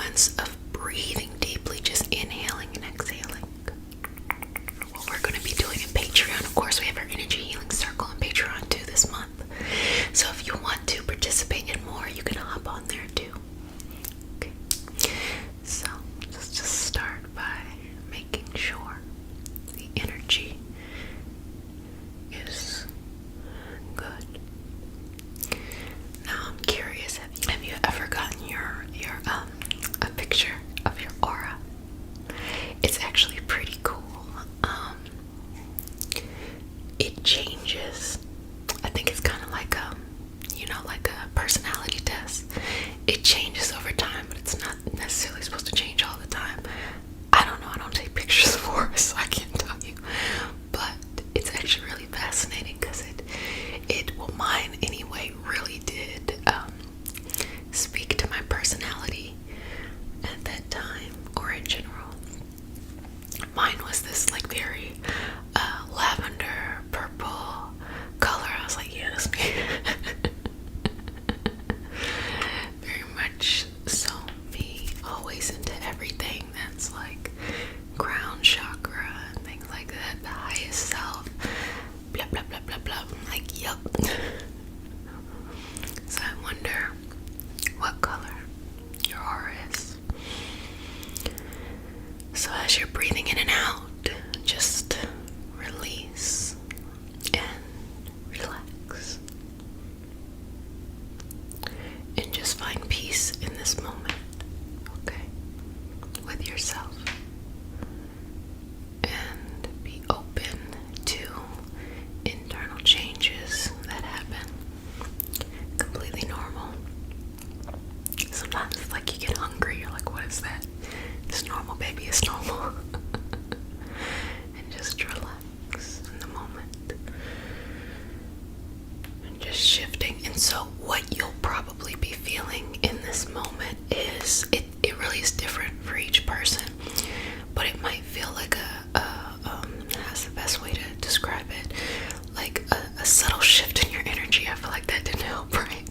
sequence of breathing deeply, just inhaling and exhaling. What we're going to be doing in Patreon, of course, we have our energy healing circle on Patreon too this month. So if you want to participate in more, you can hop on there too. Okay. So let's just start by making sure the energy is good. Now I'm curious, have you ever gotten a picture of your aura? It's actually pretty cool. It changes. I think it's kind of like like a personality test. It changes over time, but it's not necessarily supposed to change all the time. I don't know. I don't take pictures for it, so I can't tell you. But it's actually really fascinating because well, mine anyway, really did speak to my personality at that time, or in general. Mine was this like very lavender purple color. I was like, yeah, that's me. Very much so me, always into everything that's like crown chakra and things like that, the highest self, blah blah blah blah blah. I'm like, yup. So I wonder what color your aura is. So as you're breathing in and out, just release and relax. And just find peace in this moment, okay? With yourself. And be open to internal changes that happen. Completely normal. Sometimes it's like you get hungry, you're like, what is that? It's normal, baby, it's normal. And just relax in the moment. And just shifting. And so what you'll probably be feeling in this moment is, it really is different for each person. But it might feel like that's the best way to describe it, like a subtle shift in your energy. I feel like that didn't help, right?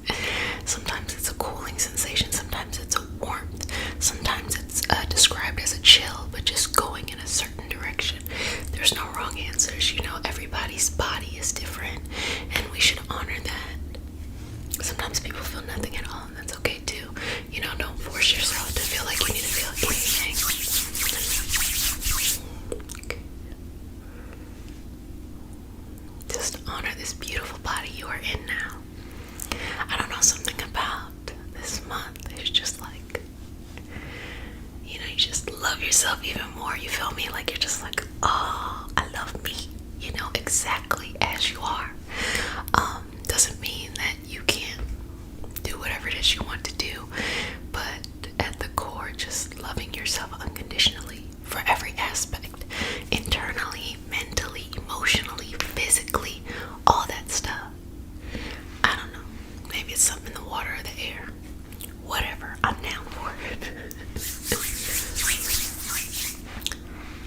Sometimes it's a cooling sensation, sometimes it's a warmth, sometimes it's described as a chill, but just going in a certain direction. There's no wrong answers, everybody's body is different, and we should honor that. Sometimes people feel nothing at all, and that's okay too. Don't force yourself to feel like you need to feel anything. Okay. Just honor this beautiful body you are in now. I don't know, something about this month is just like, you just love yourself even more. You feel me? Like you're just like, oh, I love me, exactly as you are. Doesn't mean that you can't do whatever it is you want to do, but at the core, just loving yourself unconditionally for every aspect, internally, mentally, emotionally, physically, all that stuff. I don't know. Maybe it's something in the water or the air. Whatever. I'm down for it.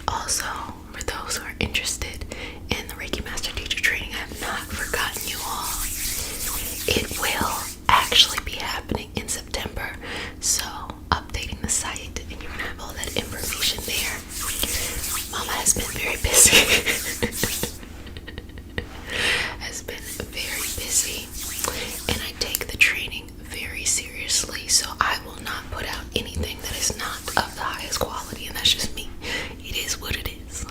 Also, for those who are interested in the Reiki Master Teacher Training, I have not forgotten you all. It will actually be happening in September. So, updating the site, and you're going to have all that information there. Mama has been very busy. And I take the training very seriously, so I will not put out anything that is not of the highest quality, and that's just me. It is what it is.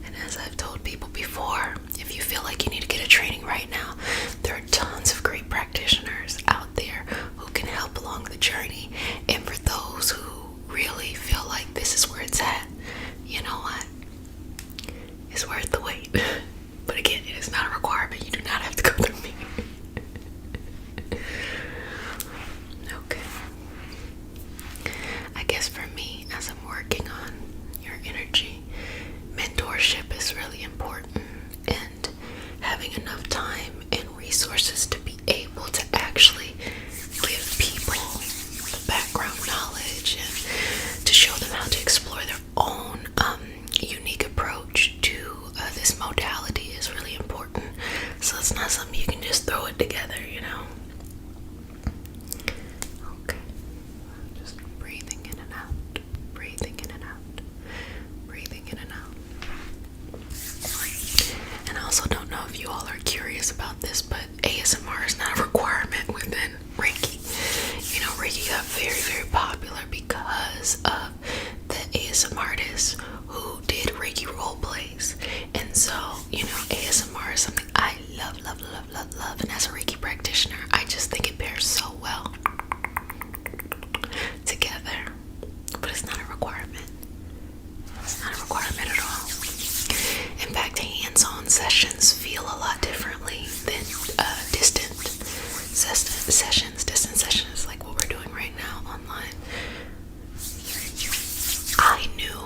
And as I've told people before, if you feel like you need to get a training right now, there are tons of great practitioners out there who can help along the journey. And for those who really feel like this is where it's at, you know what? It's worth the wait. But again, it is not a requirement. You do not have to go through me. Okay. I guess for me, as I'm working on your energy, mentorship is really important, and having enough time and resources to be able to actually give people the background knowledge and to show them how to explore their own unique approach to this modality is really important. So it's not something you can just throw it together, Okay. very popular because of the ASMR artists who did Reiki role plays. And so, ASMR is something I love, love, love, love, love. And as a Reiki practitioner, I just think it pairs so well together. But it's not a requirement. It's not a requirement at all. In fact, hands-on sessions feel a lot differently than distant sessions. Distant sessions like what we're doing right now online. I knew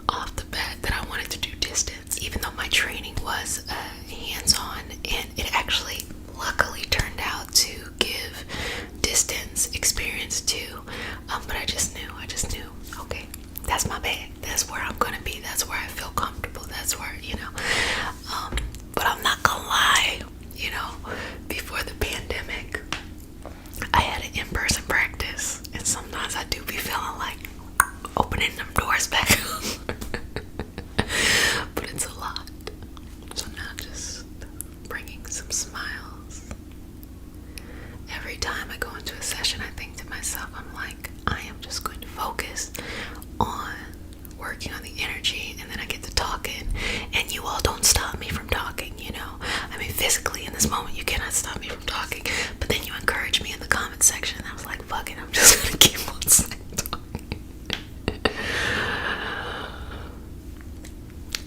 off the bat that I wanted to do distance, even though my training was hands-on, and it actually luckily turned out to give distance experience too. But I just knew, okay, that's my bag. That's where I'm gonna be. That's where I feel comfortable. That's where, but I'm not gonna lie, before the pandemic, I had an in-person practice, and sometimes I do be feeling like opening them doors back up. But it's a lot. So now just bringing some smiles. Every time I go into a session, I think to myself, I'm like, I am just going to focus on working on the energy, and then I get to talking, and you all don't stop me from talking, I mean, physically in this moment, you cannot stop me from talking, but then you encourage me in the comment section, and I was like, fuck it, I'm just gonna keep on talking.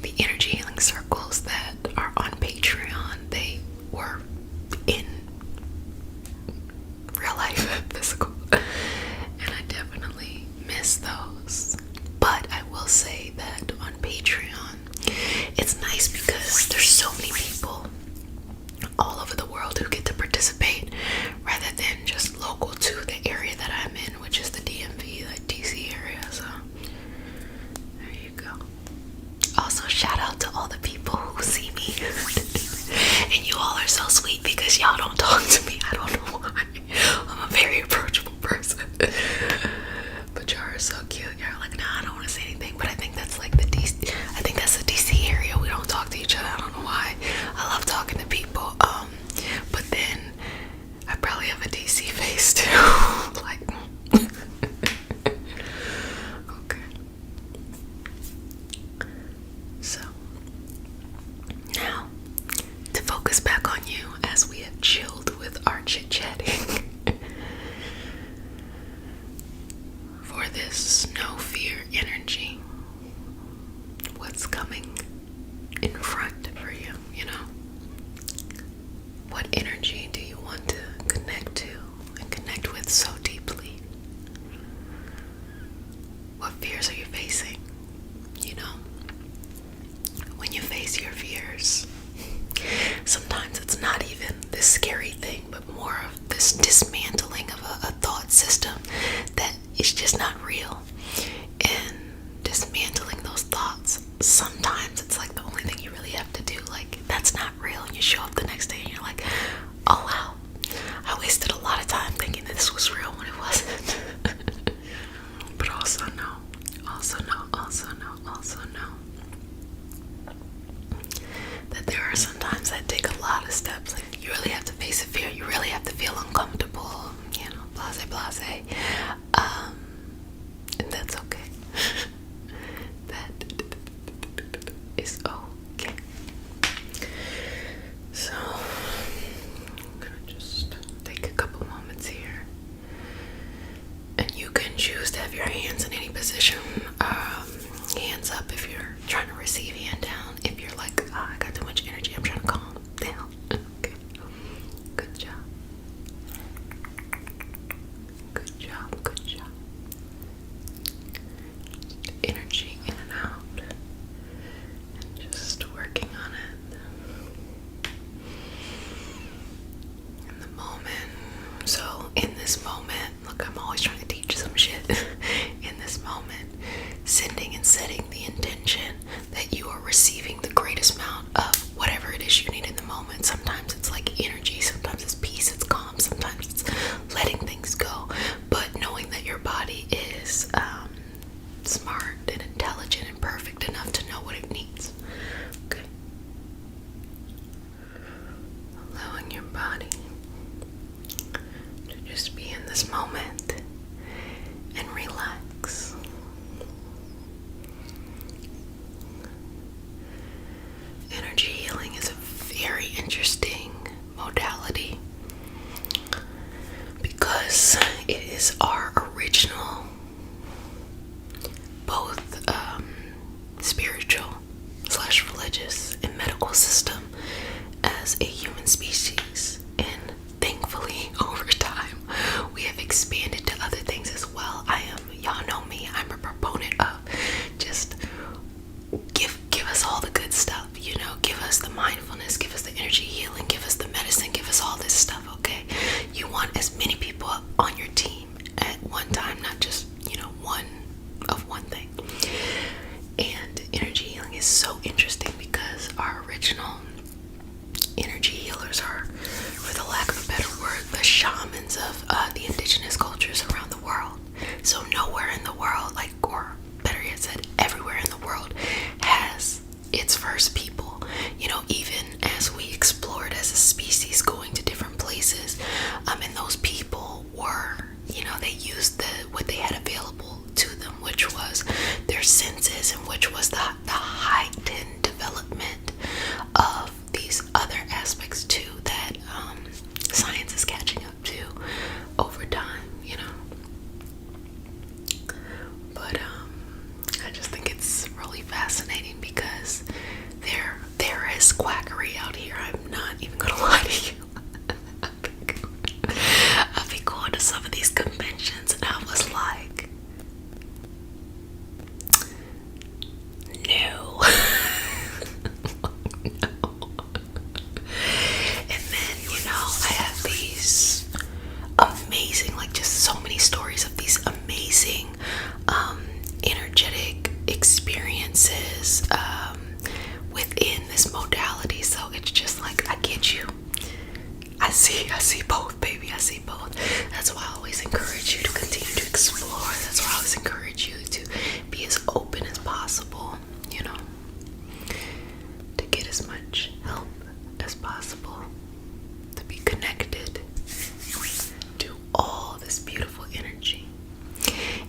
The energy healing circles that are on Patreon, they were in real life, physical, and I definitely miss those. But I will say that on Patreon, it's nice because there's so many people all over the world who get to participate rather than just local to the area that I'm in, which is the DMV, like DC area. So there you go. Also, shout out to all the people who see me. And you all are so sweet because y'all don't talk to me. I don't know why. I'm a very approachable person. But y'all are so cute. You're like, nah, I don't want to say anything. But I think that's like the DC area. We don't talk to each other. I don't know why. I love talking to people. But then I probably have a DC face too. Like, okay. So now to focus back on you as we have chilled with our chit-chatting. For this no fear energy, what's coming in front for you, What energy do you want to connect to and connect with so deeply? What fears are you facing? When you face your fears, sometimes it's not even this scary thing, but more of this dismantling of a thought system that is just not real. And dismantling those thoughts, sometimes it's like the only thing you really have to do. Like, that's not real. And you show up the next day and you're like, oh wow, I wasted a lot of time thinking that this was real when it wasn't. But also know that there are sometimes that take a lot of steps. Like, you really have to face a fear. You really have to feel uncomfortable, blase. And that's okay. That is okay. So, I'm gonna just take a couple moments here. And you can choose to have your hands in any position. Hands up if you're trying to receive, hand down if you're like, I got too much energy, I'm trying to calm down. Okay. Good job. Energy in and out. And just working on it. In the moment. So in this moment, look, I'm always trying to teach some shit. In this moment, sending and setting the intention that you are receiving the greatest amount of So nowhere in the world, like, or better yet said, everywhere in the world has its first people. You know, even as we explored as a species, going to different places, and those people were, you know, they used what they had available to them, which was their senses, and which was the heightened development of these other aspects too that science is catching up to over time, you know. But I just think it's really fascinating because there is quackery out here. I'm not even gonna lie to you. I've been going to some of these conventions and I was like, no. No. And then, you know, I have these amazing, like, just so many stories of these amazing energetic experiences within this modality. So it's just like, I get you. I see both, baby. I see both. That's why I always encourage you to continue to explore. That's why I always encourage you to be as open as possible, you know, to get as much help as possible, to be connected to all this beautiful energy.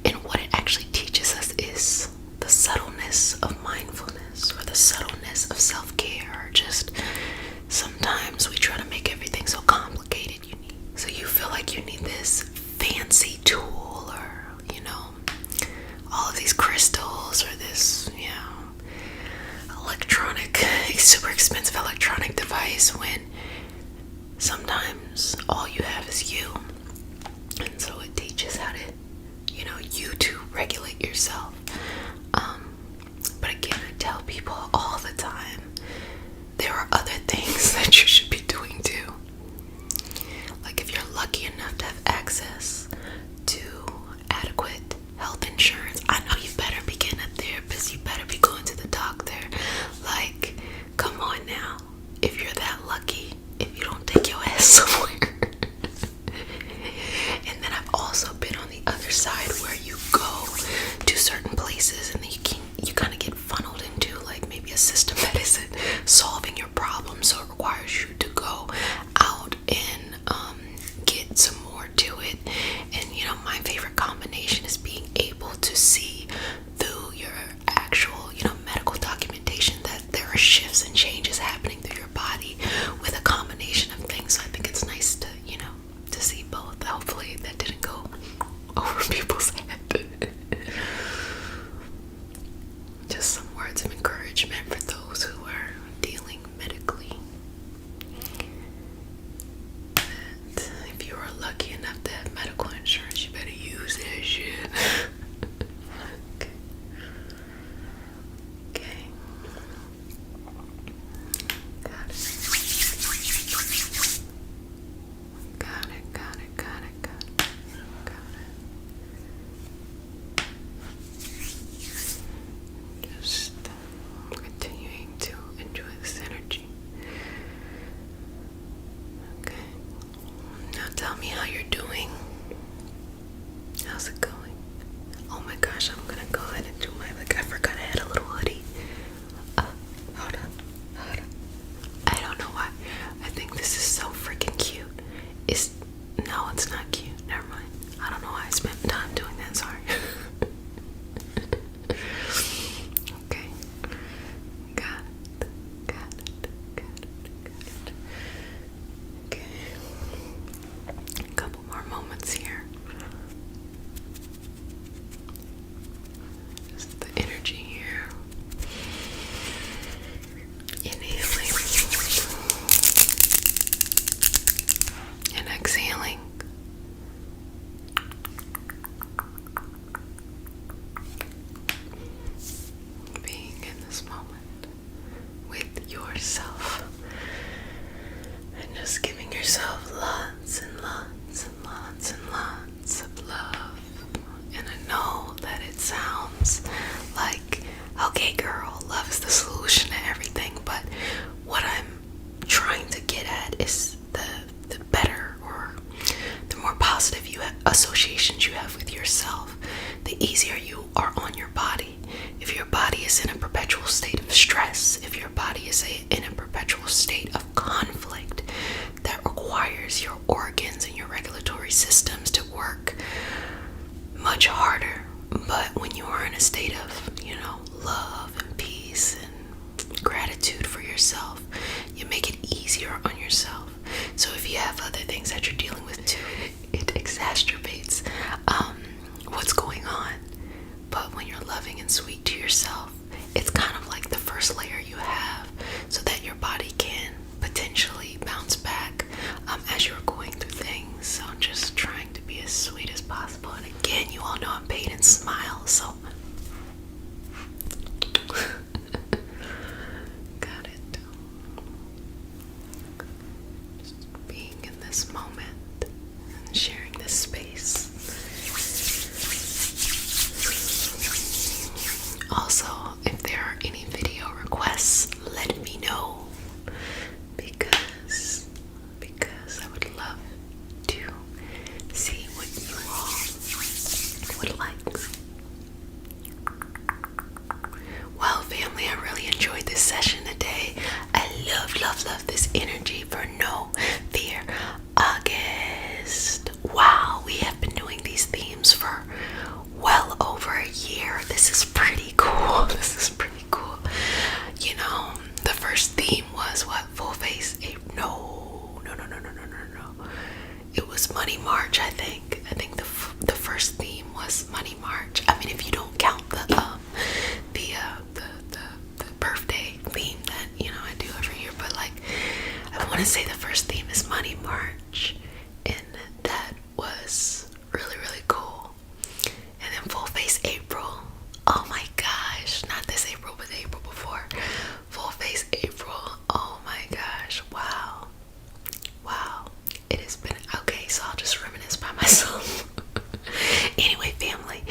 And what it actually teaches us is the subtleness of mindfulness, or the subtleness of self-care, or just sometimes we try to make everything so complicated. So you feel like you need this fancy tool, or, you know, all of these crystals, or this, you know, electronic, super expensive electronic device, when sometimes all you have is you. And so it teaches how to, you know, you to regulate yourself. But again, I tell people all the time, there are other things that you should be doing too. Like, if you're lucky enough to have access to adequate health insurance, I know you better be getting a therapist, you better be going to the doctor. Like, come on now. If you're that lucky, if you don't take your ass somewhere. And then I've also been on the other side, where you go to certain places and then you kind of get funneled into, like, maybe a system that isn't solving your problem, so it requires you to go out and get some more to it. And, you know, my favorite combination is being able to see through your actual, you know, medical documentation that there are shifts and changes happening through your body with a combination of things. So I think it's nice to, you know, to see both. Hopefully that didn't go over people's head. the easier you are on your body. If your body is in a perpetual state of stress, if your body is in a perpetual state of conflict that requires your organs and your regulatory systems to work much harder. But when you are in a state of, love and peace and gratitude for yourself, you make it easier on yourself. So if you have other things that you're dealing with too, it exacerbates what's going on. But when you're loving and sweet to yourself, it's kind of like the first layer you have so that your body can potentially bounce back as you're going through things. So I'm just trying to be as sweet as possible. And again, you all know I'm paid in smiles, so got it. Just being in this moment and sharing this space. Also, if there are any video requests, let me know, because I would love to see what you all would like. Well, family, I really enjoyed this session today. I love this energy for No Fear August. Wow, we have been doing these themes for well over a year. This is pretty cool. The first theme was what? Full face? No. It was Money March, I think. I think the first theme was Money March. I mean, if you don't count the birthday theme that I do every year, but like I want to say the first theme is Money March, and that was really cool. And then Full Face April. Oh my gosh, not this April, but the April before. Full Face April. Oh my gosh, wow. It has been okay, so I'll just reminisce by myself. Anyway, family,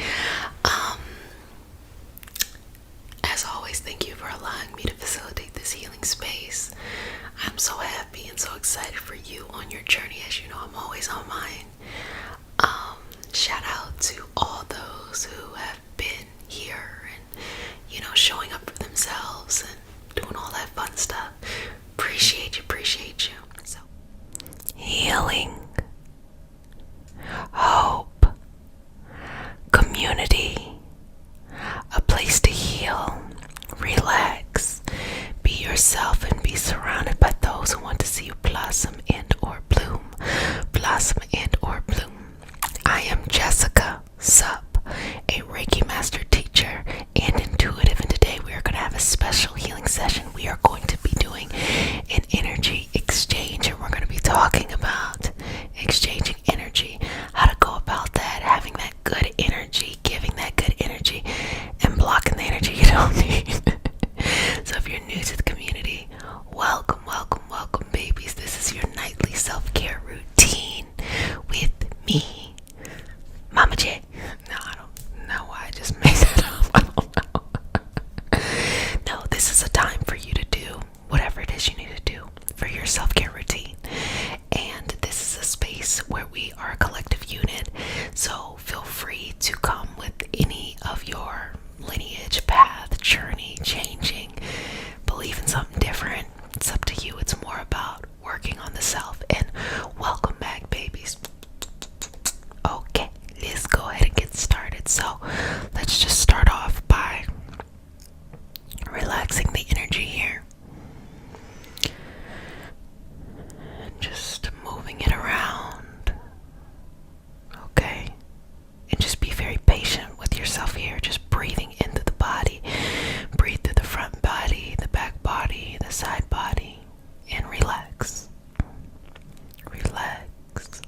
as always, thank you for allowing me to facilitate this healing space. I'm so happy and so excited for you on your journey. As you know, I'm always on mine. Shout out to all those who have been here and showing up for themselves and doing all that fun stuff. Appreciate you. So, healing, hope, community, a place to heal, relax, be yourself, and be surrounded by those who want to see you blossom and or bloom. I am Jessica Sup, a Reiki master teacher and intuitive, and today we are going to have a special healing session. We are going to be doing an energy exchange, and we're going to be talking about exchanging energy, how to go about that, having that good energy, giving that good energy, and blocking the energy you don't need. So if you're new to the community, welcome, babies. This is your nightly self-care routine with me, Mama J. No, I don't know why I just made that up. I don't know. No, this is a time for you to do whatever it is you need to do for your self-care routine. And this is a space where we are a collective unit. So feel free to come with any of your lineage, path, journey, changing, believe in something different. It's up to you. It's more about working on the self. And welcome back, babies. Okay, let's go ahead and get started. So let's just start off by relaxing the energy here. And just moving it around. Okay. And just be very patient with yourself here. Just breathing into the body. Breathe through the front body, the back body, the side body, and relax. Relax.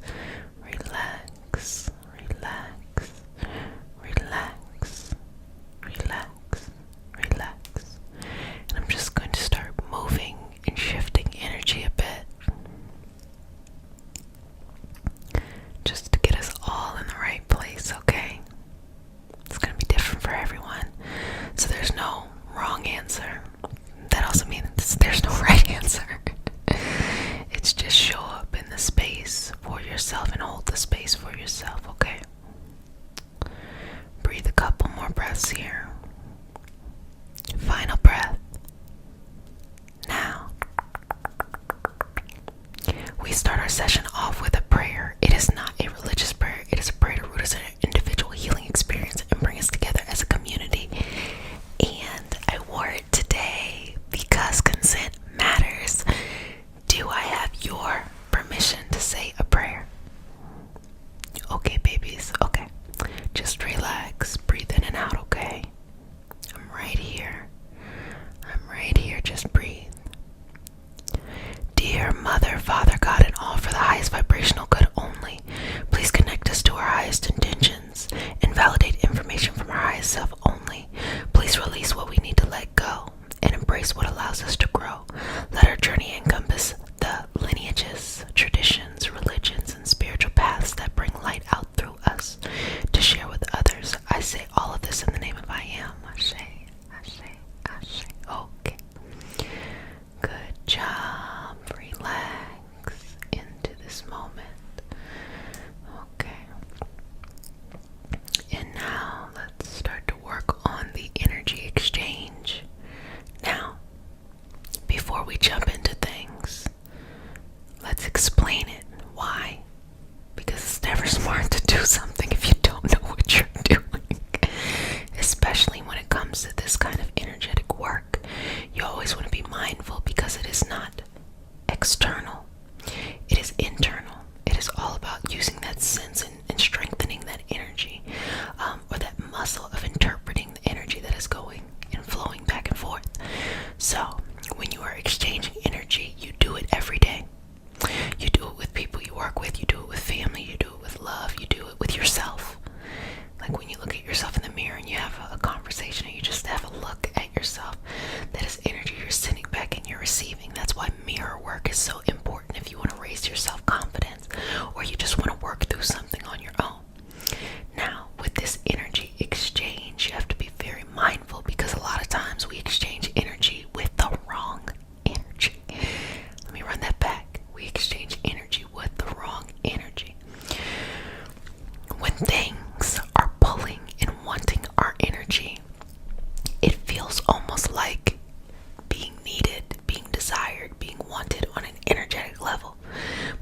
pause here. Final breath. Now, we start our session off with a prayer. It is not a religious prayer. It is a prayer to root us in an individual healing experience and bring us together as a community. And I wore it today because consent matters. Do I have your permission to say a prayer? Okay, babies. Okay. Just relax. Breathe in and out, okay? I'm right here. I'm right here. Just breathe. Dear Mother, Father, God, and all, for the highest vibrational good only, please connect us to our highest intentions and validate information from our highest self only. Please release what we need to let go and embrace what allows us to grow. Let our journey encompass the lineages, traditions, religions, and spiritual paths that bring light out through us to share with others. I say all of this in the name of I am. Ashe, Ashe, Ashe. Okay. Good job. Relax into this moment. Okay. And now let's start to work on the energy exchange. Now, before we jump into things, let's explain it. Why? Because it's never smart to do something if you don't know what you're doing. Especially when it comes to this kind of energetic work. You always want to be mindful because it is not external. It is internal. It is all about using that sense and strengthening that energy, or that muscle of interpreting the energy that is going and flowing back and forth. So, when you are exchanging energy, you do it every day. You do it with people you work with, you do it with family, you do it with love, you do it with yourself. Like when you look at yourself in the mirror and you have a conversation, or you just have a look at yourself, that is energy you're sending back and you're receiving. That's why mirror work is so important if you want to raise your self-confidence, or you just want to work through something on your own. Now, with this energy exchange, you have to be very mindful because a lot of times we exchange energy with the wrong energy. Let me run that back. We exchange energy with the wrong energy. When things are pulling and wanting our energy, it feels almost like being needed, being desired, being wanted on an energetic level.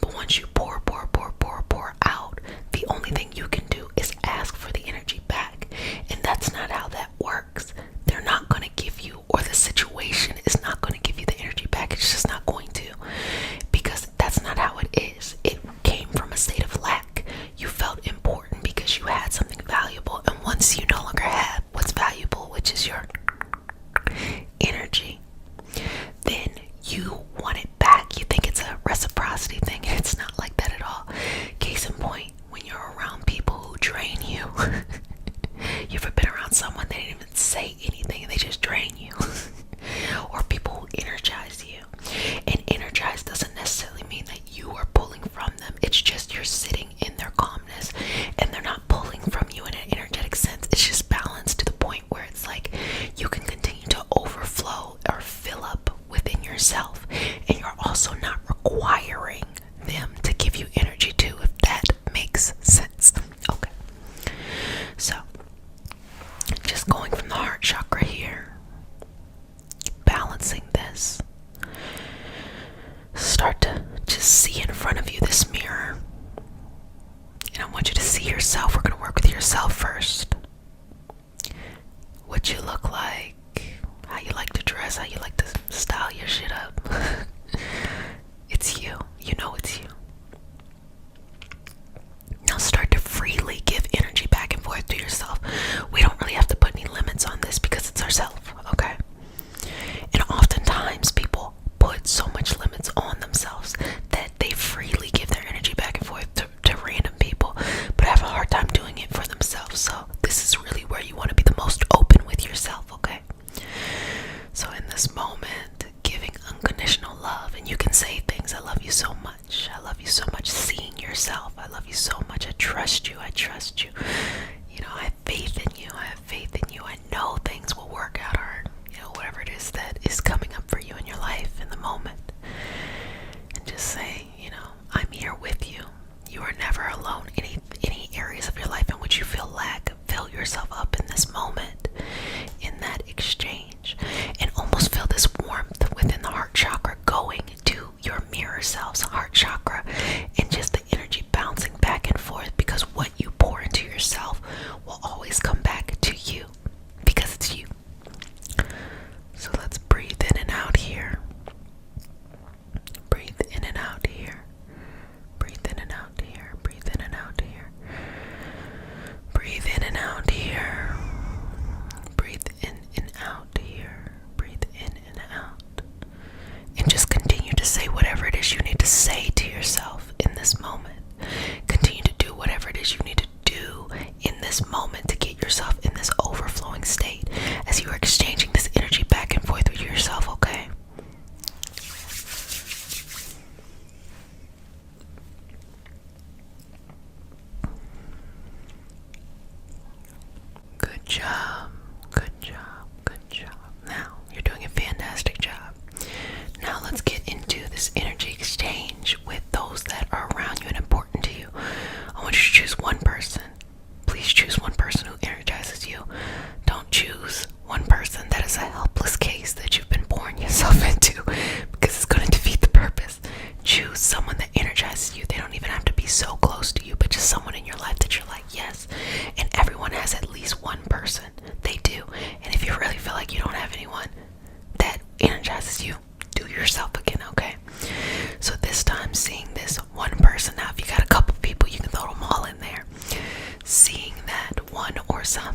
But once you pour out, the only thing you can do is ask for the energy back. And that's not how that works. They're not going to give you, or the situation is not going to give you the energy back. It's just not going to. Because that's not how it is. It came from a state of lack. You felt important because you had something valuable. And once you no longer have what's valuable, which is your energy, then you want it back. You think it's a reciprocity thing, and it's not like that at all. Case in point, when you're around people who drain you. You ever been around someone they didn't even say anything and they just drain you? Or people who energize you. And energize doesn't necessarily mean that you are pulling from them. It's just you're sitting in their calmness and they're not pulling from you in an energetic sense. It's just balanced to the point where it's like you can continue to overflow or fill up within yourself, and you're also not requiring them to give you energy too, if that makes sense. Okay. So, just going from the heart chakra here, balancing this. Start to just see in front of you this mirror. And I want you to see yourself. We're going to work with yourself first. What you look like, how you like to dress, how you like to style your shit up. It's you. You know it's you. Now start to freely give energy back and forth to yourself. We don't really have to put any limits on this because it's ourselves, okay? And oftentimes people put so much limits on themselves that they freely give their energy back and forth to random people, but have a hard time doing it for themselves. So this is really where you want to be the most open with yourself, okay? So in this moment, giving unconditional love, and you can say things, I love you so much, I love you so much, seeing yourself, I love you so much, I trust you, you know, I have faith in you, I have faith in you, I know things will work out, or, you know, whatever it is that is coming up for you in your life in the moment. And just say, you know, I'm here with you. You are never alone. Any areas of your life in which you feel lack, fill yourself up in this moment.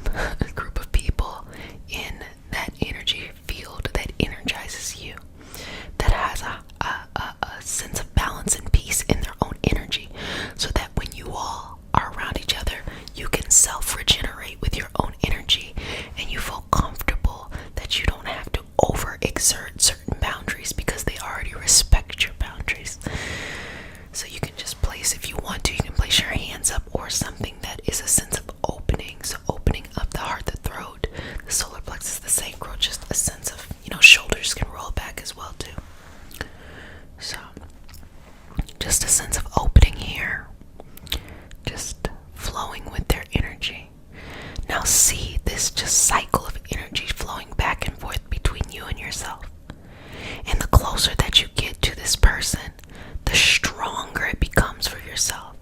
a group of people in that energy field that energizes you, that has a sense of balance and peace in their own energy, so that when you all are around each other, you can self-regenerate with your own energy, and you feel comfortable that you don't have to overexert certain boundaries because they already respect your boundaries. So you can just place, if you want to, you can place your hands up or something that is a sense of opening. So opening up the heart, the throat, the solar plexus, the sacral, just a sense of, shoulders can roll back as well too. So just a sense of opening here, just flowing with their energy. Now see this just cycle of energy flowing back and forth between you and yourself. And the closer that you get to this person, the stronger it becomes for yourself.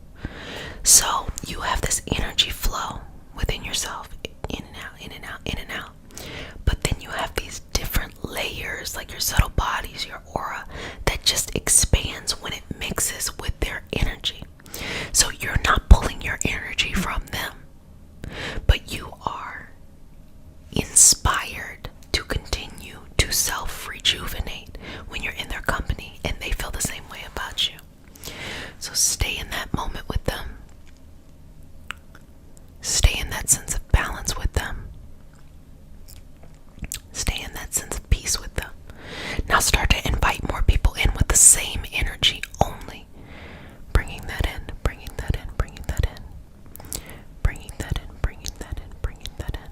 So you have this energy flow within yourself, in and out, in and out, in and out. But then you have these different layers, like your subtle bodies, your aura, that just expands when it mixes with their energy. So you're not pulling your energy from them, but you are inspired to continue to self-rejuvenate when you're in their company, and they feel the same way about you. So stay in that moment with them. Stay in that sense of balance with them. Stay in that sense of peace with them. Now start to invite more people in with the same energy only. Bringing that in, bringing that in, bringing that in. Bringing that in, bringing that in, bringing that in.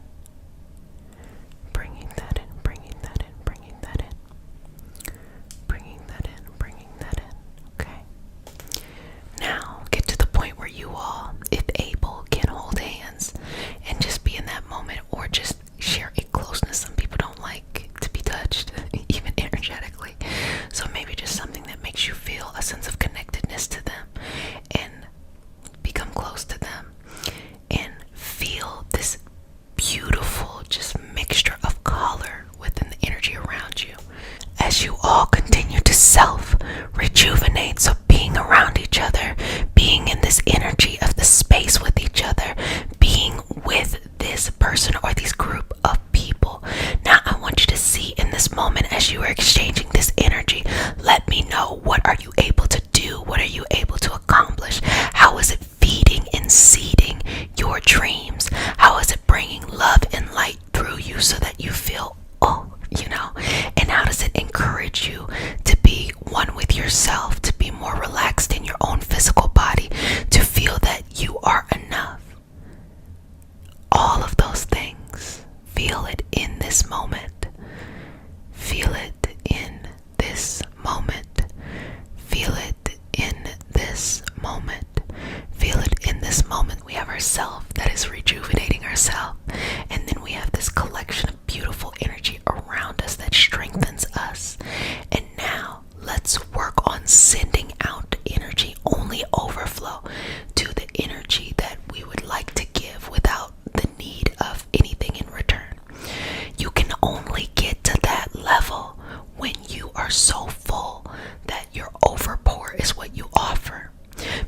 Bringing that in, bringing that in, bringing that in. Bringing that in, bringing that in. Okay. Now get to the point where you all, if able, can hold hands and just be in that moment, or just share a closeness. Some people don't like to be touched, even energetically. So maybe just something that makes you feel a sense of connectedness to them, and become close to them, and feel this beautiful just mixture of color within the energy around you as you all continue to self-rejuvenate. So being around each other, being in this energy of the space with each other, being with this person or this group of people. Now I want you to see in this moment, as you are exchanging this energy, let me know, what are you able to do? What are you able to accomplish? How is it feeding and seeding your dreams? How is it bringing love and light through you so that you feel, and how does it encourage you to be one with yourself, to be more relaxed in your own physical body, to feel that you are enough? All of those things, feel it in this moment. Feel it in this moment. Feel it in this moment. Feel it in this moment. We have ourself that is rejuvenating ourselves, and then we have this collection of beautiful energy around us that strengthens us. And now let's work on sending out energy, only overflow, to the energy that we would like to give without the need of anything in return. You can only get to that level when you are so full that your overpour is what you offer.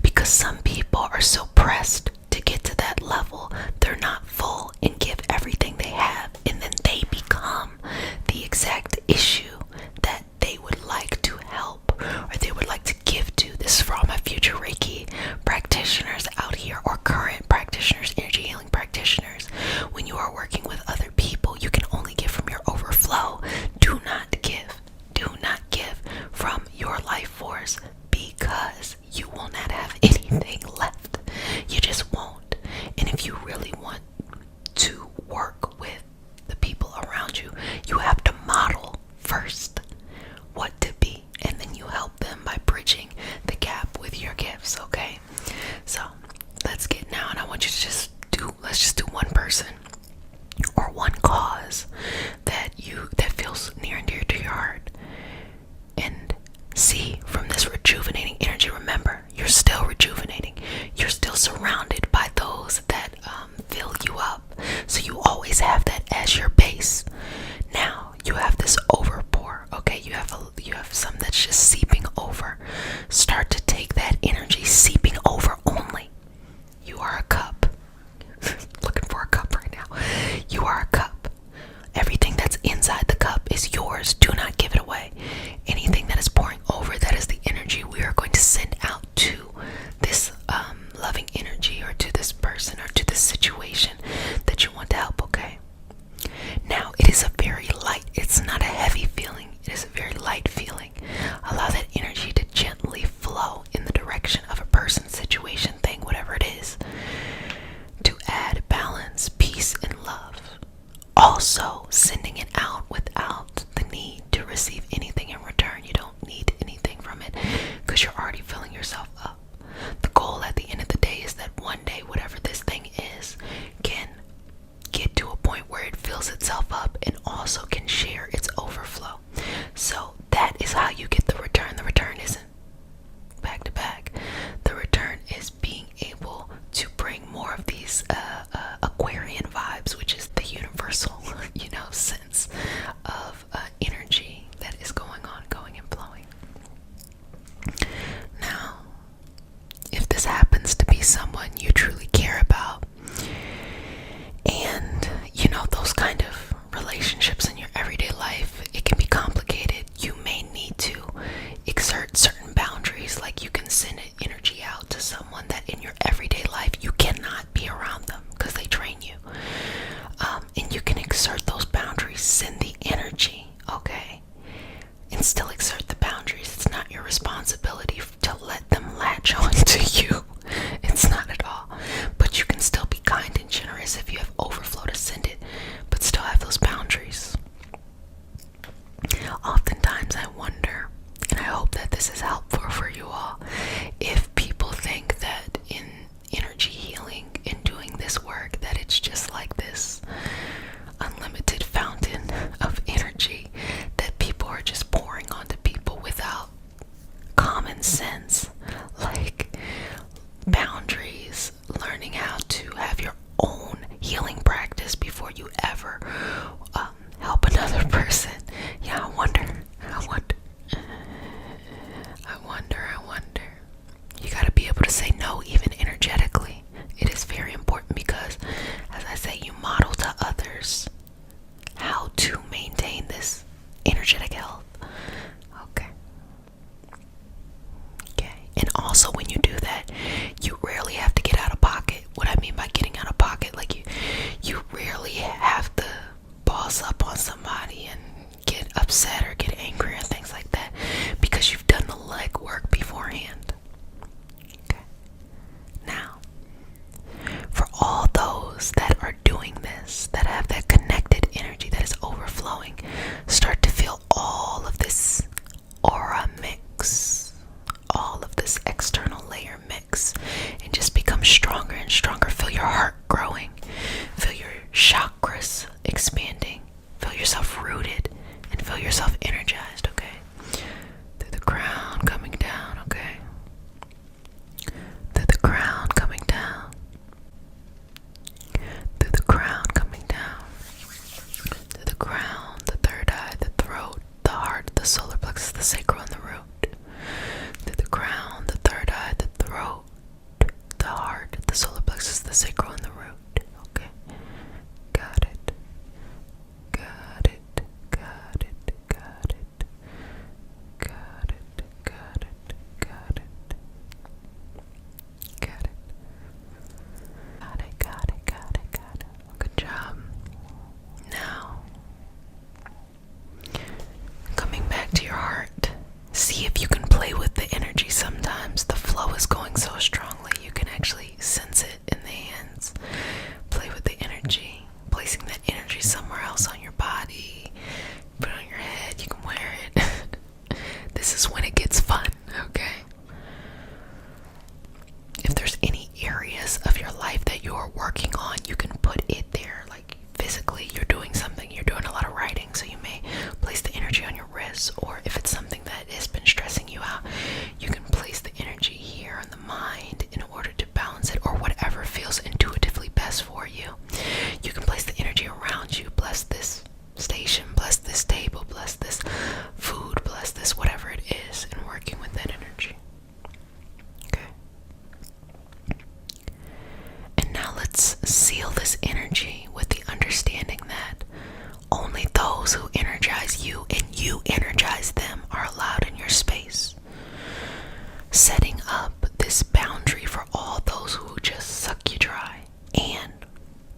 Because some people are so pressed to get to that level, they're not full in also sending it out without the need to receive anything in return. You don't need anything from it because you're already filling yourself up. The goal at the end of the day is that one day, whatever this thing is, can get to a point where it fills itself up and also can share its overflow. So that is how you get the return. The return isn't back to back. The return is being able to bring more of these Aquarian vibes, which is the universal, sense of energy that is going on, going and flowing. Now, if this happens to be someone you truly care about, and those kind of relationships in your everyday life, it can be complicated. You may need to exert certain boundaries, like you can send energy out to someone that in your everyday life you cannot be around them because they drain you. And you can exert those boundaries, send the energy, okay? And still exert the boundaries. It's not your responsibility to let them latch on to you. It's not at all. But you can still be kind and generous if you have overflow to send it, but still have those boundaries. Oftentimes I wonder, and I hope that this is helpful for you all, if people think that in energy healing and doing this work that it's just like this unlimited fountain of energy that people are just pouring onto people without common sense, like boundaries, learning how to have your own healing practice before you ever help another person. Yeah, I wonder. You gotta be able to say no even energetically. It is very important because, as I say, you model to others how to maintain this energetic health. Okay. And also when you do that, you rarely have to get out of pocket. What I mean by getting out of pocket, like you rarely have to boss up on somebody and get upset or get angry or things like that because you've done the legwork beforehand. Okay. Now, for all those that are doing this, that have that connected energy that is overflowing, start to feel all of this aura mix, all of this external layer mix, and just become stronger and stronger. Feel your heart growing, feel your chakras expanding, feel yourself rooted, and feel yourself energized, okay? Through the crown coming down, okay? Through the crown coming down. Through the crown coming down. Through the crown, the third eye, the throat, the heart, the solar plexus, the sacral, and the root. Through the crown, the third eye, the throat, the heart, the solar plexus, the sacral, and the root. Okay. Got it. Got it. Got it. Got it. Got it. Got it. Got it. Got it. Got it. Got it. Got it. Got it. Good job. Now, coming back to your heart, see if you can play with the energy. Sometimes the flow is going so strongly you can actually sense it in the hands. Play with the energy, placing that energy somewhere else on your body. Put it on your head, you can wear it. This is when it gets fun, okay? If there's any areas of your life that you're working on, you can put it there. Like physically, you're doing something, you're doing a lot of writing, so you may place the energy on your wrists. Or if it's something that has been stressing you out, you can place the energy here on the mind in order to balance it, or whatever feels intuitively best for you. You can place the energy around you. Bless this station, bless this table, bless this food, bless this whatever it is, and working with that energy. Okay. And now let's seal this energy with the understanding that only those who energize you and you energize them are allowed in your space. Setting up this boundary for all those who just suck you dry, and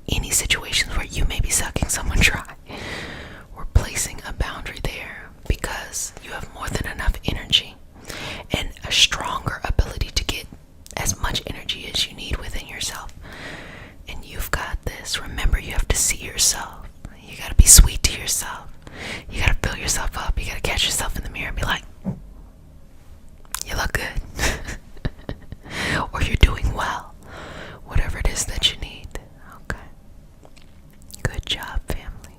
any situations where you may be sucking someone dry. We're placing a boundary there because you have more than enough energy and a stronger ability to get as much energy as you need within yourself. And you've got this. Remember, you have to see yourself. You got to be to yourself. You gotta build yourself up. You gotta catch yourself in the mirror and be like, you look good. Or you're doing well. Whatever it is that you need. Okay. Good job, family.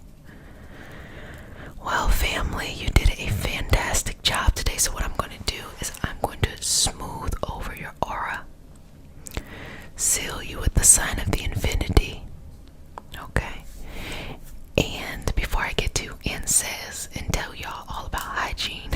Well, family, you did a fantastic job today. So what I'm going to do is I'm going to smooth over your aura. Seal you with the sign of the infinity. Okay. And before I get to and says and tell y'all all about hygiene,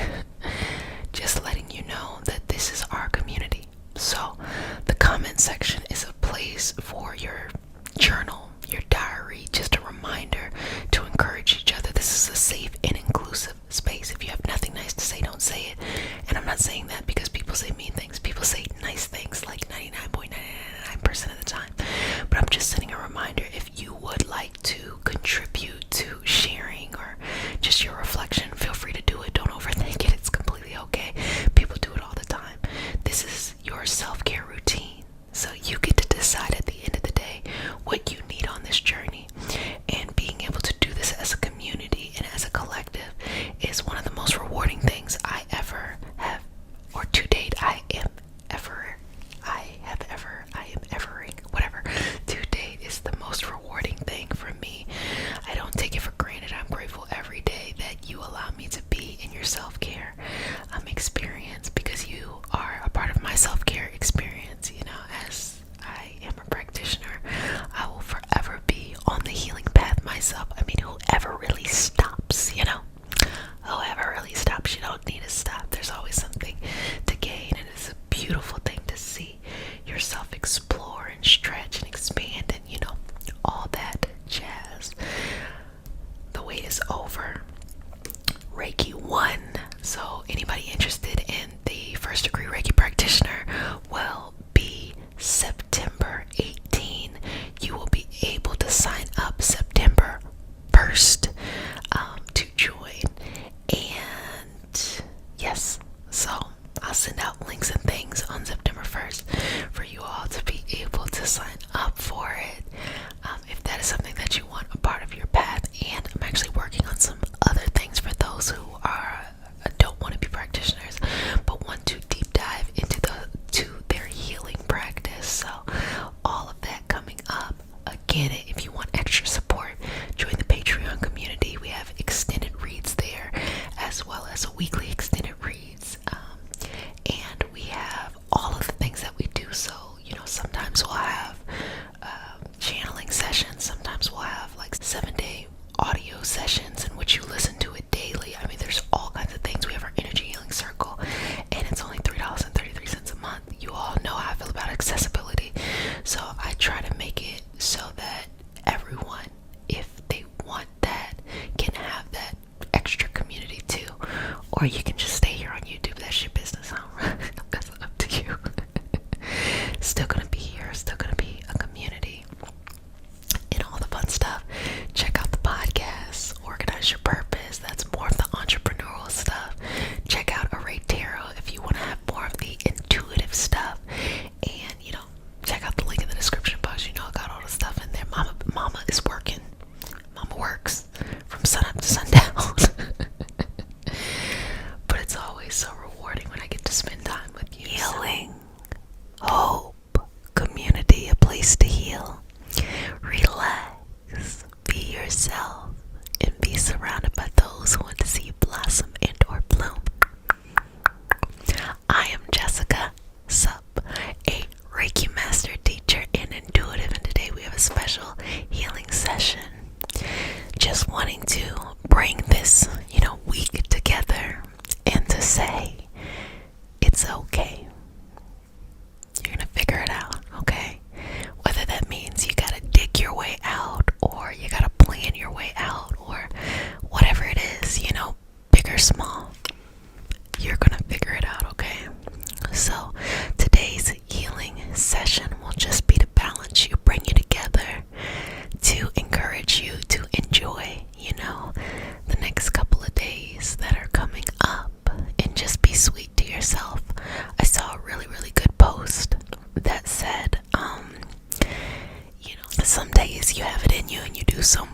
just letting you know that this is our community. So the comment section is a place for your journal, your diary, just a reminder to encourage each other. This is a safe and inclusive space. If you have nothing nice to say, don't say it. And I'm not saying that because people say mean things. People say nice things like 99.999% of the time. But I'm just sending a reminder, if you would like to contribute to sharing or just your reflection, feel free to do it. Don't overthink it. It's completely okay. People do it all the time. This is your self-care routine. So you get to decide at the end of the day what you need on this journey. And being able to do this as a community and as a collective is one of the most rewarding things I ever have, or to date I am evering, whatever. To date is the most rewarding thing for me. I don't take it for granted. I'm grateful every day that you allow me to be in your self-care experience, because you are a part of my self-care experience. You know, as I am a practitioner, I will forever be on the healing path myself. I mean, whoever really stops, you know, whoever really stops, you don't need to stop. There's always something to gain, and it's a beautiful thing to see yourself explore and stretch and expand and, you know, all that jazz. The wait is over. Reiki 1. So anybody interested in the first degree Reiki practitioner will be September 18. You will be able to sign up September 1st to join. And yes, so I'll send out links and things on September 1st for you all to be able to sign up for it. If that is something that you want a part of your path. And I'm actually working on some other things for those who don't want to be practitioners but want to deep dive into their healing practice. So all of that coming up. Get it. If you want extra support, join the Patreon community. We have extended reads there, as well as a weekly extended reads. And we have all of the things that we do. So, you know, sometimes we'll have channeling sessions. Sometimes we'll have like 7-day audio sessions in which you listen to it daily. I mean, there's all kinds of things. We have our energy healing circle, and it's only $3.33 a month. You all know how I feel about accessibility. So I try to make it so that everyone, if they want that, can have that extra community too. Or you can just stay here on YouTube. That's your business, huh? That's up to you. Still gonna be here, still gonna be a community and all the fun stuff. Check out the podcast, Organize Your Purpose. That's more of the entrepreneurial stuff. Check out Array Tarot if you want to have more of the intuitive stuff. And, you know, check out the link in the description box. You know, I got all the stuff in there. Mama is working. Mama works from sun up to sundown. But it's always so rewarding when I get to spend time with you. Healing, hope, community, a place to heal. Relax, be yourself, and be surrounded by those who want to see you blossom and or bloom. I am Jessica Sup, a Reiki master, teacher, and intuitive, and today we have a special healing session. Just wanting to bring this, you know, week together and to say it's okay. You're gonna figure it out, okay? Whether that means you gotta dig your way out, or you gotta plan your way out, or whatever it is, you know, big or small, you're gonna figure it out, okay? So today's healing session will just be to balance you, bring you together, to encourage you to enjoy, you know, the next couple of days that are coming up, and just be sweet to yourself. I saw a really, really good post that said, you know, some days you have it in you and you do so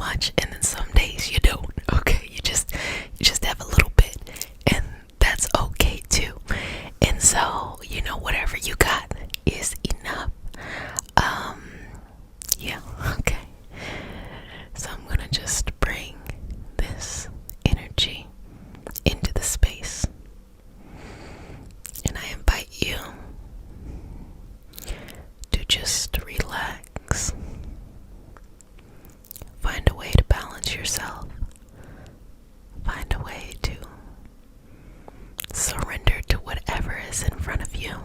yourself. Find a way to surrender to whatever is in front of you.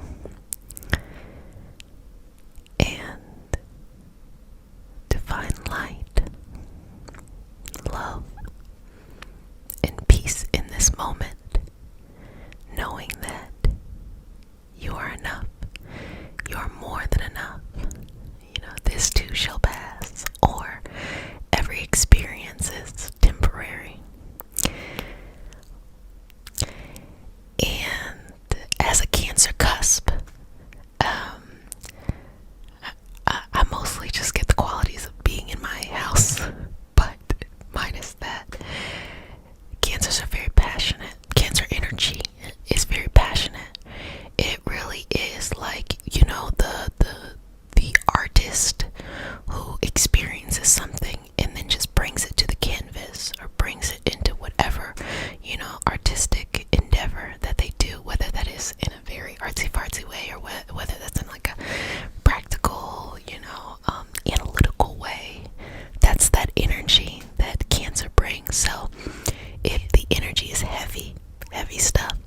And to find light, love, and peace in this moment, knowing that you are enough. You are more than enough. This too shall pass, or every experience is temporary. And as a Cancer cusp, I mostly just get the qualities of being in my house, but minus that. Cancers are very passionate. Cancer energy is very passionate. It really is like, the artist who experiences something and then just brings it to the canvas or brings it into whatever, artistic endeavor that they do, whether that is in a very artsy-fartsy way or whether that's in like a practical, analytical way. That's that energy that Cancer brings. So if the energy is heavy stuff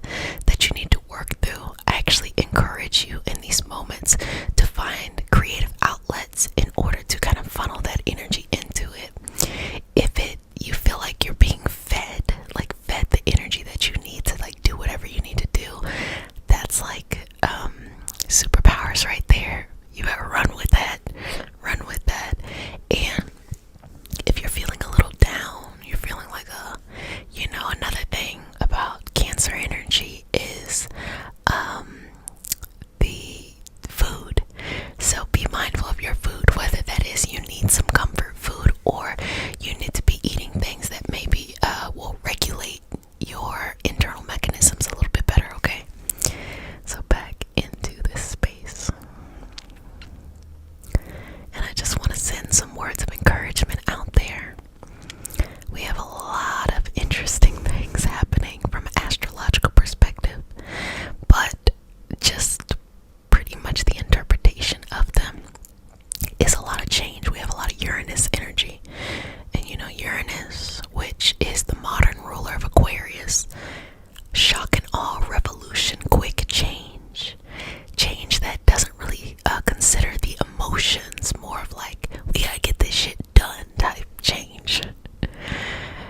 that you need to work through, I actually encourage you in these moments to find creative outlets in order to kind of funnel that energy into it. If you feel like you're being fed the energy that you need to do whatever you need to do, that's superpowers right there. You better run with that. And if you're feeling a little down, you're feeling like another thing about Cancer energy is the food. So be mindful of your food, whether that is you need some comfort food or you need to be eating things that maybe will regulate your internal mechanisms a little bit better, okay? So back into this space. And I just want to send some words of encouragement out there. We have a lot of interesting things happening from an astrological perspective, but just pretty much the interpretation of them is a lot of change. We have a lot of Uranus energy. And Uranus, which is the modern ruler of Aquarius, shock and awe, revolution, quick change that doesn't really consider the emotions, more of like, we gotta get this shit done type change.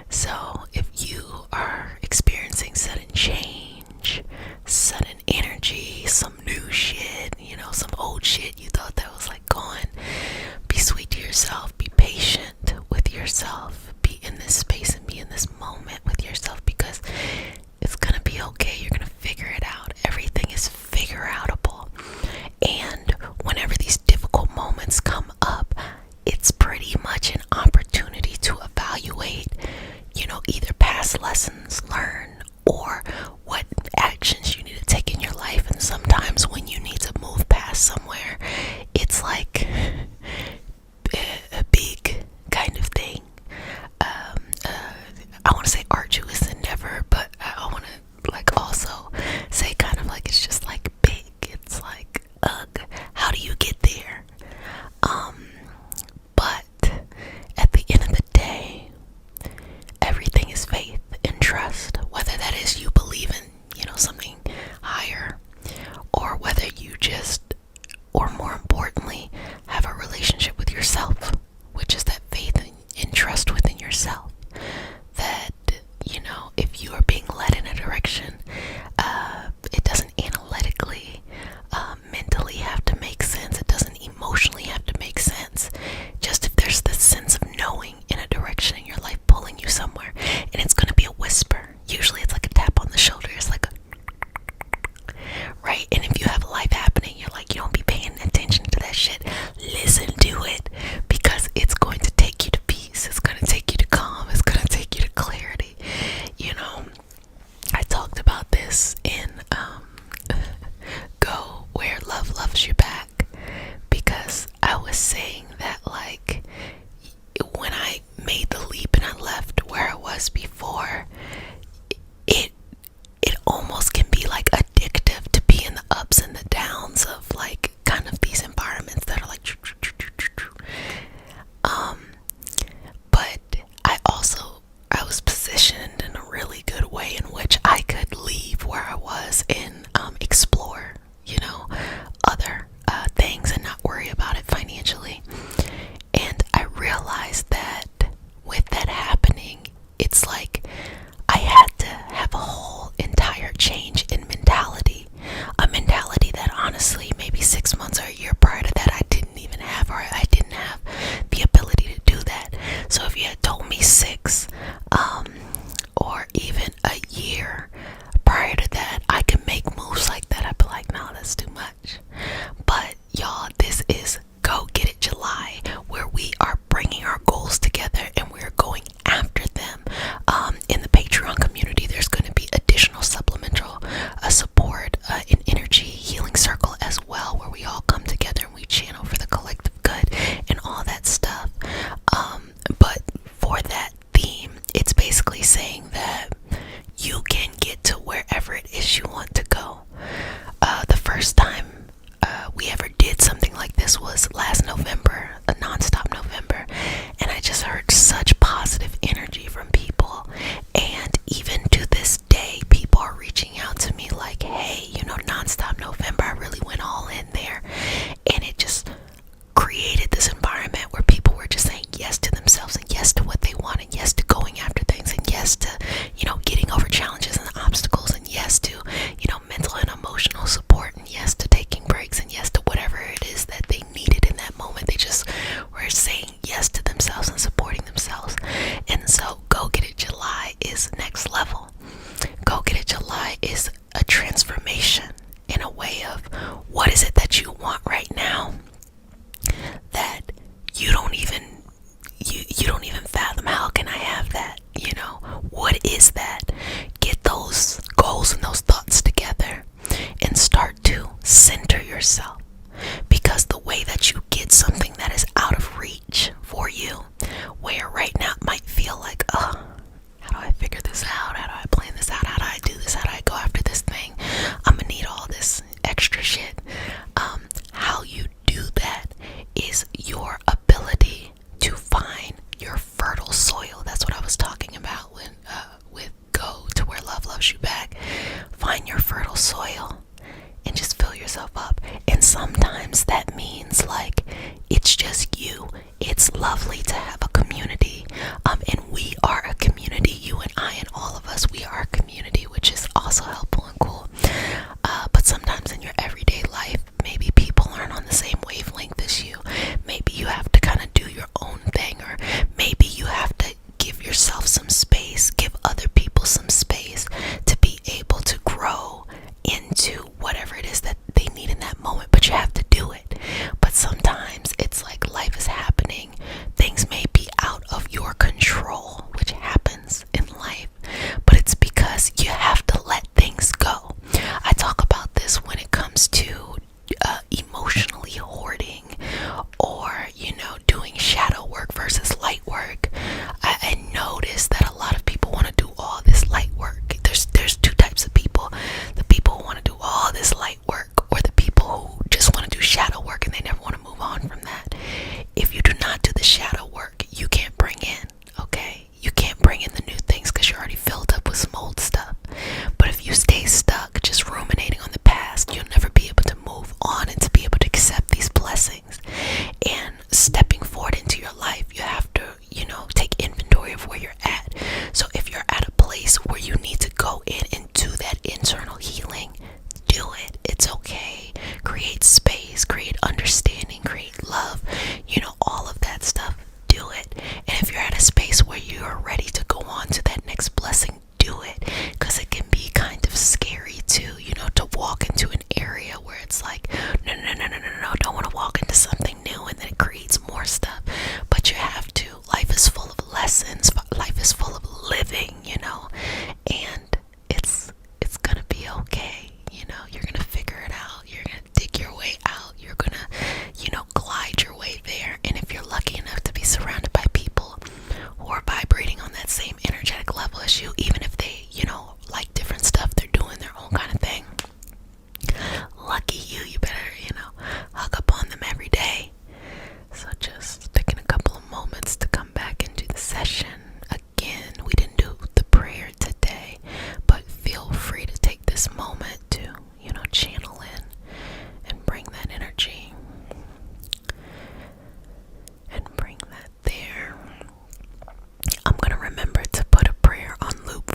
So if you are experiencing sudden change, sudden energy, some new shit, some old shit you thought that was gone, be sweet to yourself, be patient with yourself, be in this space and be in this moment with yourself, because it's gonna be okay. You're gonna figure it out. Everything is figure outable. And whenever these difficult moments come up, it's pretty much an opportunity to evaluate, either past lessons learned or what actions you need to take in your life. And sometimes when you need to move past somewhere, it's like a big kind of thing. I want to say arduous endeavor, but I want to also say kind of it's just big. It's ugh, how do you get there? But at the end of the day, everything is faith and trust, whether that is you believe in, something higher, or whether you just, or more importantly, have a relationship with yourself, which is that faith and trust within yourself. That, if you are being led in a direction, it doesn't analytically, mentally have to make sense. It doesn't emotionally have to make sense. Just if there's this sense of knowing in a direction in your life pulling you somewhere, and it's going to be a whisper. Usually it's like a tap on the shoulder. It's like right? And if you have life happening, you don't be paying attention to that shit. Listen to it, because it's going to take you to peace. It's going to take you to calm. It's going to take you to clarity. I talked about this in Go Where Love Loves You Back, because I was saying that when I made the leap and I left where I was basically saying that you can get to wherever it is you want to go. The first time we ever did something like this was last November, a non-stop November, and I just heard such positive energy from people. And even to this day, people are reaching out to me like, hey, non-stop November, I really went all in there. And it just created this environment where people were just saying yes to themselves and yes to what they want and yes to going after things and yes to, getting over challenges and obstacles and yes to, mental and emotional support and yes to taking breaks and yes to whatever it is that they needed in that moment. They just were saying yes to themselves and supporting themselves. And so Go Get It July is next level. Go Get It July is a transformation in a way of what is it that you want right now that you don't even fathom. How can I have that? What is that? Get those goals and those thoughts together and start to center yourself, because the way that you get something that is out of reach for you, where right now it might feel like, oh, how do I figure this out? How do I plan this out? How do I do this? How do I go after this thing? I'm gonna need all this extra shit. How you do that is your ability to find your fertile soil. That's what I was talking about when with Go to Where Love Loves You Back. Find your fertile soil and just fill yourself up. And sometimes that means like it's just you. It's lovely to have a community, and we are a community. You and I and all of us, we are a community, which is also helpful and cool. But sometimes in your everyday life, maybe people aren't on the same wavelength as you. Maybe you have to kind of do your own thing, or maybe you have to give yourself some space, give other people some space to be able to grow into whatever it is that they need in that moment. But you have to do it. But sometimes it's like life is happening. Things may be out of your control, which happens in life, but it's because you have to let things go. I talk about this when it comes to emotionally hoarding, or doing shadow work versus light work. I notice that a lot of people want to do all this light work. There's two types of people: the people who want to do all this light work, or the people who just want to do shadow work and they never want to move on from that. If you do not do the shadow work, you can't bring in, okay? You can't bring in the new things because you're already filled up with some old stuff. But if you stay stuck just ruminating on the past, you'll never be able to move on and to be able to accept these blessings. And stepping forward into your life, you have to, take inventory of where you're at. So if you're at a place where you need to go in and do that internal healing, do it. It's okay. Create space, create understanding, create love, all of that stuff. Do it. And if you're at a space where you are ready to go on to that next blessing, do it. Because it can be kind of scary too, to walk into an area where it's like, no, don't want to walk into something new, and then it creates more stuff. But you have to. Life is full of lessons. Life is full of living, and it's gonna be okay. You're gonna figure it out. You're gonna dig your way out. You're gonna, glide your way there. And if you're lucky enough to be surrounded by people who are vibrating on that same energetic level as you, even if they, like different stuff, they're doing their own kind of thing. Lucky you. You better, hug up on them every day. So just taking a couple of moments to come back into the session. Again, we didn't do the prayer today, but feel free to take this moment to, channel in and bring that energy and bring that there. I'm going to remember to put a prayer on loop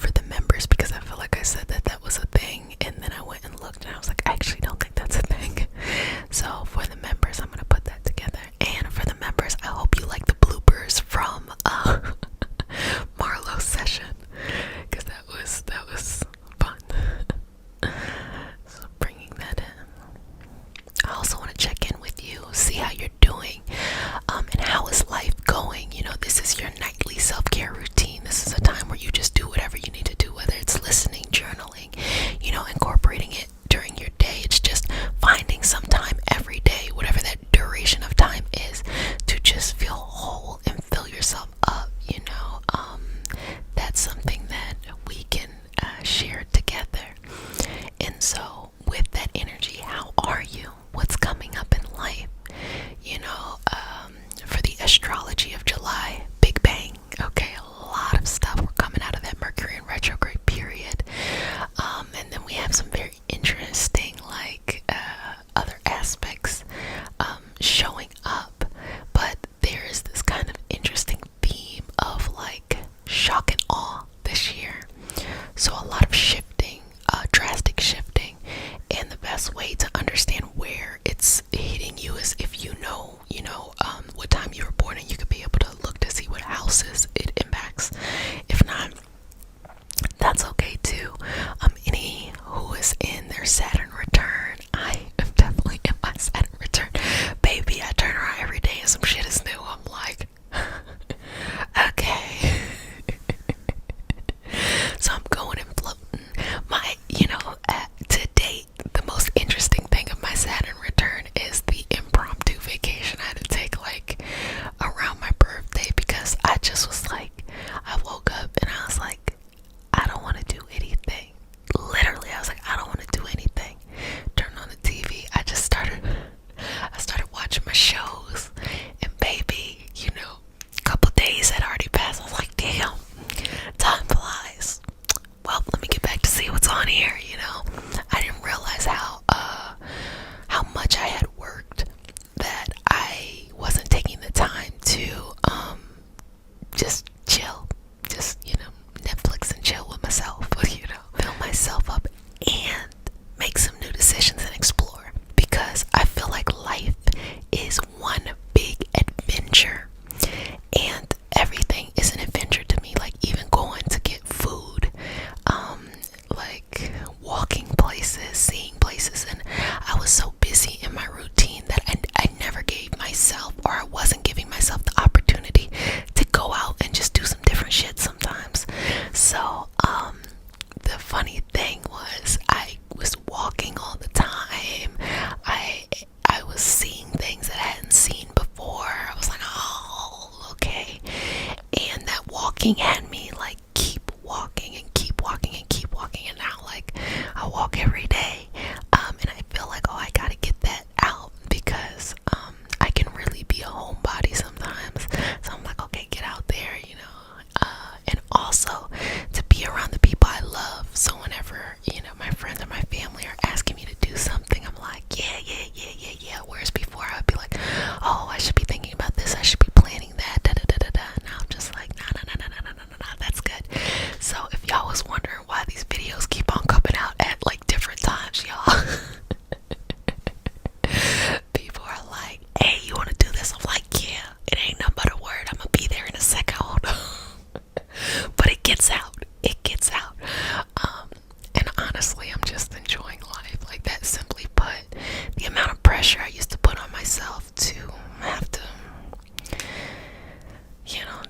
shock and awe this year. So a lot of shifting, drastic shifting. And the best way to understand where it's hitting you is if you know, what time you were born, and you could be able to look to see what houses it impacts. If not, that's okay too. Any who is in their Saturn return, I am definitely in my Saturn return. Baby, I turn around every day and some shit is new. I'm like, okay. So I'm going and floating. To date, the most interesting thing of my Saturn return is the impromptu vacation I had to take like around my birthday, because I just was like, I woke up and I was like, I don't want to do anything. Literally, I was like, I don't want to do anything. Turned on the TV. I started watching my shows, and baby, a couple days had already passed. I was like, damn, time flies. Well, let me get back to see what's on here. I didn't realize how much I had worked, that I wasn't taking the time to just chill, just Netflix and chill with myself, fill myself up and make some new decisions and explore, because I feel like life is one big adventure, and everything is an adventure to me. Like even going to get food, like walking places, seeing places, and I was so busy in my routine that I never gave myself, or I wasn't giving myself the opportunity to go out and just do some different shit sometimes. So the funny thing was, I was walking all the time. I was seeing things that I hadn't seen before. I was like, oh, okay. And that walking had me like keep walking and keep walking and keep walking, and now like I walk every day. And I feel like, oh, I gotta get that out, because I can really be a homebody sometimes. So I'm like, okay, get out there, and also to be around the people I love. So whenever, my friends or my family are asking me to do something, I'm like, yeah. Whereas before I'd be like, oh, I should be thinking about this, I should be planning that, Now I'm just like, nah, that's good. So if y'all was wondering why these videos keep on coming out at like different times, y'all, people are like, hey, you want to do this? I'm like, yeah, it ain't nothing but a word. I'm gonna be there in a second. But it gets out. And honestly, I'm just enjoying life. Like that, simply put. The amount of pressure I used to put on myself to have to,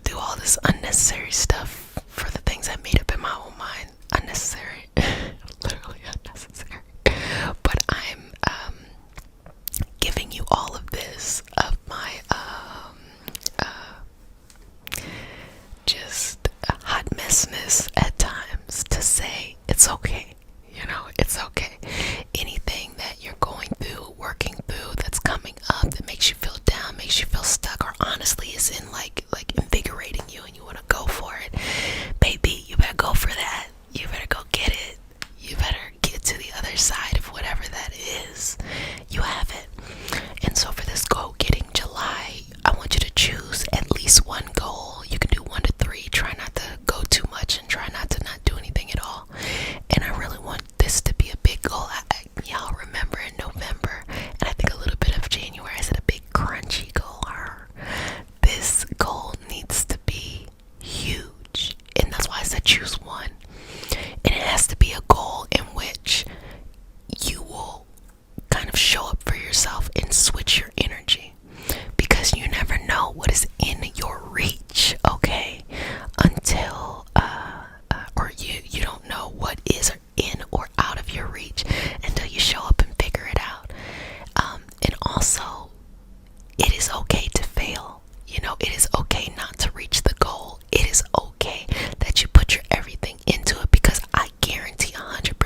do all this unnecessary stuff for the things I made up in my own mind. Unnecessary. Literally unnecessary. But I'm giving you all of this, of my just hot messness at times, to say it's okay. It's okay. Anything that you're going through, working through, that's coming up, that makes you feel down, makes you feel stuck, or honestly is in like invigorating you and you want to go for it, baby, you better go for that. You better go get it. You better get to the other side of whatever that is. You have it. And so for this goal-getting July, I want you to choose at least one goal. You can do 1 to 3. Try not to go too much and try not to not do anything at all. And I really want this to be a big goal. Y'all remember in November, and I think a little bit of January, I said a big crunchy goal. This goal needs to be huge. And that's why I said choose one. And it has to be a goal in which you will kind of show up for yourself and switch your energy, because you never know what is in your reach, okay, until or you don't know what is in or out of your reach until you show up and figure it out. And also, it is okay to fail. It is okay not to reach the goal. It is okay that you put your everything into it, because I guarantee 100%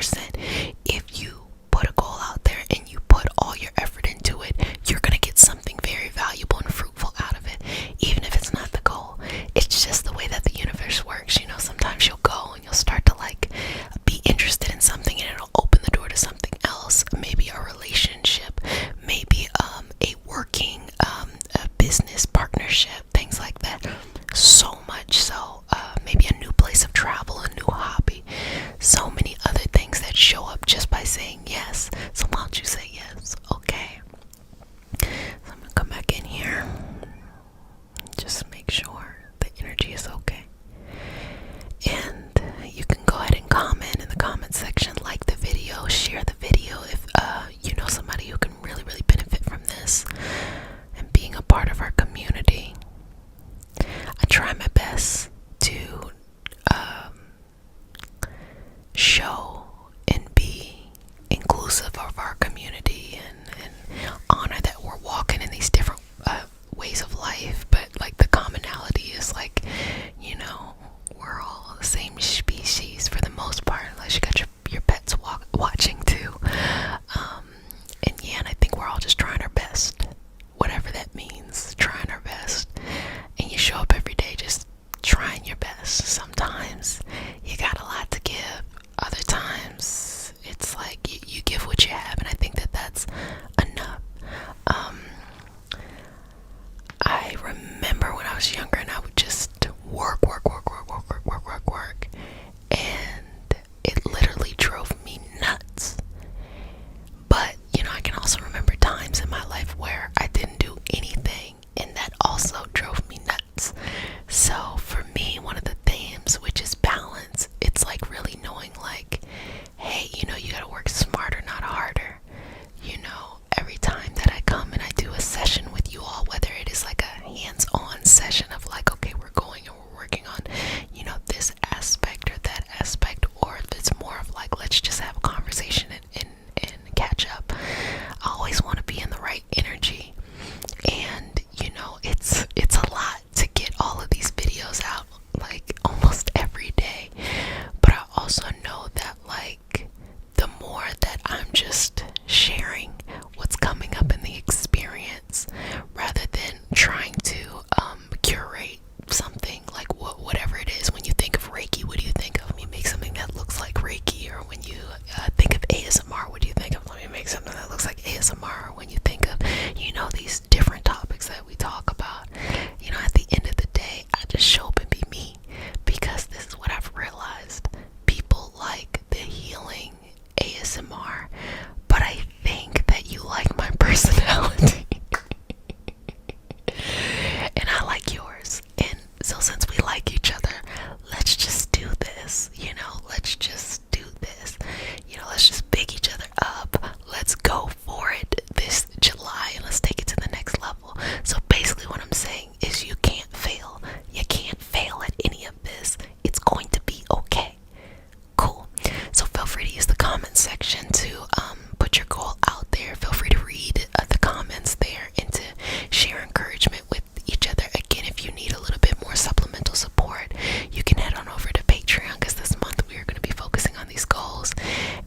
also know that like the more that I'm just sharing what's coming up in the experience rather than trying to curate something like whatever it is. When you think of Reiki, what do you think of? Let me make something that looks like Reiki. Or when you think of ASMR, what do you think of? Let me make something that looks like ASMR. Or when you think of, these different topics that we talk about, at the end of the day, I just show up and be me, because this is what I've realized. People like the healing ASMR, but I think that you like my personality. And I like yours. And so since we like each other, let's just do this, let's just do this. Let's just big each other up. Let's go for it this July and let's take it to the next level. So basically what I'm saying is you can't fail. You can't fail at any of this. It's going to be okay. Cool. So feel free to use the comment section to put your goal out there. Feel free to read the comments there and to share encouragement with each other. Again, if you need a little bit more supplemental support, you can head on over to Patreon, because this month we are going to be focusing on these goals.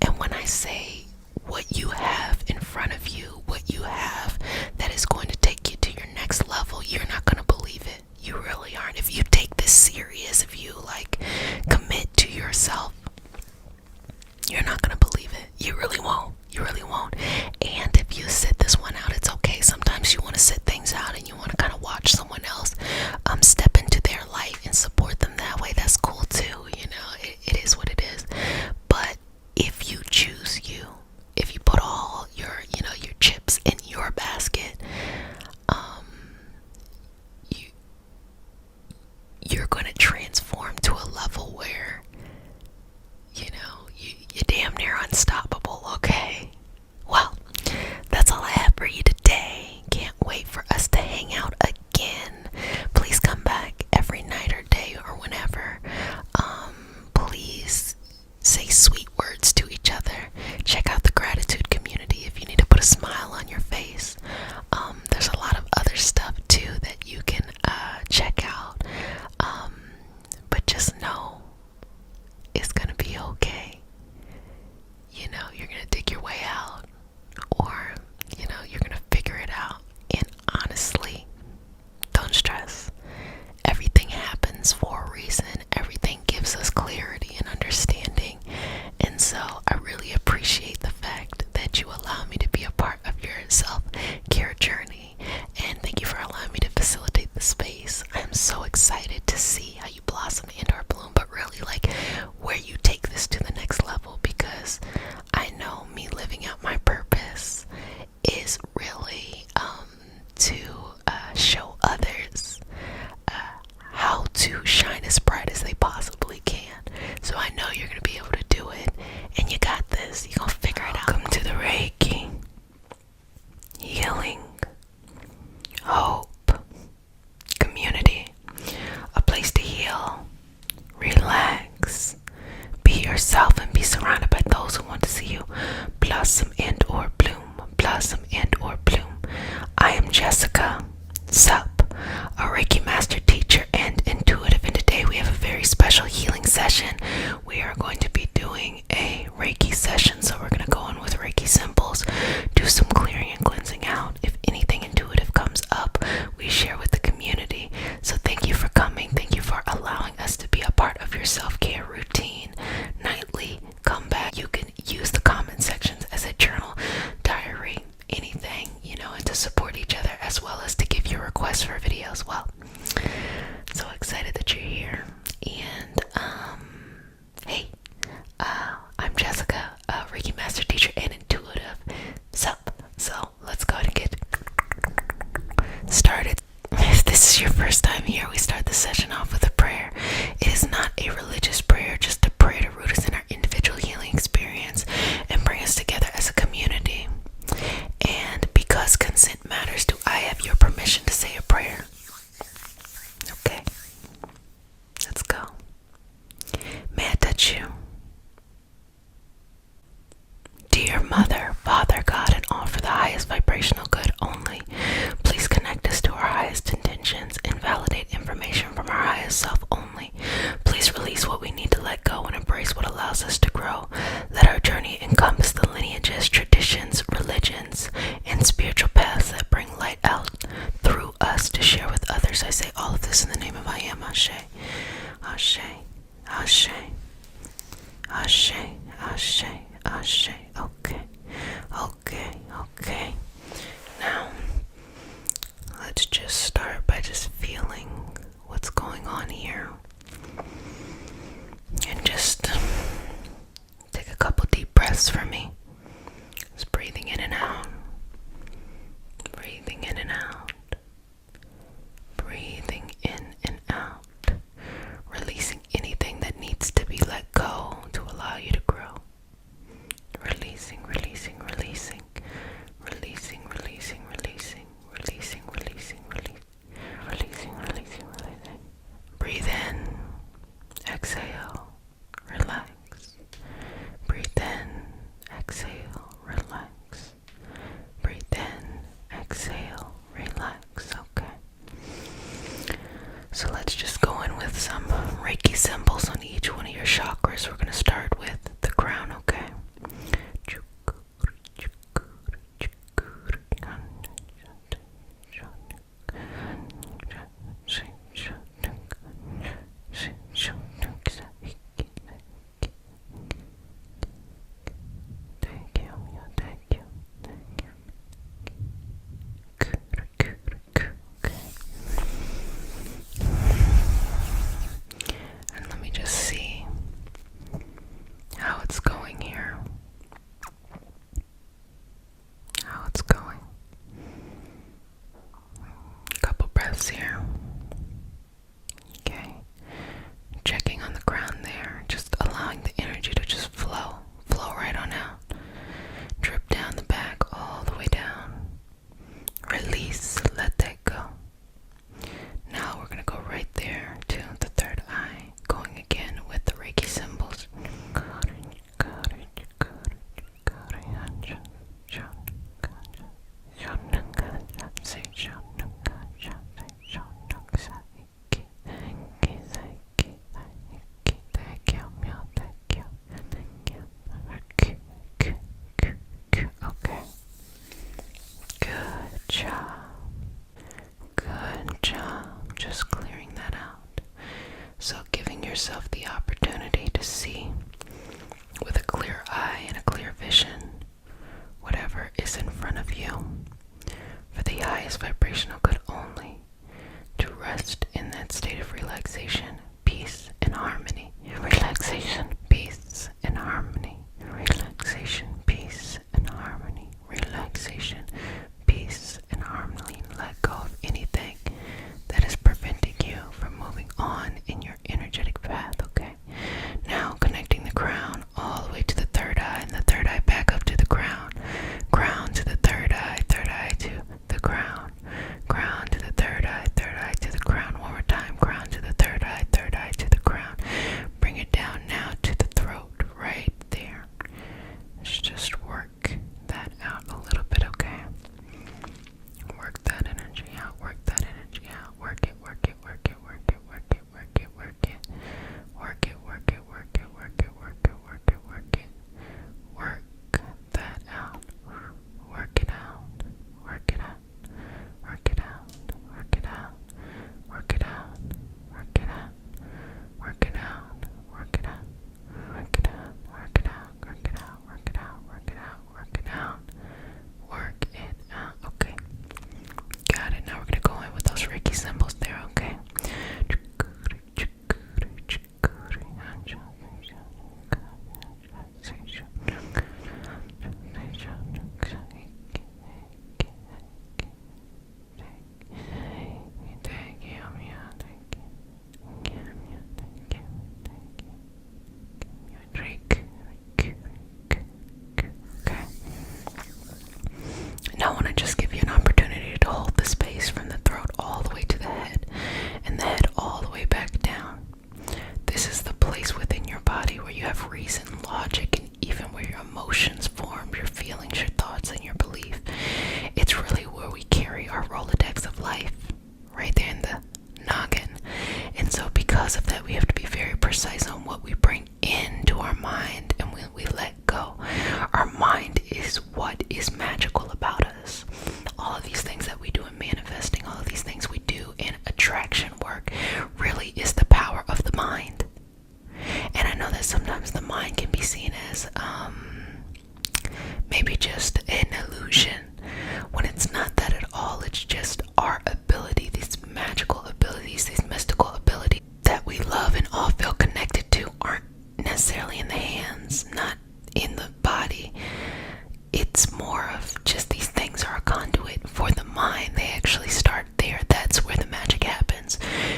And when I say what you have in front of you, what you have that is going to take you to your next level, you're not going to believe it. You really aren't. If you take this serious, if you commit to yourself, you're not going to believe it. You really won't. You really won't. And if you sit this one out, it's okay. Sometimes you want to sit things out and you want to kind of watch someone else step into their light and support them that way. That's cool too. It is what it is. But if you choose you, if you put all your chips in your basket, you're going to transform to a level where you're damn near unstoppable. Okay, well, that's all I have for you today. Can't wait for us to hang out again. Please come back every night or day or whenever. Please say sweet words to each other. Check out the gratitude community if you need to put a smile on your face. There's a lot of other stuff too that you can check out. But just know it's gonna be okay. You're gonna dig your way out, or you're gonna figure it out. And honestly, don't stress. Everything happens for a reason. Everything gives us clarity and understanding. And so I really appreciate the fact that you allow me to be a part of your self-care journey. And thank you for allowing me to facilitate the space. I am so excited to see how you blossom and or bloom, but really where you take this to the next level, because I know me living out my purpose is really to show others how to shine as bright as they possibly can. So I know you're going to be able to do it, and you got this. You're going to figure it out. Welcome to the Reiki, healing, hope community. A place to heal, relax, be yourself, and be surrounded by those who want to see you blossom and or bloom. Blossom and or bloom. I am Jessica Sup, a Reiki master teacher and intuitive, and today we have a very special healing session. We are going to be doing a Reiki session, so we're going to go in with Reiki symbols, do some clearing and cleansing out. If anything intuitive comes up, we share with the community. So thank you for coming. Thank you for allowing us to be a part of your self-care routine nightly. Come back. You can use the comment sections as a journal, diary, anything, and to support each other, as well as to give your requests for videos. Well, so excited that you're here. And hey, I'm Jessica, a Reiki master teacher and intuitive. So let's go ahead and get started. If this is your first time here, we start the session off with a prayer. It is not a religious prayer, just a prayer to root us in our individual healing experience and bring us together as a community. And because consent matters, do I have your permission to say a prayer? Okay, let's go. May I touch you? Dear Mother, Father, God, and all for the highest vibrational good only, please connect us to our highest intentions and validate information from our highest self only. Please release what we need to let go and embrace what allows allows us to grow. Let our journey encompass the lineages, traditions, religions, and spiritual paths that bring light out through us to share with others. I say all of this in the name of I Am. Ashe. Ashe. Ashe. Ashe. Ashe. Ashe. Okay. Okay. Okay. Now, let's just start by just feeling what's going on here. And just take a couple deep breaths for me. Just breathing in and out. Breathing in and out. Breathing in and out. Releasing anything that needs to be let go to allow you to grow. Releasing, releasing, releasing. Releasing, releasing, releasing. Releasing, releasing, releasing. Releasing, releasing, releasing. Breathe in. Exhale. Relax. Breathe in. Exhale. Relax. Breathe in. Exhale. Relax. Okay. So let's just go in with some Reiki symbols on each one of your chakras. We're going to start with the crown, okay? Here. Okay. Checking on the ground there, just allowing the energy to just flow right on out. Drip down the back all the way down. Release, let that go. Now we're going to go right there to the third eye, going again with the Reiki symbols. So giving yourself the opportunity to see with a clear eye and a clear vision whatever is in front of you for the highest vibrational good only, to rest in that state of relaxation, peace, and harmony. Relaxation, peace, and harmony. Relaxation, peace, and harmony. Relaxation, peace, and harmony. Let go of anything that is preventing you from moving on in your energetic path, okay? Now connecting the crown all the way to the third eye, and the third eye back up to the crown. Crown to the third eye to the crown. Crown to the third eye to the crown. One more time. Crown to the third eye to the crown. Bring it down now to the throat, right there. Let's just work that out a little bit, okay? Work that energy out, work that energy out. Work it, work it, work it, work it, work it, work it, work it. Work it, work it, work it, work it, work it, work it, work it. Work that out. Work it out. Work it out. Work it out. Work it out. Work it out. Work it out. Work it out. Work it out. Work it out. Work it out. Work it out. Work it out. Work it out. Work it out. Work it out. Okay. Got it. Now we're gonna go in with those Reiki symbols there, okay? Now I want to just give you an opportunity to hold the space from the throat all the way to the head, and the head all the way back down. This is the place within your body where you have reason, logic, and even where your emotions form, your feelings, your thoughts, and your belief. It's really where we carry our Rolodex of life, right there in the noggin. And so because of that, we have to be very precise on what we bring into into our mind and when we let go. Our mind is what is magical about us. All of these things that we do in manifesting, all of these things we do in attraction work, really is the power of the mind. And I know that sometimes the mind can be seen as maybe just an illusion, when it's not that at all. It's just our ability, these magical abilities, these mystical abilities that we love and all feel connected to aren't necessarily in the hands, not in the body. It's more of just these things are a conduit for the mind. They actually start there. That's where the magic happens.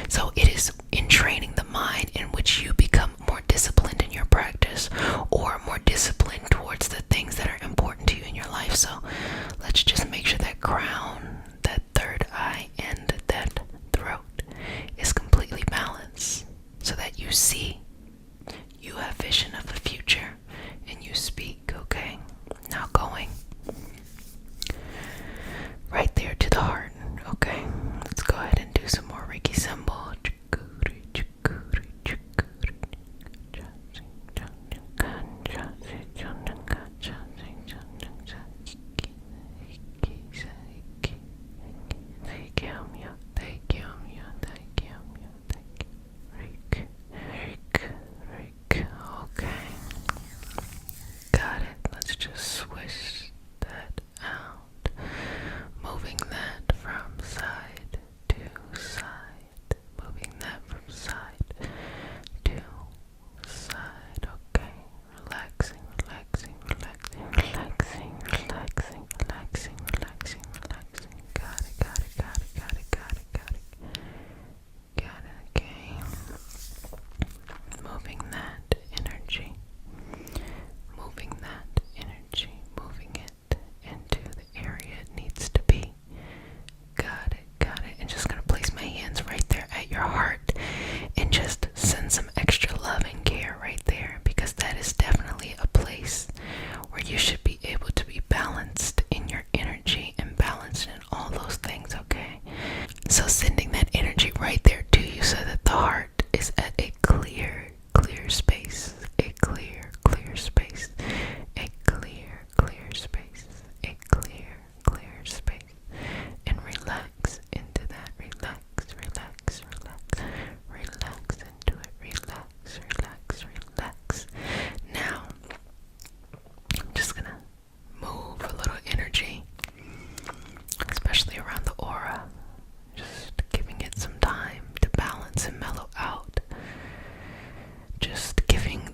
So it is in training the mind in which you become more disciplined in your practice, or more disciplined towards the things that are important to you in your life. So let's just make sure that crown, that third eye, and that throat is completely balanced, so that you see, you have vision of the future, and you speak. Okay, now going right there to the heart. Okay, let's go ahead and do some more Reiki symbol.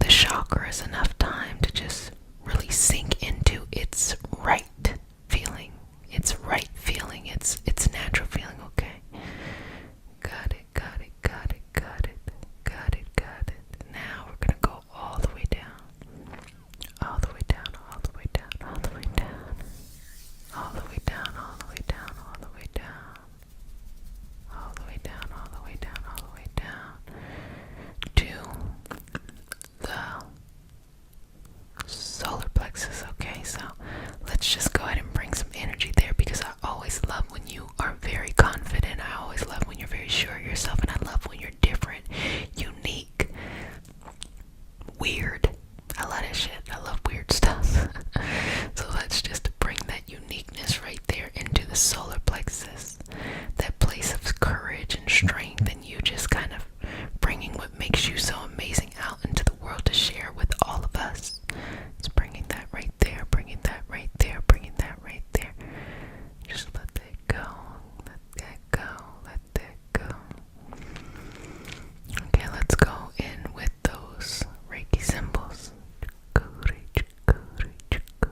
Chakra is enough time to just really sink into its right feeling, its natural feeling. Okay, got it. Now we're gonna go all the way down, all the way down, all the way down, all the way down, all the way down, all the way down, all the way down, all the way down, all the way down, all the way down to the solar plexus. Okay, so let's just go ahead and bring some energy there, because I always love when you are very confident. I always love when you're very sure of yourself, and I love when you're different, unique, weird. I love that shit. I love weird stuff. So let's just bring that uniqueness right there into the solar plexus, that place of courage and strength, and you just kind of bringing what makes you so amazing out into the world to share with all of us. It's bringing that right there, bringing that right there, bringing that right there. Just let that go, let that go, let that go. Okay, let's go in with those Reiki symbols. Chakra, chakra, chakra,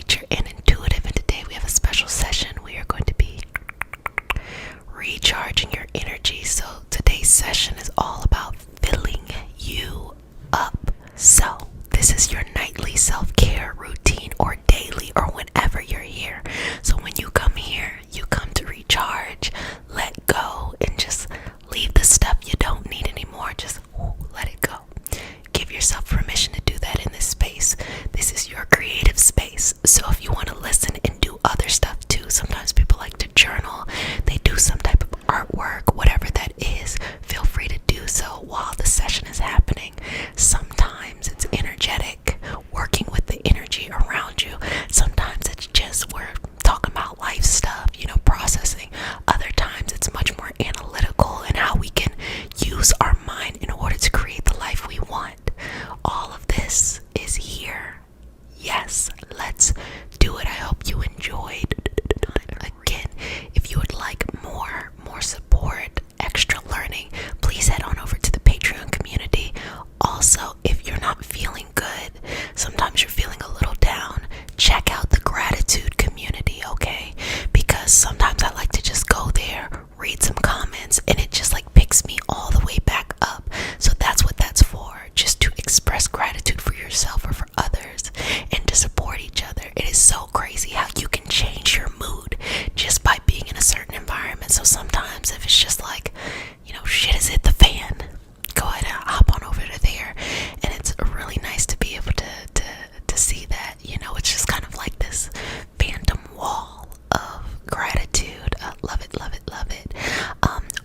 daily or whenever you're here. So when you come here, you come to recharge, let go, and just leave the stuff you don't need anymore. Just let it go. Give yourself permission to do that in this space. This is your creative space. So if you want to listen and do other stuff too, sometimes people like to journal, they do some type of artwork, whatever that is, feel free to do so while the session is happening. Sometimes it's energetic, working with the energy around you. Sometimes it's just we're talking about life stuff, processing. Other times it's much more analytical and how we can use our mind in order to create the life we want. All of this is here. Yes, let's do it. I hope you enjoyed. Again, if you would like more support, extra learning, please head on over to the Patreon community. Also, if you're not feeling good, sometimes you're feeling a little down, check out the gratitude community, okay? Because sometimes I like to just go there, read some comments, and it just like picks me all the way back up. So that's what that's for, just to express gratitude for yourself or for others and to support each other. It is so crazy how you can change your mood just by being in a certain environment. So sometimes if it's just like, shit has hit the fan, go ahead and hop on over to there. And it's really nice to be able to see that, it's just kind of like this phantom wall of gratitude. Love it, love it, love it.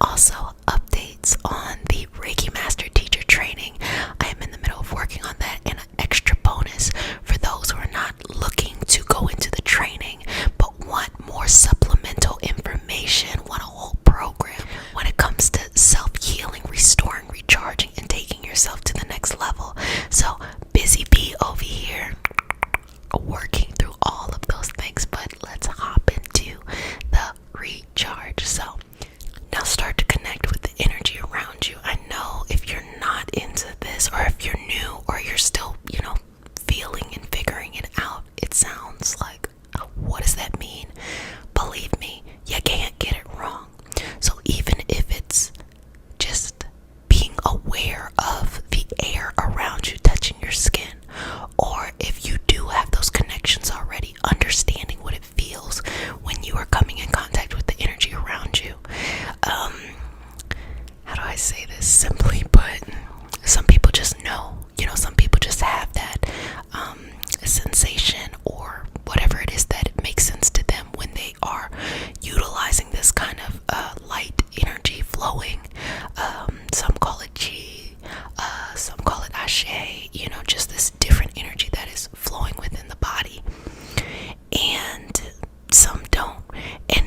Also, updates on the Reiki Master Teacher training. I am in the middle of working on that, and an extra bonus for those who are not looking to go into the training but want more supplemental information, want a whole program when it comes to self-healing, restoring, recharging, and taking yourself to the next level. So busy bee over here working through all of those things, but let's hop into the recharge. So now start to connect with the energy around you. I know if you're not into this, or if you're new, or you're still, feeling and figuring it out, it sounds like, what does that mean? Believe me, you can't get it wrong. So even if it's just being aware of the air around you touching your skin, or if you do have those connections already, understanding what it feels when you are coming in contact with the energy around you. How do I say this simply put? Some people just know, some people just have that sensation or whatever it is that it makes sense to them when they are utilizing this kind of light energy flowing. Some call it chi, some call it ashe, just this different energy that is flowing within the body. And some don't. And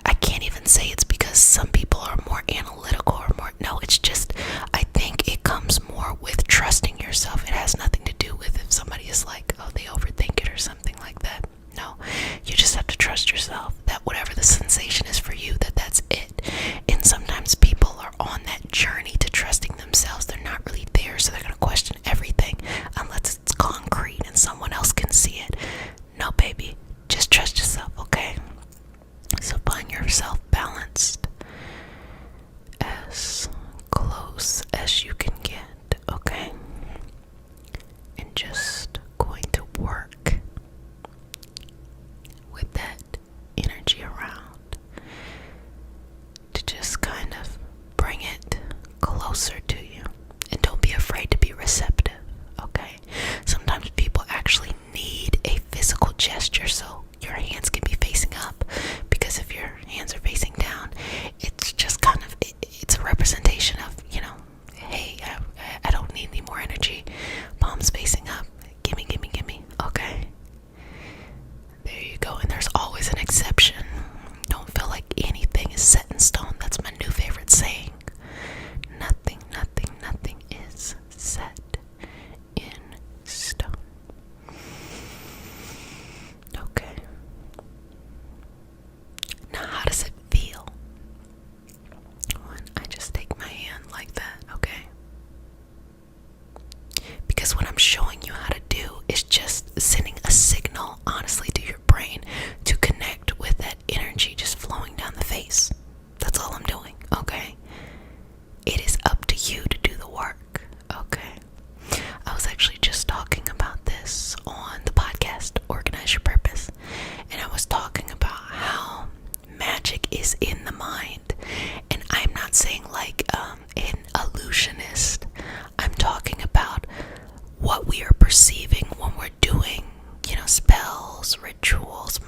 I can't even say it's because some people are more analytical or more, no, it's just, I think it comes more with trusting yourself. It has nothing to do with if somebody is like, oh, they overthink it or something like that. No, you just have to trust yourself that whatever the sensation is for you, that's it. And sometimes people are on that journey to trusting themselves. They're not really there, so they're going to question everything unless it's concrete and someone else can see it. No, baby, just trust yourself, okay? So find yourself balanced as close as you can get, okay? And just going to work with that energy around to just kind of bring it closer to you. And don't be afraid to be receptive, okay? Sometimes people actually need a physical gesture so your hands can be facing up, because if your hands are facing down, it's just kind of, it's a representation of, hey, I don't need any more energy. Palms facing up. Gimme, gimme, gimme. Okay. There you go. And there's always an exception. Don't feel like anything is set in stone. That's my new favorite saying. Nothing is set in stone. Okay. Now, how does it feel when I just take my hands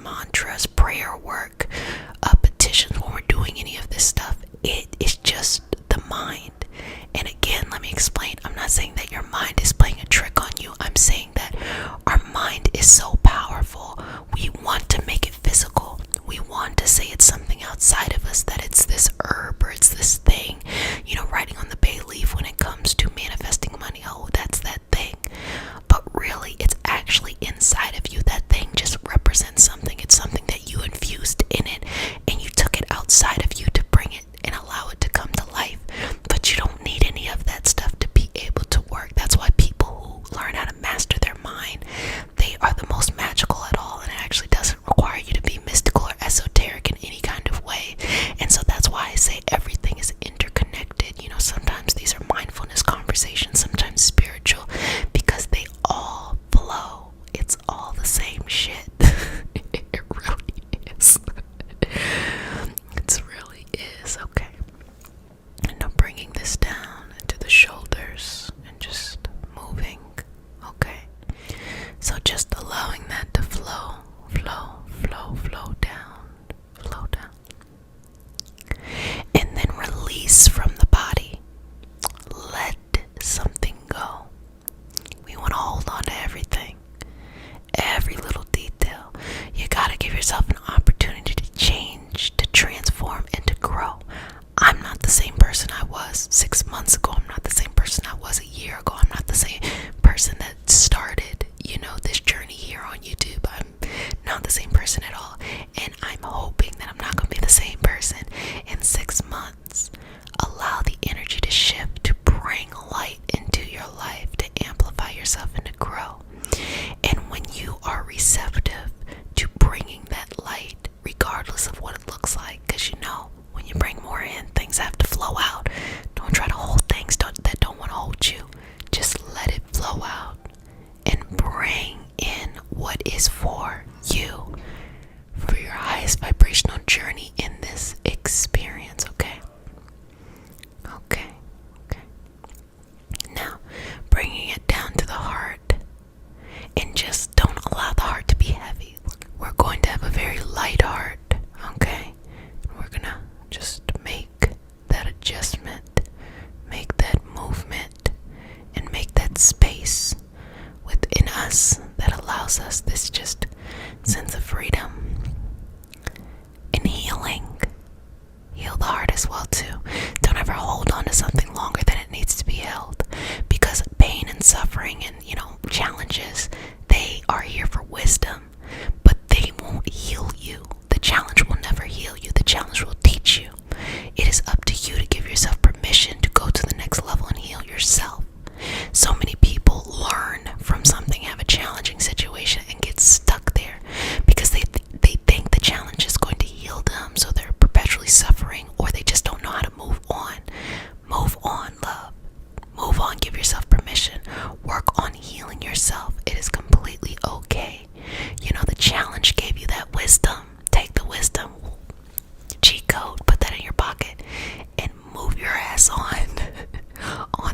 mantras, prayer work, petitions, when we're doing any of this stuff, it is just the mind. And again, let me explain. I'm not saying that your mind is playing a trick on you. I'm saying that our mind is so powerful. We want to make it physical. We want to say it's something outside of us, that it's this herb or it's this thing. You know, writing on the bay leaf when it comes to manifesting money. Oh, that's that thing. But really, it's actually inside of you. That thing just represents something. It's something that you infused in it and you took it outside of you to bring it and allow it to come to life. But you don't need any of that stuff to be able to work. That's why people who learn how to master their mind, they are the most magical at all. And it actually doesn't require you to be mystical or esoteric in any kind of way. And so that's why I say everything is interconnected. You know, sometimes these are mindfulness conversations, sometimes spiritual, because they all flow. It's all the same shit. It really is. It really is. Okay. And now bringing this down into the shoulders and just moving. Okay. So just allowing that to flow, flow, flow, flow down, flow down. And then release from the body. Let something go. We want to hold on to everything, every little detail. You gotta give yourself an opportunity to change, to transform, and to grow. I'm not the same person I was 6 months ago. I'm not the same person I was a year ago. I'm not the same person that started, you know, this journey here on YouTube. I'm not the same person at all. And I'm hoping that I'm not going to be the same person in 6 months. Allow the energy to shift, to bring light into your life, to amplify yourself and to grow. And when you are receptive to bringing that light, regardless of what it looks like, because you know, when you bring more in, things have to flow out. Don't try to hold things that don't want to hold you. Just let it flow out and bring in what is for you, for your highest vibrational journey in this experience. Okay? Okay. Now, bringing it down to the heart, and just don't allow the heart to be heavy. We're going to have a very light heart. Okay? We're gonna just make that adjustment, make that movement, and make that space within us that allows us this just sense of freedom and healing. Heal the heart as well too. Don't ever hold on to something longer than it needs to be held, because pain and suffering and, you know, challenges, they are here for wisdom, but they won't heal you. The challenge will never heal you. The challenge will teach you. It is up to you to give yourself permission to go to the next level and heal yourself. So many people learn from something, have a challenging situation, and get stuck there because they think the challenge is going to heal them, so they're perpetually suffering, or they just don't know how to move on. Move on, love. Move on. Give yourself permission. Work on healing yourself. It is completely okay. You know, the challenge gave you that wisdom. Take the wisdom, cheat code, put that in your pocket, and move your ass on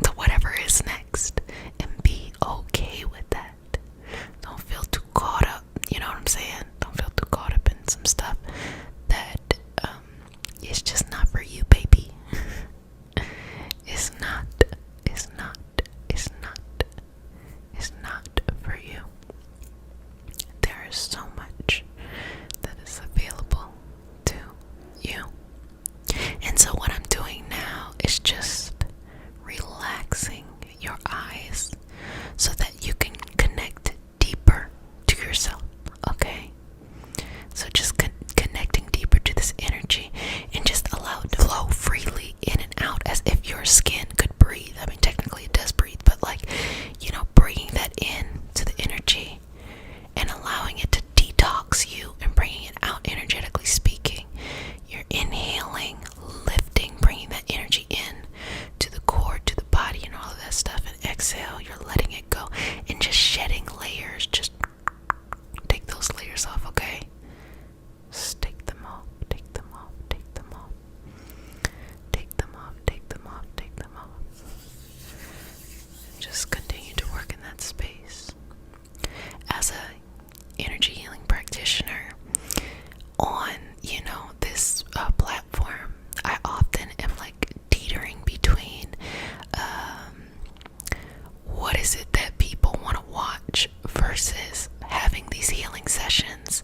to whatever is next, and be okay with that. Don't feel too caught up. You know what I'm saying? Don't feel too caught up in some stuff that is just not for you, baby. It's not for you. There is so much that is available to you. And so what I'm doing now is just relaxing your eyes so that you can connect deeper to yourself. Okay? So just connect sessions,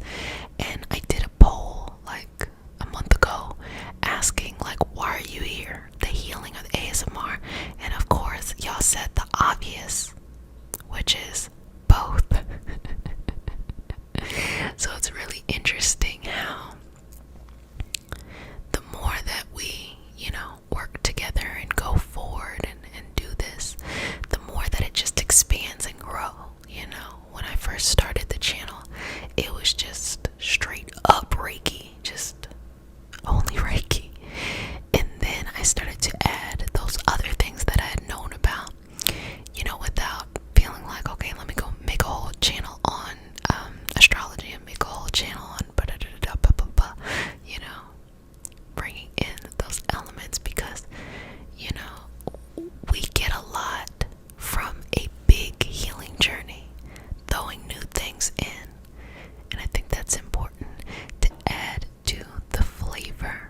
and I did a poll like a month ago asking like, why are you here? The healing or the ASMR? And of course y'all said the obvious, which is both. So it's really interesting how the more that we, work together and go forward and do this, the more that it just expands and grows. When I first started the channel, it was just straight up Reiki, just only Reiki. And then I started to add those other things that I had known about, without feeling like, okay, let me go make a whole channel on astrology and make a whole channel on bringing in those elements, because we get a lot from a big healing journey, throwing new things in, and I think that's important to add to the flavor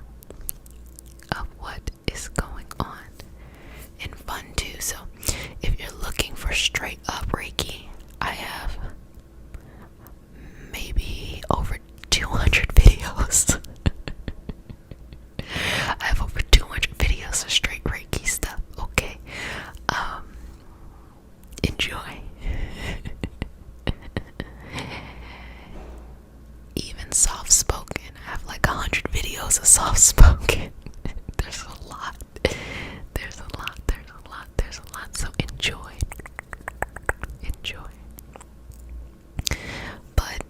of what is going on, and fun too. So if you're looking for straight up Reiki, I have maybe over 200 videos. I have over 200 videos of straight Reiki stuff, okay? Enjoy. Even soft spoken. I have like 100 videos of soft spoken. There's a lot. There's a lot. There's a lot. There's a lot. So enjoy. Enjoy. But,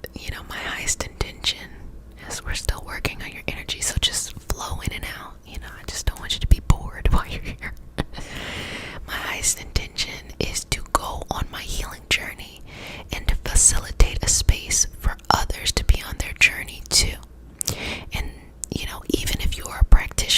my highest intention is we're still working on your energy, so just flow in and out. I just don't want you to be bored while you're here. My highest intention is to go on my healing journey and to facilitate a space for others to be on their journey too. And, even if you are a practitioner,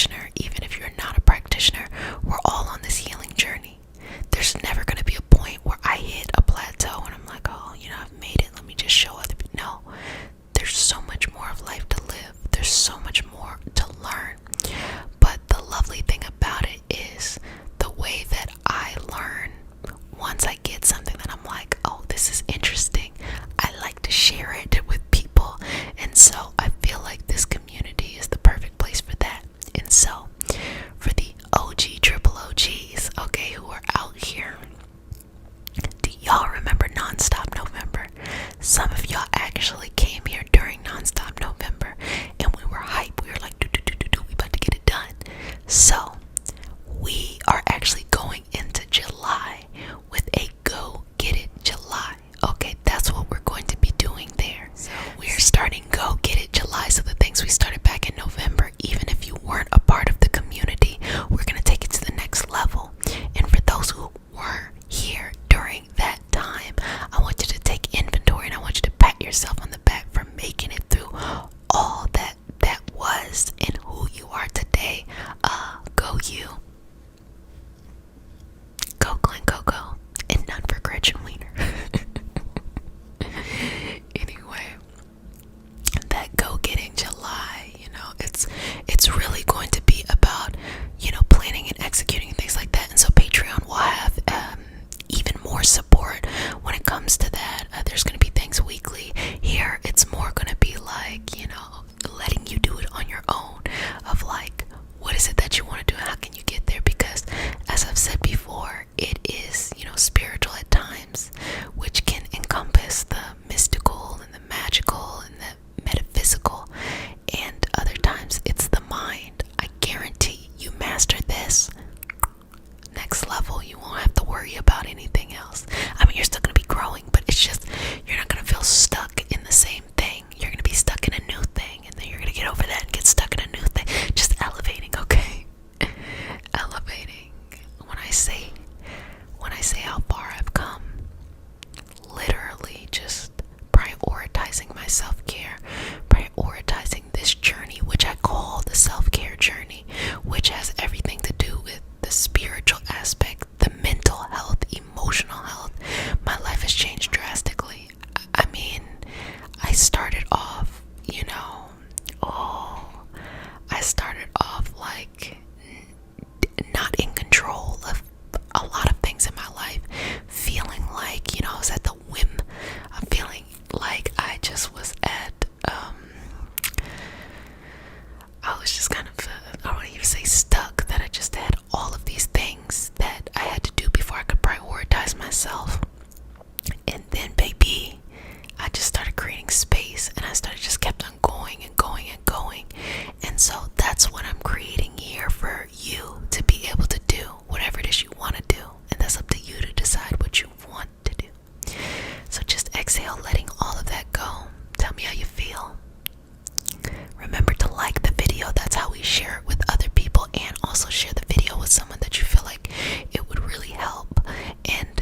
video, that's how we share it with other people, and also share the video with someone that you feel like it would really help. And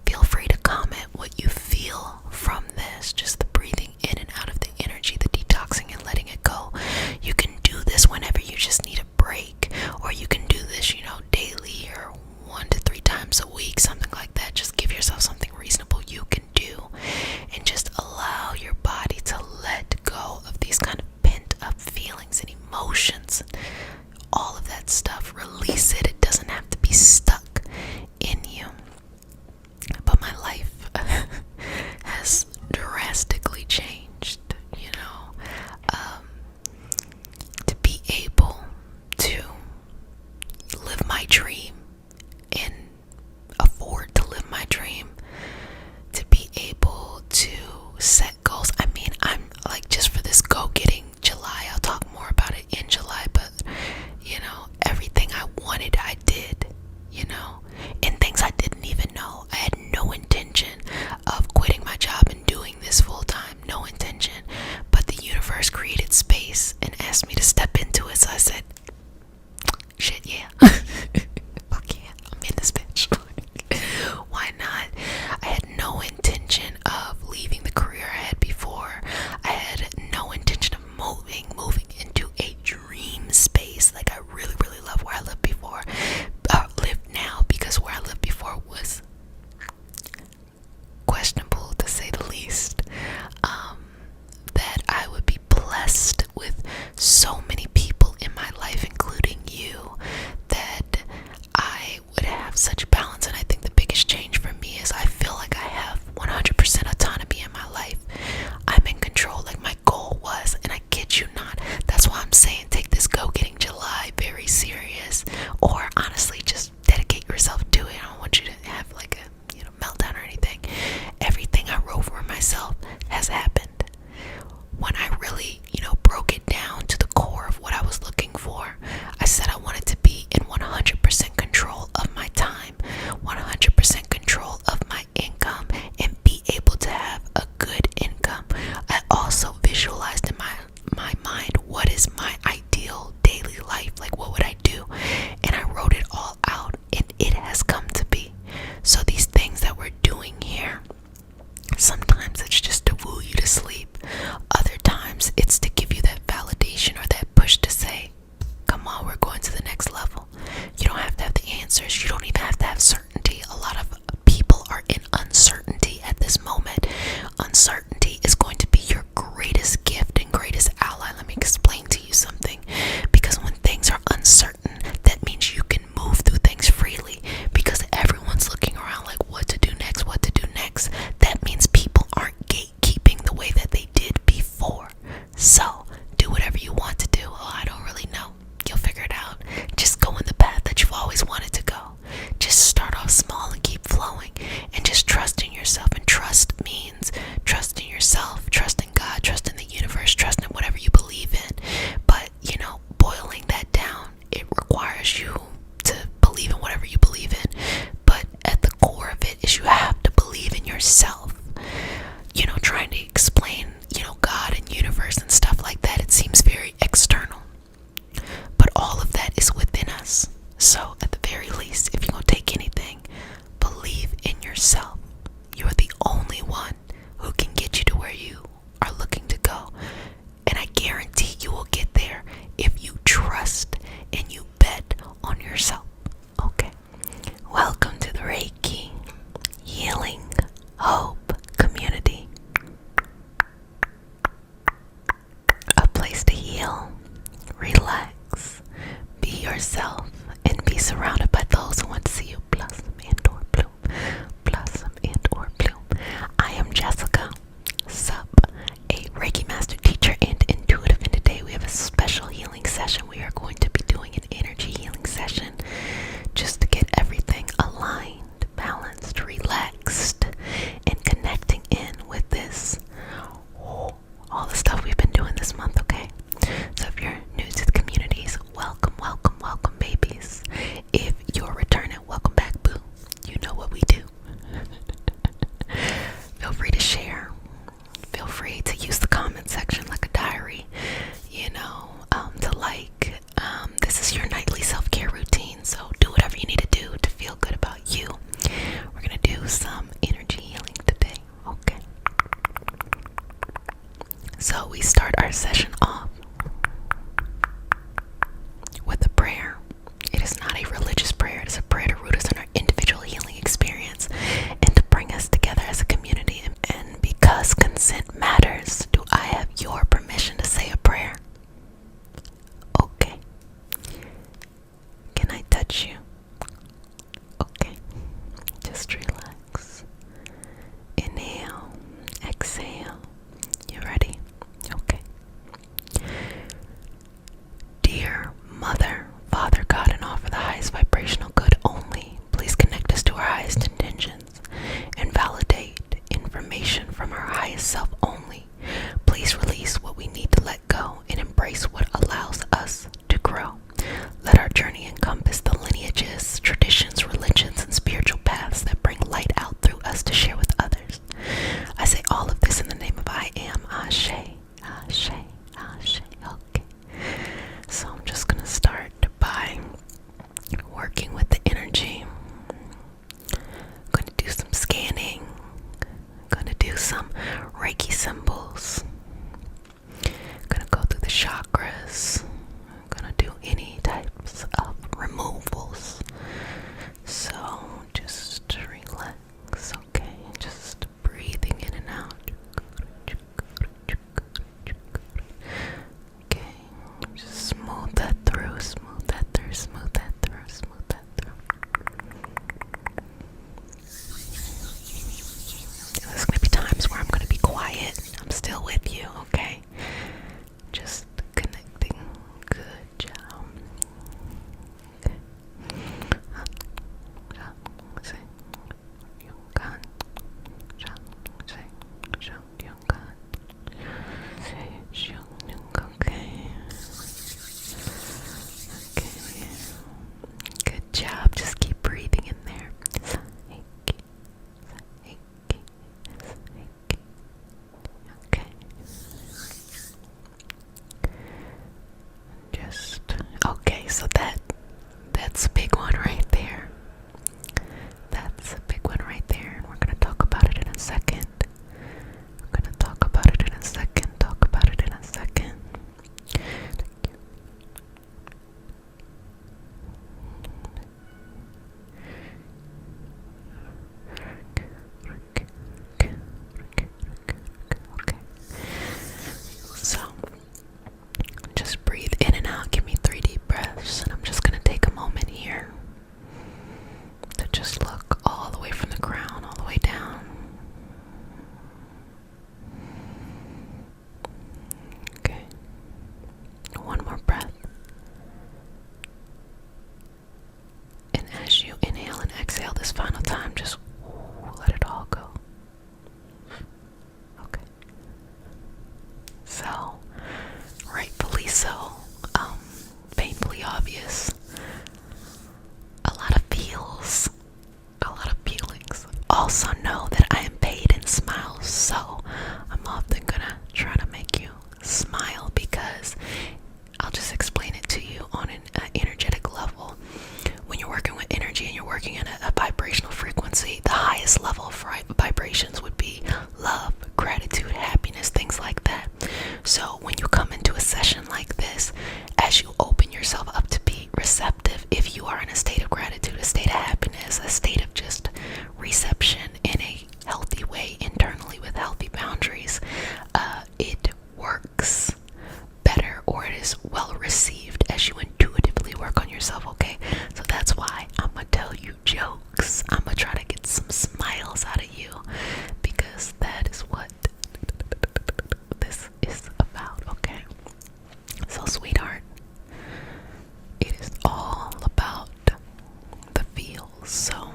feel free to comment what you feel from this, just the breathing in and out of the energy, the detoxing and letting it go. You can do this whenever you just need a break, or you can do this, daily or 1 to 3 times a week, something like that. Just give yourself something reasonable you can do, and just allow your body to let go of these kind of pent up feelings and emotions. All of that stuff, release it. It doesn't have to be stuck in you. But my life has drastically changed, to be able to live my dream and afford to live my dream, to be able to set goals. I mean, I'm like, just for this go-getting July, I'll talk more about it in July, but everything I wanted, I did, and things I didn't even know. I had no intention of quitting my job and doing this full time, no intention, but the universe created space and asked me to step into it, so I said, shit, yeah. Fuck yeah, I'm in this bitch. Why not? I had no intention of leaving the career I had before. I had no intention of moving into a dream space. Like, I really, really love where I lived before. Live now, because where I lived before was questionable, to say the least. That I would be blessed with so many people in my life, including you, that I would have such balance. And I think the biggest change for me is I feel like I have 100% autonomy in my life. I'm in control, like my goal was, and I kid you not. That's why I'm saying take this go-getting July very serious, or honestly just dedicate yourself to it. I don't want you to have like a meltdown or anything. Everything I wrote for myself has happened. When I really, broke it down to the core of what I was looking for, I said I wanted to be in 100% control of my time, 100% control of my income, and be able to have a good income. I also visualized in my mind, what is my ideal daily life? Like, what would I do? And I wrote it all out, and it has come to be. So these things that we're doing here, sometimes it's just to woo you to sleep. Other times it's to give you that validation or that push to say, come on, we're going to the next level. You don't have to have the answers. You don't even have to have certainty. A lot of people are in uncertainty at this moment. Uncertainty is going to be your greatest gift and greatest ally. Let me explain to you something. Because when things are uncertain, that means you can move through things freely, because everyone's looking around like what to do next, what to do next. That means people aren't gatekeeping the way that they did before. So do whatever you want to do. Oh, I don't really know. You'll figure it out. Just go in the path that you've always wanted to go. Just start off small and keep flowing, and just trust in yourself. And trust means trust in yourself, trust in God, trust in the universe, trust in whatever you believe in. But boiling that down, it requires you to believe in whatever you believe in. But at the core of it is you have to believe in yourself. Trying to explain, God and universe and stuff like that, it seems very external. But all of that is within us. So at the very least, if you're going to take anything, believe in yourself. You're the only one who can get you to where you are looking to go. And I guarantee you will get there if you trust and you bet on yourself. Okay. Welcome to the Reiki Healing Hope Community. A place to heal, relax, be yourself, and be surrounded by those who want to see you blossom and or bloom. Blossom and or bloom. I am Jessica Sup, a Reiki Master Teacher and Intuitive, and today we have a special healing session. We are going to be doing an energy healing session just to get everything aligned, balanced, relaxed, and connecting in with this, all the stuff we've been doing this month, okay? So if you're new to the communities, welcome, welcome, welcome, babies. If you're returning, our session off with a prayer. It is not a religious prayer. It is a prayer to root us in our individual healing experience and to bring us together as a community. And because consent matters, do I have your permission to say a prayer? Okay. Can I touch you? Okay. Just relax. Inhale. Exhale. You ready? Okay. Dear Mother, Father, God, and all for the highest vibrational good only, please connect us to our highest intentions and validate information from our highest self only. Please release what we need to let go and embrace what allows us to grow. Let our journey encompass the lineages, traditions, religions, and spiritual paths that bring light out through us to share with others. I say all of this in the name of I am. Ashe, Ashe, Ashe. Okay. So I'm just going to start by working with the energy. I'm going to do some scanning. I'm going to do some Reiki symbols. I'm going to go through the chakras. I'm going to do any types of removals. So just relax, okay? Just breathing in and out. Okay, just smooth that through, smooth that through, smooth that through, smooth that through. There's going to be times where I'm going to be quiet. I'm still with you, okay? Just connecting. Good job. Okay. Good job. Just keep breathing in there. Okay. Just okay, so that's a big one right there. That's a big one right there. And we're gonna talk about it in a second. We're gonna talk about it in a second. Talk about it in a second. Okay. So just breathe in and out. Give me 3 deep breaths. And I'm just gonna take a moment here to just look all the way from the crown, all the way down. Okay. One more breath. And as you inhale and exhale this final time, just let it all go. Okay. So, rightfully so, painfully obvious. A lot of feels, a lot of feelings. Also know that I am paid in smiles, so I'm often gonna try to make you smile because I'll just explain it to you on an energetic level. When you're working with energy and you're working in a vibrational frequency, the highest level of vibrations would be love, gratitude, happiness, things like that. So when you come into a session like this, as you open yourself up to be receptive, if you are in a state of gratitude, a state of happiness, a state of just reception in a healthy way internally with healthy boundaries, it works better, or it is well received as you intuitively work on yourself, okay? So that's why I'm gonna tell you jokes. I'm gonna try to get some smiles out of you because that is what this is about, okay? So, sweetheart, it is all about the feels. So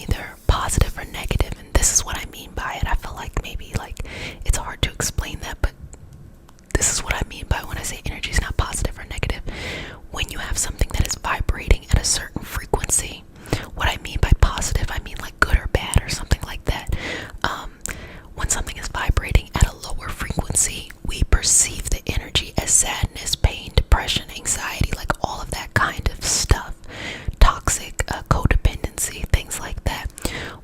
either positive or negative. And this is what I mean by it. I feel like maybe like it's hard to explain that, but this is what I mean by when I say energy is not positive or negative. When you have something that is vibrating at a certain frequency, what I mean by positive, I mean like good or bad or something like that. When something is vibrating at a lower frequency, we perceive the energy as sadness, pain, depression, anxiety, like all of that kind of stuff. Toxic, codependency, things like that.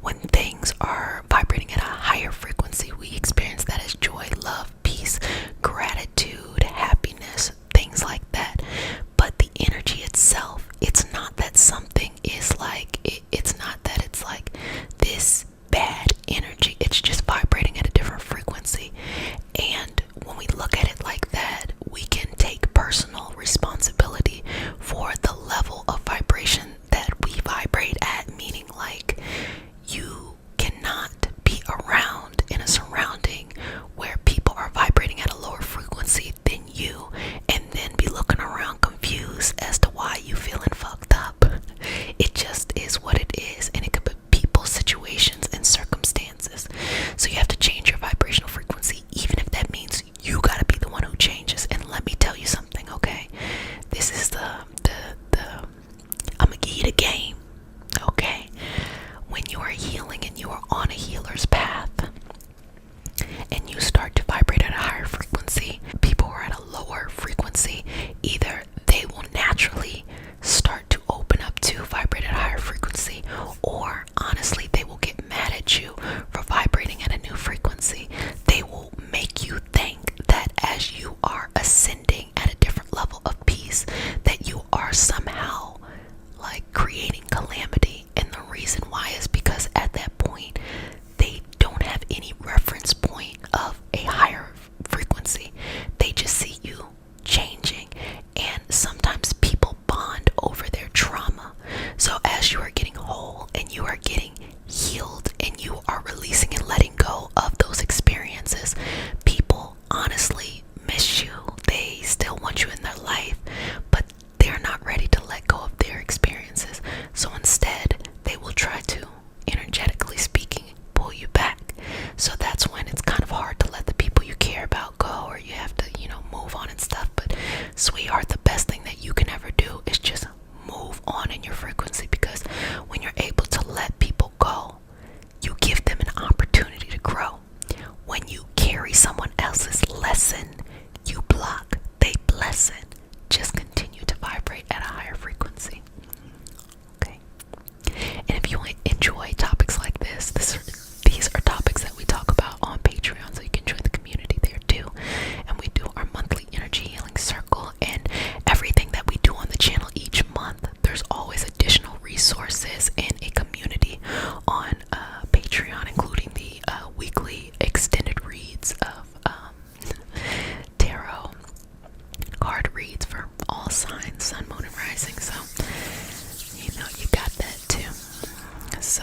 When things are vibrating at a higher frequency, we experience that as joy, love, peace, gratitude, happiness, things like that. But the energy itself, it's not that something is like, it's not that it's like this bad energy. It's just vibrating at a different frequency. And when we look at it like that, we can take personal responsibility for the level of vibration that we vibrate at, meaning like you cannot be around in a surrounding where people are vibrating at a lower frequency than you and then be looking around confused as to why you feeling fucked up. It just is what it is, and it could be people, situations, and circumstances. So you have to change your vibrational frequency, even if that means you gotta be the one who changes. And let me tell you something, okay? This is I'm gonna give you the game, okay? When you are healing and you are on a healer's path and you start to vibrate at a higher frequency, people who are at a lower frequency, either they will naturally start to open up to vibrate at a higher frequency, or honestly, they will get mad at you for vibrating at a new frequency. They will make you think that as you are ascending at a different level of peace, that you are somehow like creating calamity. And the reason why is because at that point, they don't have any reference point of a higher frequency. They just see you changing. And sometimes people bond over their trauma. So as you are getting whole and you are getting healed and you are releasing and letting go of those experiences, people honestly miss you. They still want you in their life, but they're not ready to let go of their experiences. So instead, they will try to, energetically speaking, pull you back. So that's when it's kind of hard to let the people you care about go, or you have to, move on and stuff. But sweetheart, the best thing that you can ever do is just move on in your frequency, because when you're able to let people go, you give them an opportunity to grow. When you carry someone else's lesson, you block their blessing. Just continue to vibrate at a higher frequency. Okay. And if you enjoy topics like this, these are topics that we talk about on Patreon, so you can join the community there too. And we do our monthly energy healing circle, and everything that we do on the channel each month, there's always additional resources and a community on Patreon, including the weekly extended reads of tarot card reads for all signs, sun, moon, and rising. So you got that too. So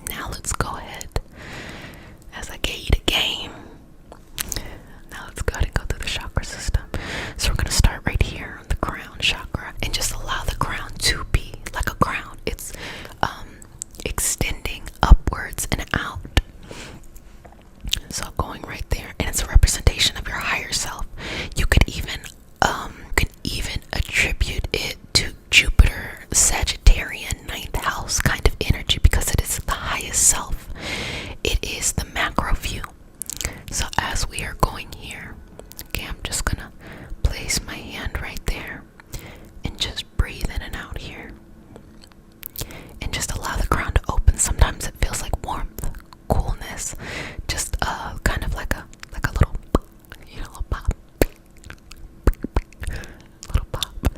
now let's go ahead, as I gave you the game. Now let's go ahead and go through the chakra system. So we're going to start right here on the crown chakra, and just allow the crown to be like a crown. It's extending upwards and out. So going right there, and it's a representation of your higher self. You could even attribute it to Jupiter, Sagittarian, ninth house kind of energy, because it is the highest self. It is the macro view. So as we are going here, okay, I'm just gonna place my hand right there and just breathe in and out here, and just allow the crown to open. Sometimes it feels like warmth, coolness, just kind of like a little, little pop,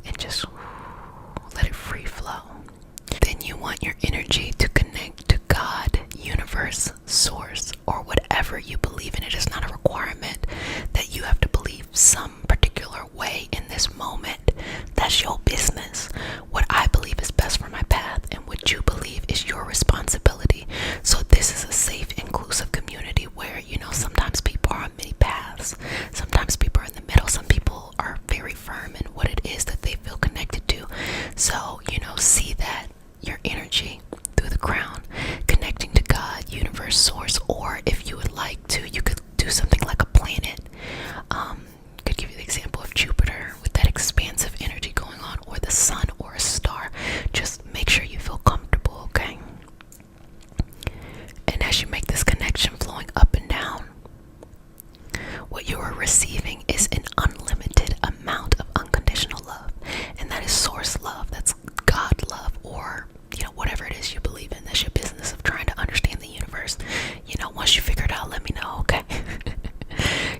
and just let it free flow. Then you want your energy to connect to God, universe, source, or whatever you believe in. It is not a requirement that you have to believe some particular way in this moment. That's your business. What I believe is best for my path, and what you believe is your responsibility. So this is a safe, inclusive community where, sometimes people are on many paths. Sometimes people are in the middle. Some people are very firm in what it is that they feel connected to. So, see that your energy through the crown universe, source, or if you would like to, you could do something like a planet. Could give you the example of Jupiter with that expansive energy going on, or the sun or a star. Just make sure you feel comfortable, okay? And as you make this connection flowing up and down, what you are receiving is an unlimited amount of unconditional love. And that is source love. That's God love, or whatever it is you believe in. That's your business of trying to understand the universe. Once you figure it out, let me know, okay?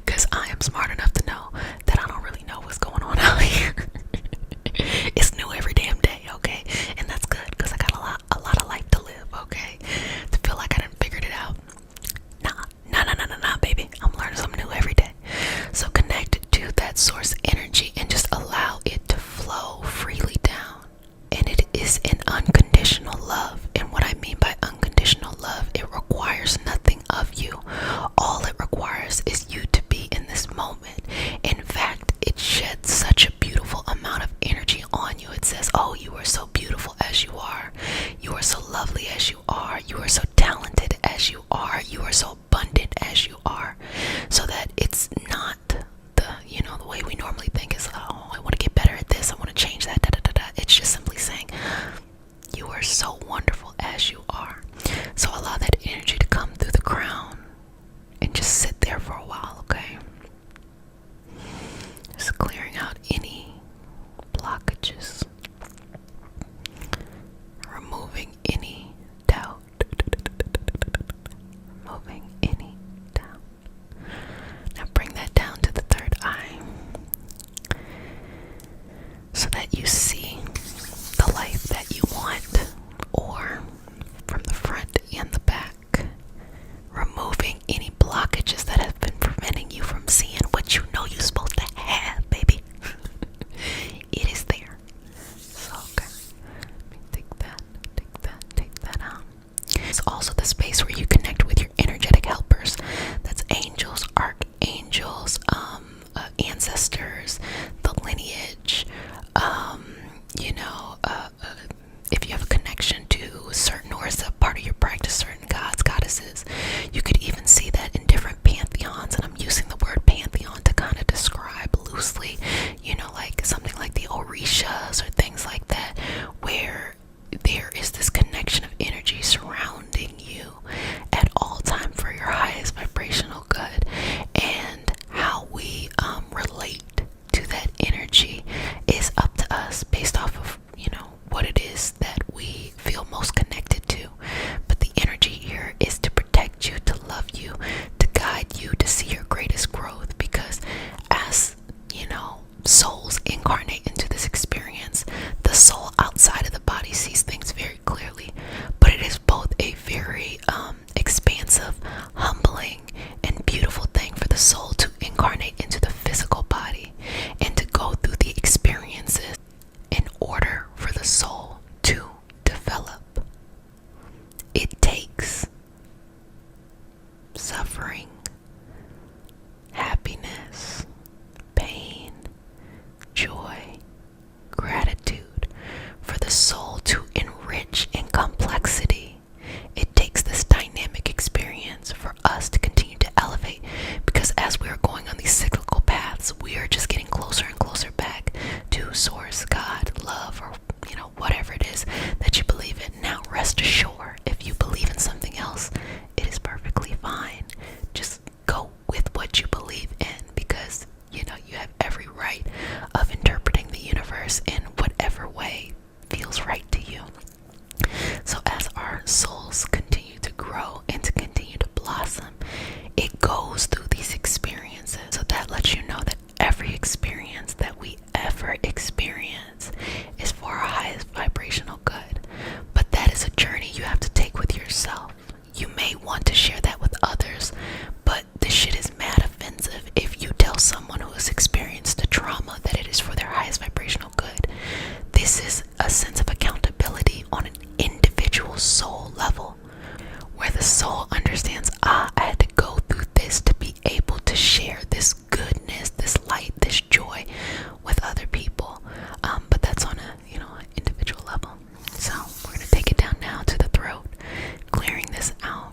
Because I am smart enough to know that I don't really know what's going on out here. It's new every damn day, okay? And that's good, because I got a lot of life to live, okay? To feel like I done figured it out. Nah, baby. I'm learning something new every day. So connect to that source energy and just allow it to flow freely down. And it is an unconditional love. And what I mean by unconditional love, it requires nothing of you. All it requires is you to be in this moment. In fact, it sheds such a beautiful amount of energy on you. It says, oh, you are so beautiful as you are. You are so lovely as you are. You are so talented as you are. You are so abundant as you are. So that it's not the way we normally think is, oh, I want to get better at this. I want to change that. It's just simply saying, you are so wonderful as you are. So allow that energy to come through the crown and just sit there for a while, okay? Just clearing out any blockages, removing any doubt, removing any doubt. Now bring that down to the third eye so that you see the life that you want, or from the front and the back, removing any blockages that have been preventing you from seeing what you know you're supposed to have, baby. It is there. So, okay. Take that out. It's also the space where you connect with your energetic helpers. That's angels, archangels, ancestors, the lineage, if you have a connection to certain, or is a part of your practice, certain gods, goddesses. You could even see that in different pantheons, and I'm using the word pantheon to kind of describe loosely, like something like the Orishas or things like that, where there is this connection of energy surrounding you at all time for your highest vibrational good. And how we relate to that energy is up to us, based off of what it is that we feel most connected to. But the energy here is to protect you, to love you, to guide you, to see your greatest growth. Because as souls incarnate into this experience, the soul outside of the body sees things very clearly, but it is both a very expansive, humbling, and beautiful thing for the soul to incarnate into the physical body and to go through the experiences in order for the soul to develop. It takes suffering, happiness, pain, joy, gratitude for the soul to enrich in complexity. It takes this dynamic experience for us to continue to elevate, because as we are going on these cyclical paths, we are just getting closer and closer back to source, God, love, or whatever it is that you believe in. Now rest assured, if you believe in something else, it is perfectly fine. Just go with what you believe in, because you have every right of interpreting the universe in whatever way feels right to you. So as our souls continue to grow and to continue to blossom, it goes through these experiences. So that lets you know that every experience that we ever experience is for our highest vibrational good. But that is a journey you have to take with yourself. You may want to share that with others, but this shit is mad offensive if you tell someone who has experienced a trauma that it is for their highest vibrational good. This is a sense of accountability on an individual soul level, where the soul understands, I had to go through this to be able to share this goodness, this light, this joy with other people. But that's on a individual level. So we're gonna take it down now to the throat, clearing this out.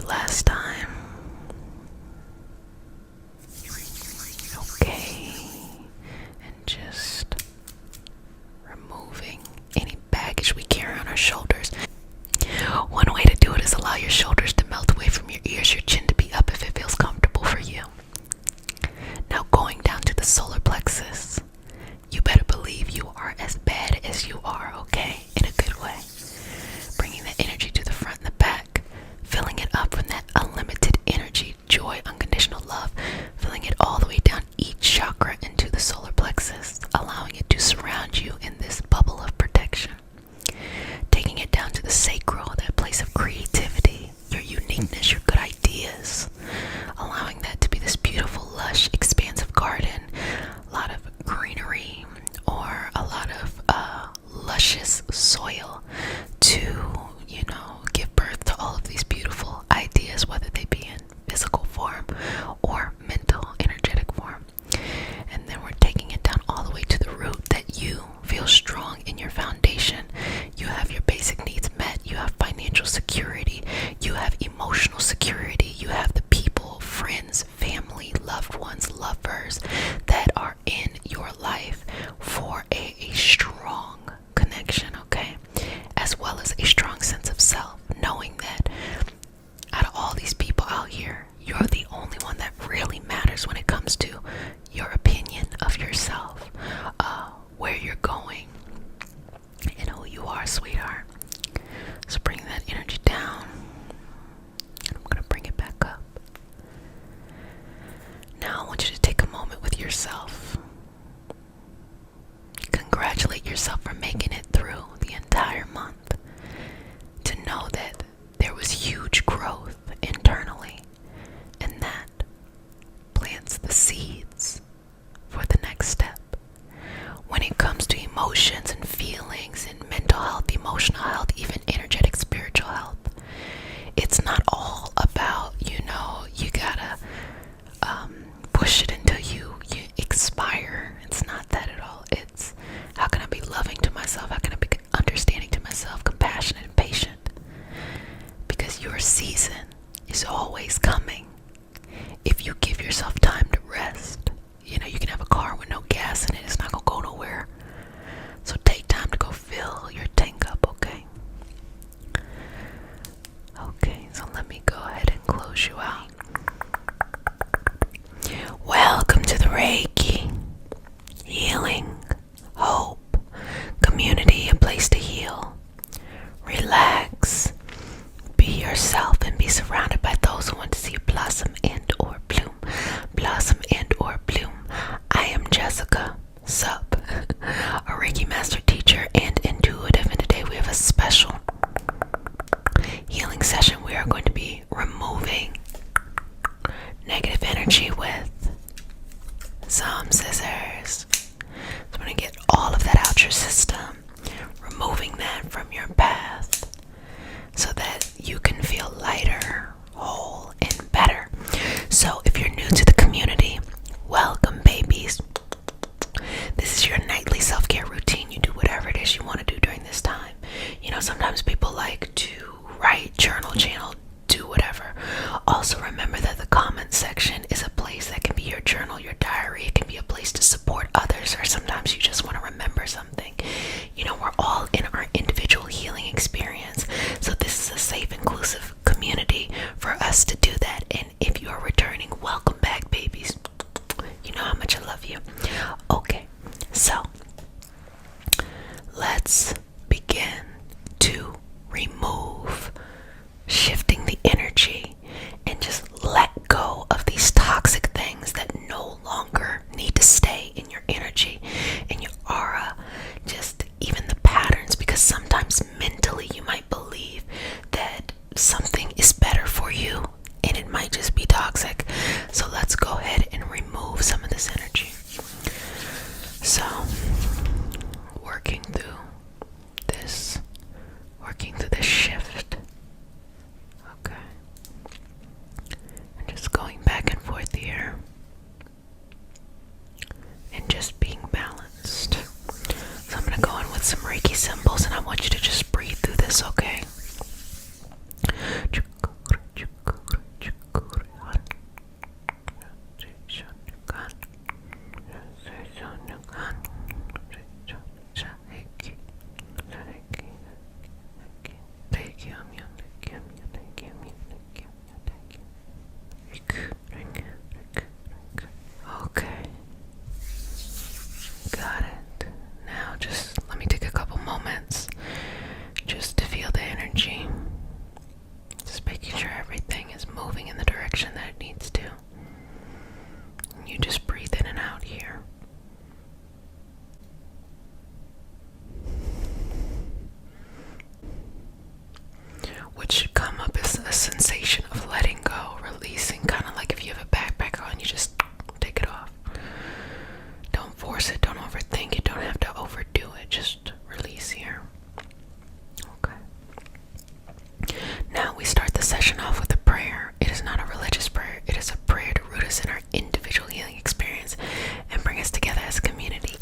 last time. Okay. And just removing any baggage we carry on our shoulders. One way to do it is allow your shoulders to melt away from your ears, your chin to be up if it feels comfortable for you. Now going down to the solar plexus. You better believe you are as bad as you are, okay? In a good way. Bringing that energy to the front and the back. Filling it up from that unlimited energy, joy, unconditional love. Filling it all the way down each chakra into the solar plexus. Allowing it to surround you in this bubble of protection. Taking it down to the sacral, that place of creativity, your uniqueness, your good ideas. Allowing that to be this beautiful, lush, expansive garden. A lot of greenery or a lot of luscious soil to, give birth to all of these beautiful ideas, whether they be in physical form or mental, energetic form. And then we're taking it down all the way to the root, that you feel strong in your foundation. You have your basic needs met. You have financial security. You have emotional security. You have the people, friends, family, loved ones, lovers that are in your life for a strong connection, okay? As well as a strong sense of self, knowing that out of all these people out here, you're the only one that really matters when it comes to your opinion of yourself, where you're going, and who you are, sweetheart. So bring that energy down, and I'm going to bring it back up. Now I want you to take a moment with yourself. Congratulate yourself for making it through the entire month. To know that there was huge growth internally, and that plants the seeds for the next step. When it comes to emotions and feelings and mental health, emotional health, even energetic, spiritual health, it's not all about, you gotta push it until you expire. It's not that at all. It's how can I be loving to myself? How can I be understanding to myself, compassionate and patient? Because your season is always coming. If you give yourself time to rest, you can have a car with no gas in it. It's not gonna go nowhere. So take time to go fill your tank up, okay? Okay, so let me go ahead and close you out. Welcome to the Reiki. Healing, hope, community, a place to heal. Relax. Be yourself and be surrounded by those who want to see you blossom and or bloom. Blossom and or bloom. I am Jessica, sup, a Reiki master teacher and intuitive, and today we have a special healing session. We are going to be removing negative energy with some scissors. So I'm going to get all of that out your system, removing that from your path so that you can feel lighter, whole, and better. So if you're new to the community, welcome, babies. This is your nightly self-care routine. You do whatever it is you want to do during this time. Sometimes people like to write, journal, channel, do whatever. Also remember that the comment section is a place that can be your journal, your diary. It can be a place to support others, or sometimes you just want to remember something. We're all in our individual healing experience. So this is a safe, inclusive community for us to do that. And if you are returning, welcome back, babies. You know how much I love you. Okay, so let's begin to remove, shifting the energy, and just let go of these toxic things that no longer need to stay in your energy, in your aura, just even the patterns, because sometimes mentally you might believe that something is better for you and it might just be toxic. So let's go ahead and remove some of this energy. So working through this shift. Okay. And just going back and forth here. And just being balanced. So I'm going to go in with some Reiki symbols, and I want you to just breathe through this, okay? we start the session off with a prayer. It is not a religious prayer. It is a prayer to root us in our individual healing experience and bring us together as a community.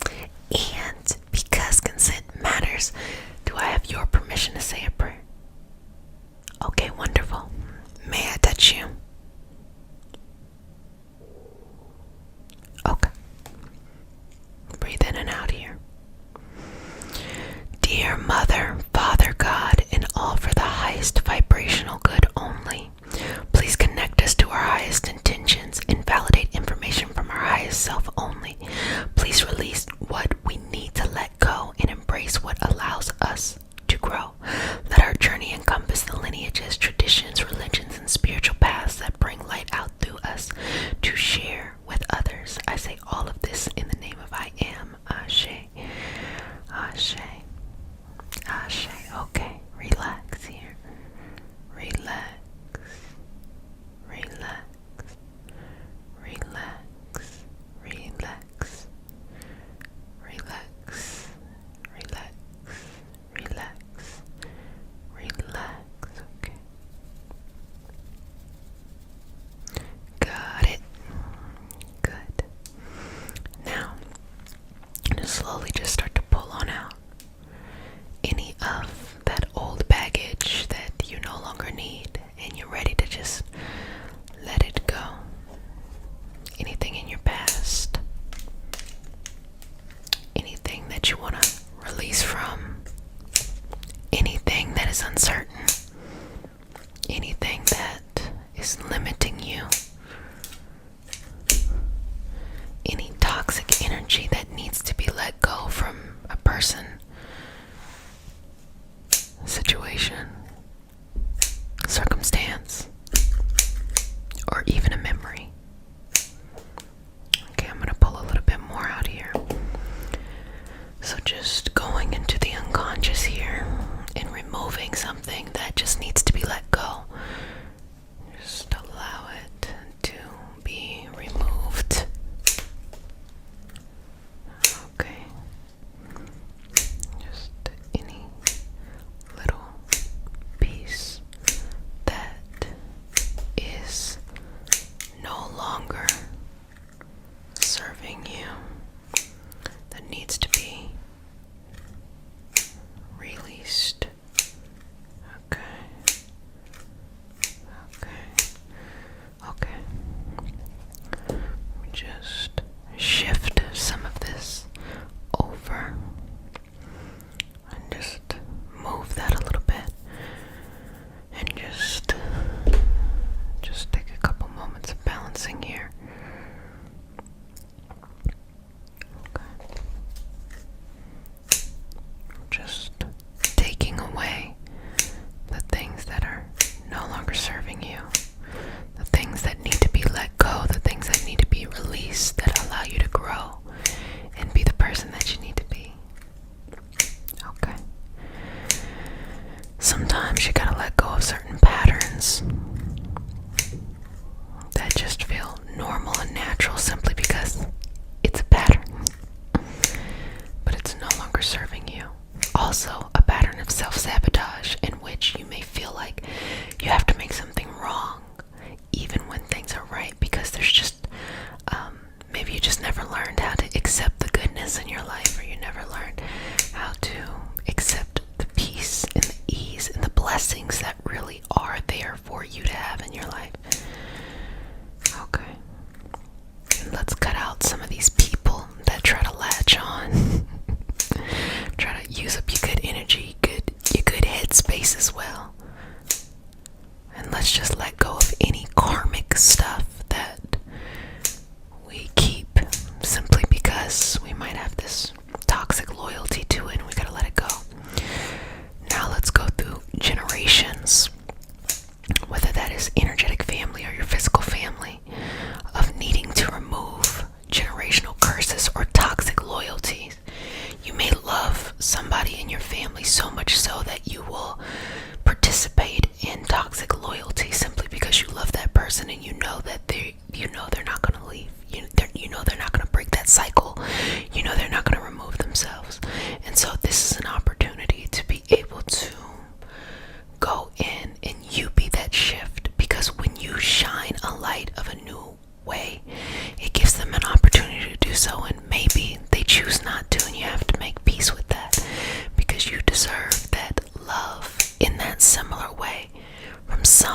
And because consent matters, do I have your permission to say a prayer? Okay, wonderful. May I touch you? Okay. Breathe in and out here. Dear Mother, Father God, and all for the highest vibrational good only, please connect us to our highest intentions and validate information from our highest self only. Please release what we need to let go and embrace what allows us to grow. Let our journey encompass the lineages, traditions, religions, and spiritual paths that bring light out through us to share with others. I say all of this in the name of I am. Ashe. Ashe. Ashe. Okay, relax here. Relax. Relax. Relax. Relax. Relax. Relax. Relax. Relax. Okay. Got it. Good. Now, slowly just start to pull on out any of that old baggage that you no longer need, and you're ready to just let it go. Anything in your past, anything that you want to release from, anything that is uncertain, anything that is limiting you, any toxic energy that needs to be let go from a person, situation, circumstance, or even a memory. Okay, I'm going to pull a little bit more out here. So just going into the unconscious here and removing something that just needs to be let go. Just allow it to be removed. Okay. Just any little piece that is no longer serving you, that needs to be released. Okay. Okay. Okay. Just shift some of this over and just move that a little bit, and just take a couple moments of balancing here. Okay. Just taking away the things that are no longer serving you, the things that need to be let go, the things that need to be released, that allow you to grow and be the person that you need to be. Okay. Sometimes you gotta let go of certain patterns that just feel normal and natural simply because it's a pattern, but it's no longer serving you. Also, a pattern of self-sabotage in which you may feel like you have to make something wrong even when things are right, because there's just maybe you just never learned how to accept the goodness in your life, or you never learned how to accept the peace and the ease and the blessings that really are there for you to have in your life. Okay. And let's cut out some of these people that try to latch on, try to use up your good energy, your good headspace as well. And let's just let go of any karmic stuff that we keep simply because we might have this toxic loyalty to it, and we gotta let it go. Now let's go through generations, whether that is energetic family or your physical family, of needing to remove generational curses or toxic loyalties. You may love somebody in your family so much so that you will participate in toxic loyalty simply because you love that person and you know that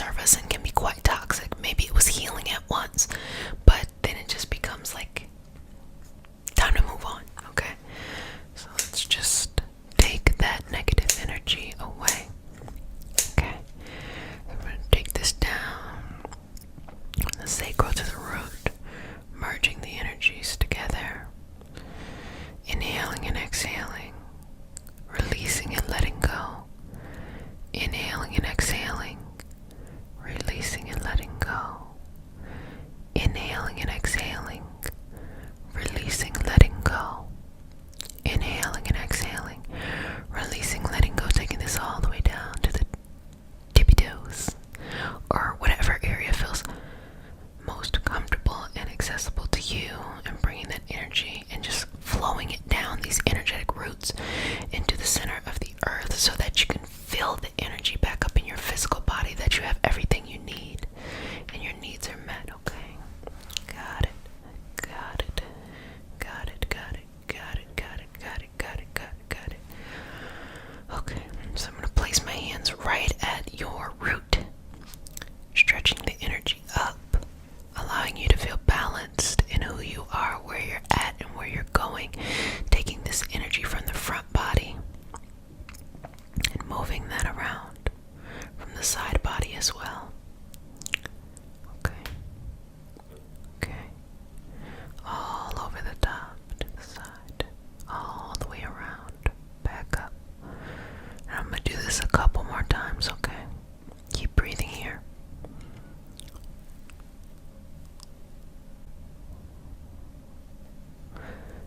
serve us and can be quite toxic. Maybe it was healing at once, but then it just becomes like time to move on. Okay, so let's just take that negative energy away. Okay, I'm going to take this down from the sacral to the root, merging the energies together, inhaling and exhaling, releasing and letting go, inhaling and exhaling, releasing and letting go, inhaling and exhaling, releasing, letting go, inhaling and exhaling, releasing, letting go, taking this all the way down to the tippy toes, or whatever area feels most comfortable and accessible to you, and bringing that energy and just flowing it down these energetic roots into the center of the earth so that you can feel the energy back up in your physical body, that you have everything you need and your needs are met. Okay, got it, got it, got it, got it, got it, got it, got it, got it, got it, got it. Okay, so I'm going to place my hands right at your root, stretching the energy up, allowing you to feel balanced in who you are, where you're at, and where you're going, taking this energy from the front body and moving that around from the side body as well. Okay, okay, all over the top to the side, all the way around, back up. And I'm going to do this a couple more times, okay? Keep breathing here.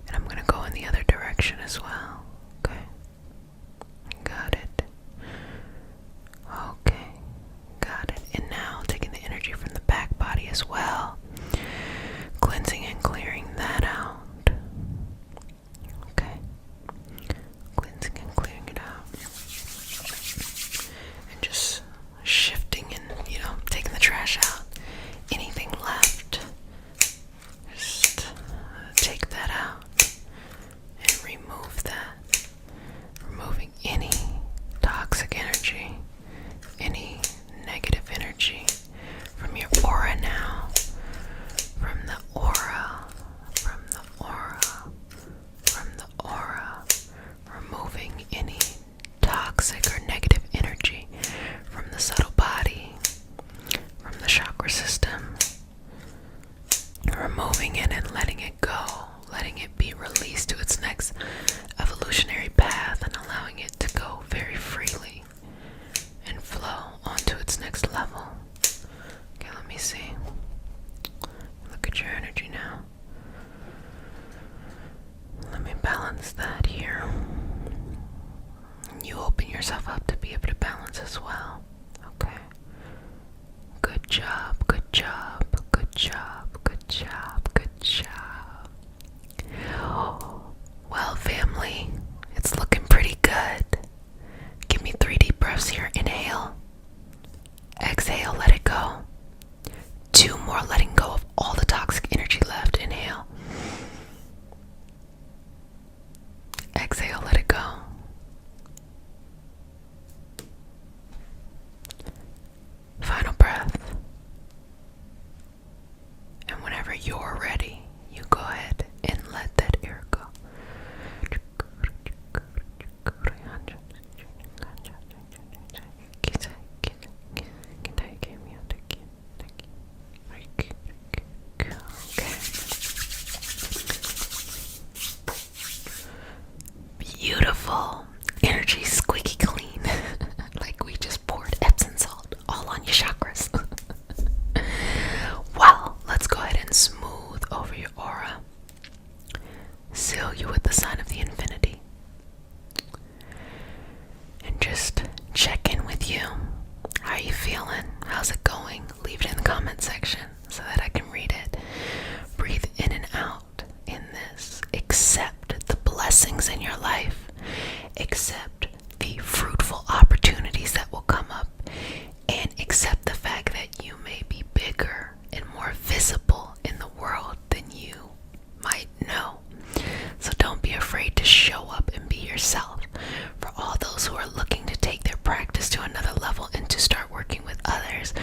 And I'm going to go in the other direction as well, okay? Got it. Okay, got it. And now taking the energy from the back body as well, cleansing and clearing that out. Okay, cleansing and clearing it out. And just shifting and, taking the trash out. Anything left, just take that out and remove that. Removing any toxic energy, any negative energy from your aura now, from the aura, from the aura, from the aura, removing any toxic or negative energy from the subtle body, from the chakra system, removing it and letting it go, letting it be released to its next evolutionary path and allowing it to go very freely and flow onto its next level. Okay, let me see. Look at your energy now. Let me balance that here. You open yourself up to be able to balance as well. Okay. Good job, good job, good job, good job, good job. Well, family, it's looking pretty good. Give me 3 deep breaths here. Inhale. Exhale, let it go. 2 more, letting go of all the toxic energy left. Inhale. Exhale, let it go. Final breath. And whenever you're ready, you go ahead and let that air go. Beautiful. Energy squeaky clean. Like we just poured Epsom salt all on your chakras. Well, let's go ahead and smooth over your aura. Seal you with the sign of the infinity. And just check in with you. How are you feeling? How's it going? Leave it in the comment section so that I can read it. Breathe in and out in this. Accept the blessings in your life. Accept the fruitful opportunities that will come up. And accept the fact that you may be bigger and more visible in the world than you might know. So don't be afraid to show up and be yourself. For all those who are looking to take their practice to another level and to start working with others,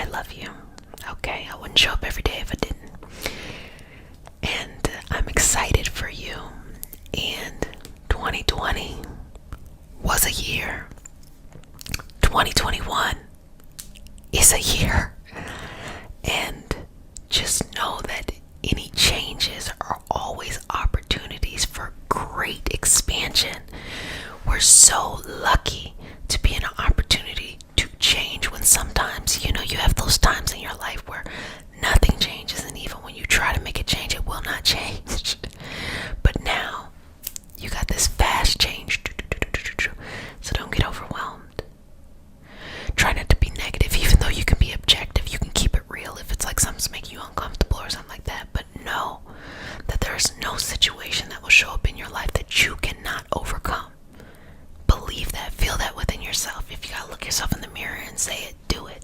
love you. Okay, I wouldn't show up every day if I didn't. And I'm excited for you. And 2020 was a year. 2021 is a year. And just know that any changes are always opportunities for great expansion. We're so lucky to be in an opportunity to change when sometimes, you have those times in your life where nothing changes, and even when you try to make it change, it will not change. But now you got this fast change, so don't get overwhelmed. Try not to be negative, even though you can be objective. You can keep it real if it's like something's making you uncomfortable or something like that. But know that there's no situation that will show up in your life that you cannot overcome. Believe that. Feel that within yourself. If you gotta look yourself in the mirror and say it, do it.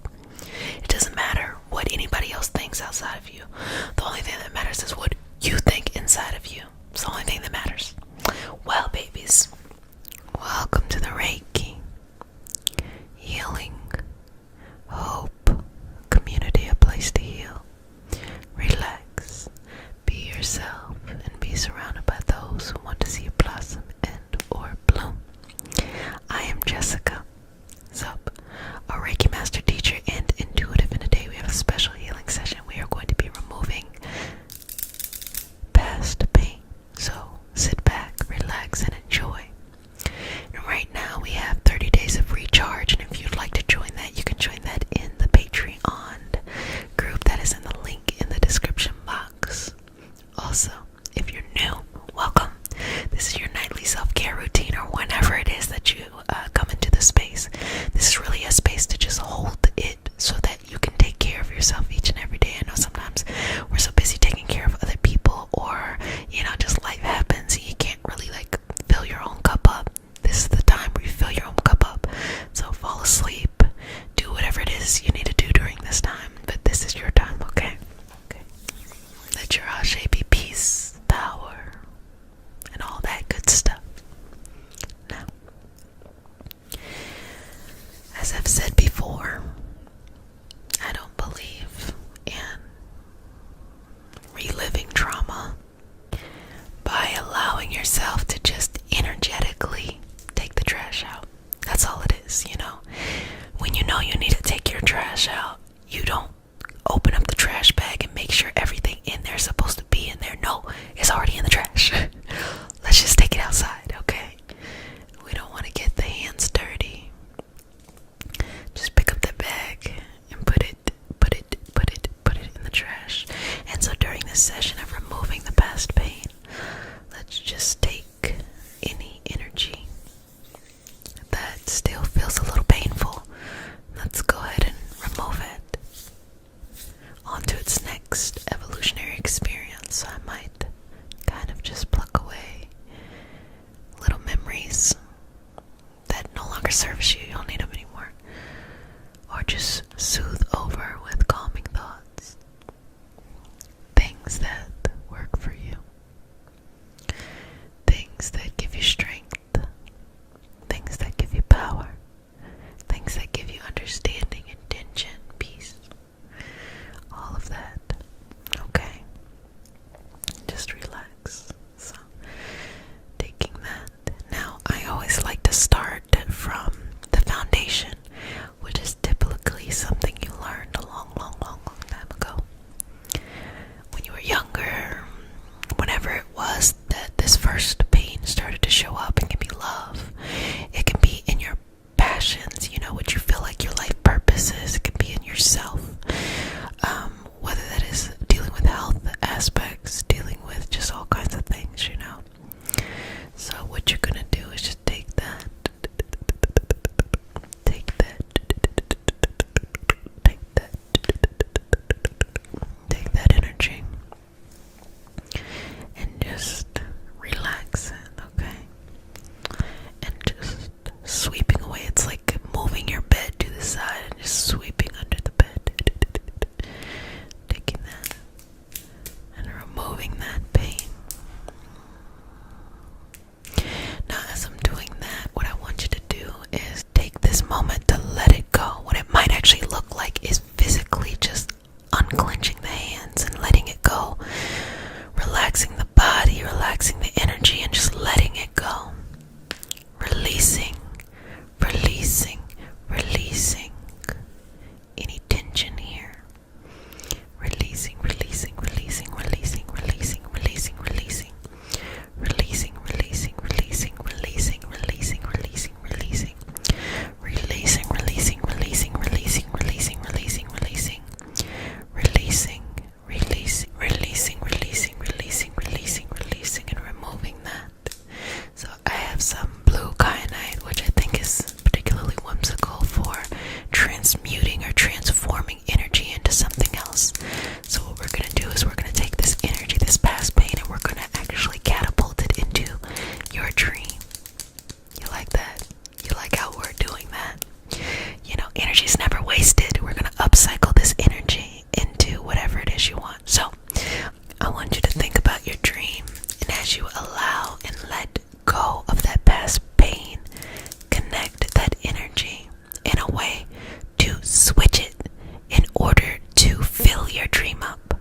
fill your dream up.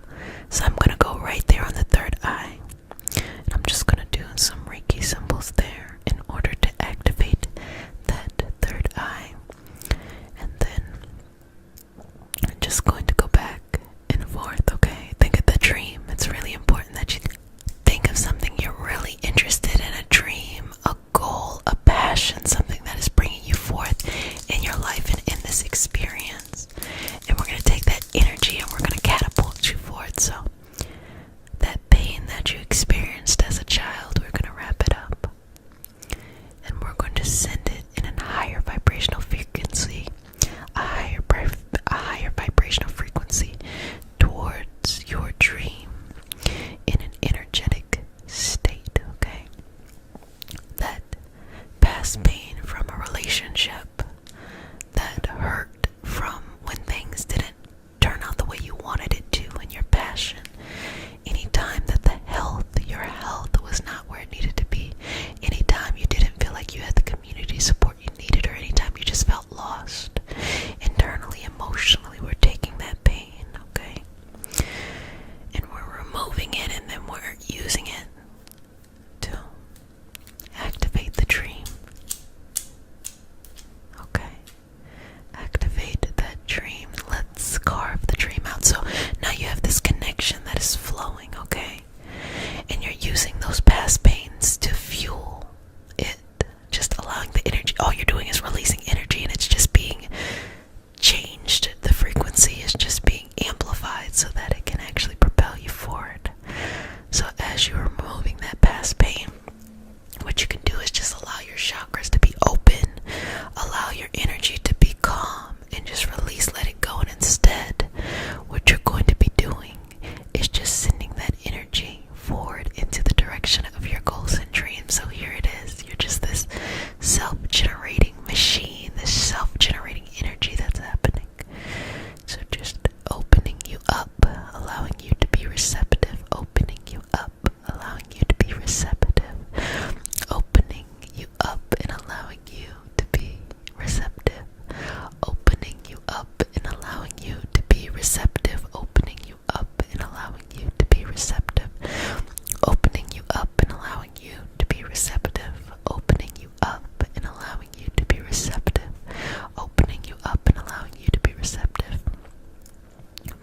So I'm going to go right there on the third eye. And I'm just going to do some Reiki symbols there in order to activate that third eye. And then I'm just going to go back and forth, okay? Think of the dream. It's really important that you think of something you're really interested in, a dream, a goal, a passion, something that is bringing you forth in your life and in this experience. And we're going to take that energy and we're going to catapult you forward. So that pain that you experienced as a child, we're going to wrap it up. And we're going to send it in a higher vibrational frequency, a higher vibrational frequency towards your dream in an energetic state, okay? That past pain from a relationship, that hurt from when things didn't turn out the way you wanted it to, and your passion, anytime that your health was not where it needed to be, anytime you didn't feel like you had the community support you needed, or anytime you just felt lost internally, emotionally, we're taking that pain, okay? And we're removing it, and then we're using it to activate the dream. Okay. Activate that dream. Let's carve the dream out. So now you have this connection that is flowing, okay? And you're using those past pains to fuel it. Just allowing the energy. All you're doing is releasing energy, and it's just being changed. The frequency is just being amplified so that it can actually propel you forward. So as you're removing that past pain, what you can do is just allow your chakras to be open, allow your energy to be calm, and just release, let it go. And instead, what you're going to be doing is just sending that energy forward into the direction of your goals and dreams. So here it is. You're just this self-generating machine, this self-generating energy that's happening. So just opening you up, allowing you to be receptive, opening you up, allowing you to be receptive, opening you up and allowing you to be receptive, opening you up and allowing you to be receptive, opening you up and allowing you to be receptive, opening you up and allowing you to be receptive, opening you up and allowing you to be receptive, opening you up and allowing you to be receptive.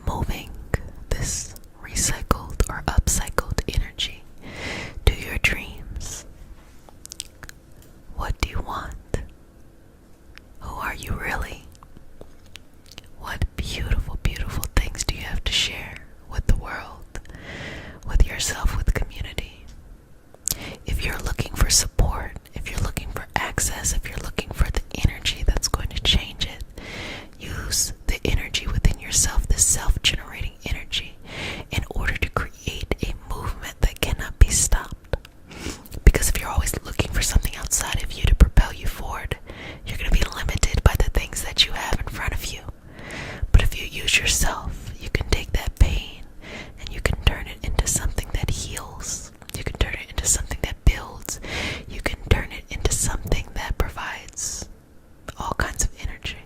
Moving this recycled or upcycled energy to your dreams. What do you want? Who are you really? What beautiful, beautiful things do you have to share with the world, with yourself, with the community? If you're looking for support, if you're looking for access, if you're looking for the energy that's going to change it, use the energy within yourself, this self-generating energy, in order to create a movement that cannot be stopped. Because if you're always looking for something outside of you to propel you forward, you're going to be limited by the things that you have in front of you. But if you use yourself, you can take that pain and you can turn it into something that heals. You can turn it into something that builds. You can turn it into something that provides all kinds of energy.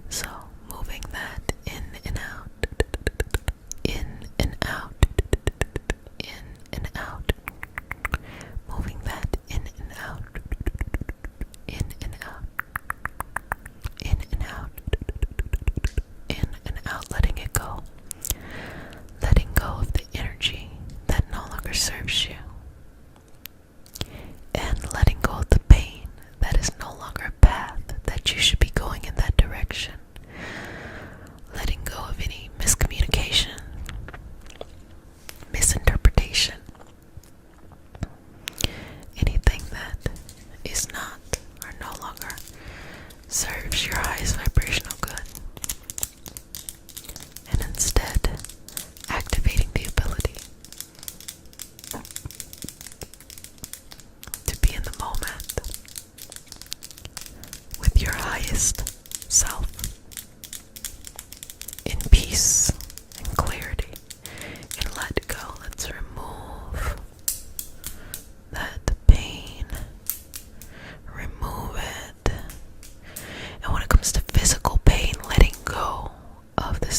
So moving that in and out, in and out, in and out, moving that in and out, in and out, in and out, in and out, letting it go. Letting go of the energy that no longer serves you. And letting go of the pain that is no longer a path that you should be going in that direction. Letting go of any miscommunication, misinterpretation, anything that is not or no longer serves your highest vibrational good. And instead, activating the ability to be in the moment with your highest self, in peace and clarity, and let go. Let's remove that pain, remove it. And when it comes to physical pain, letting go of the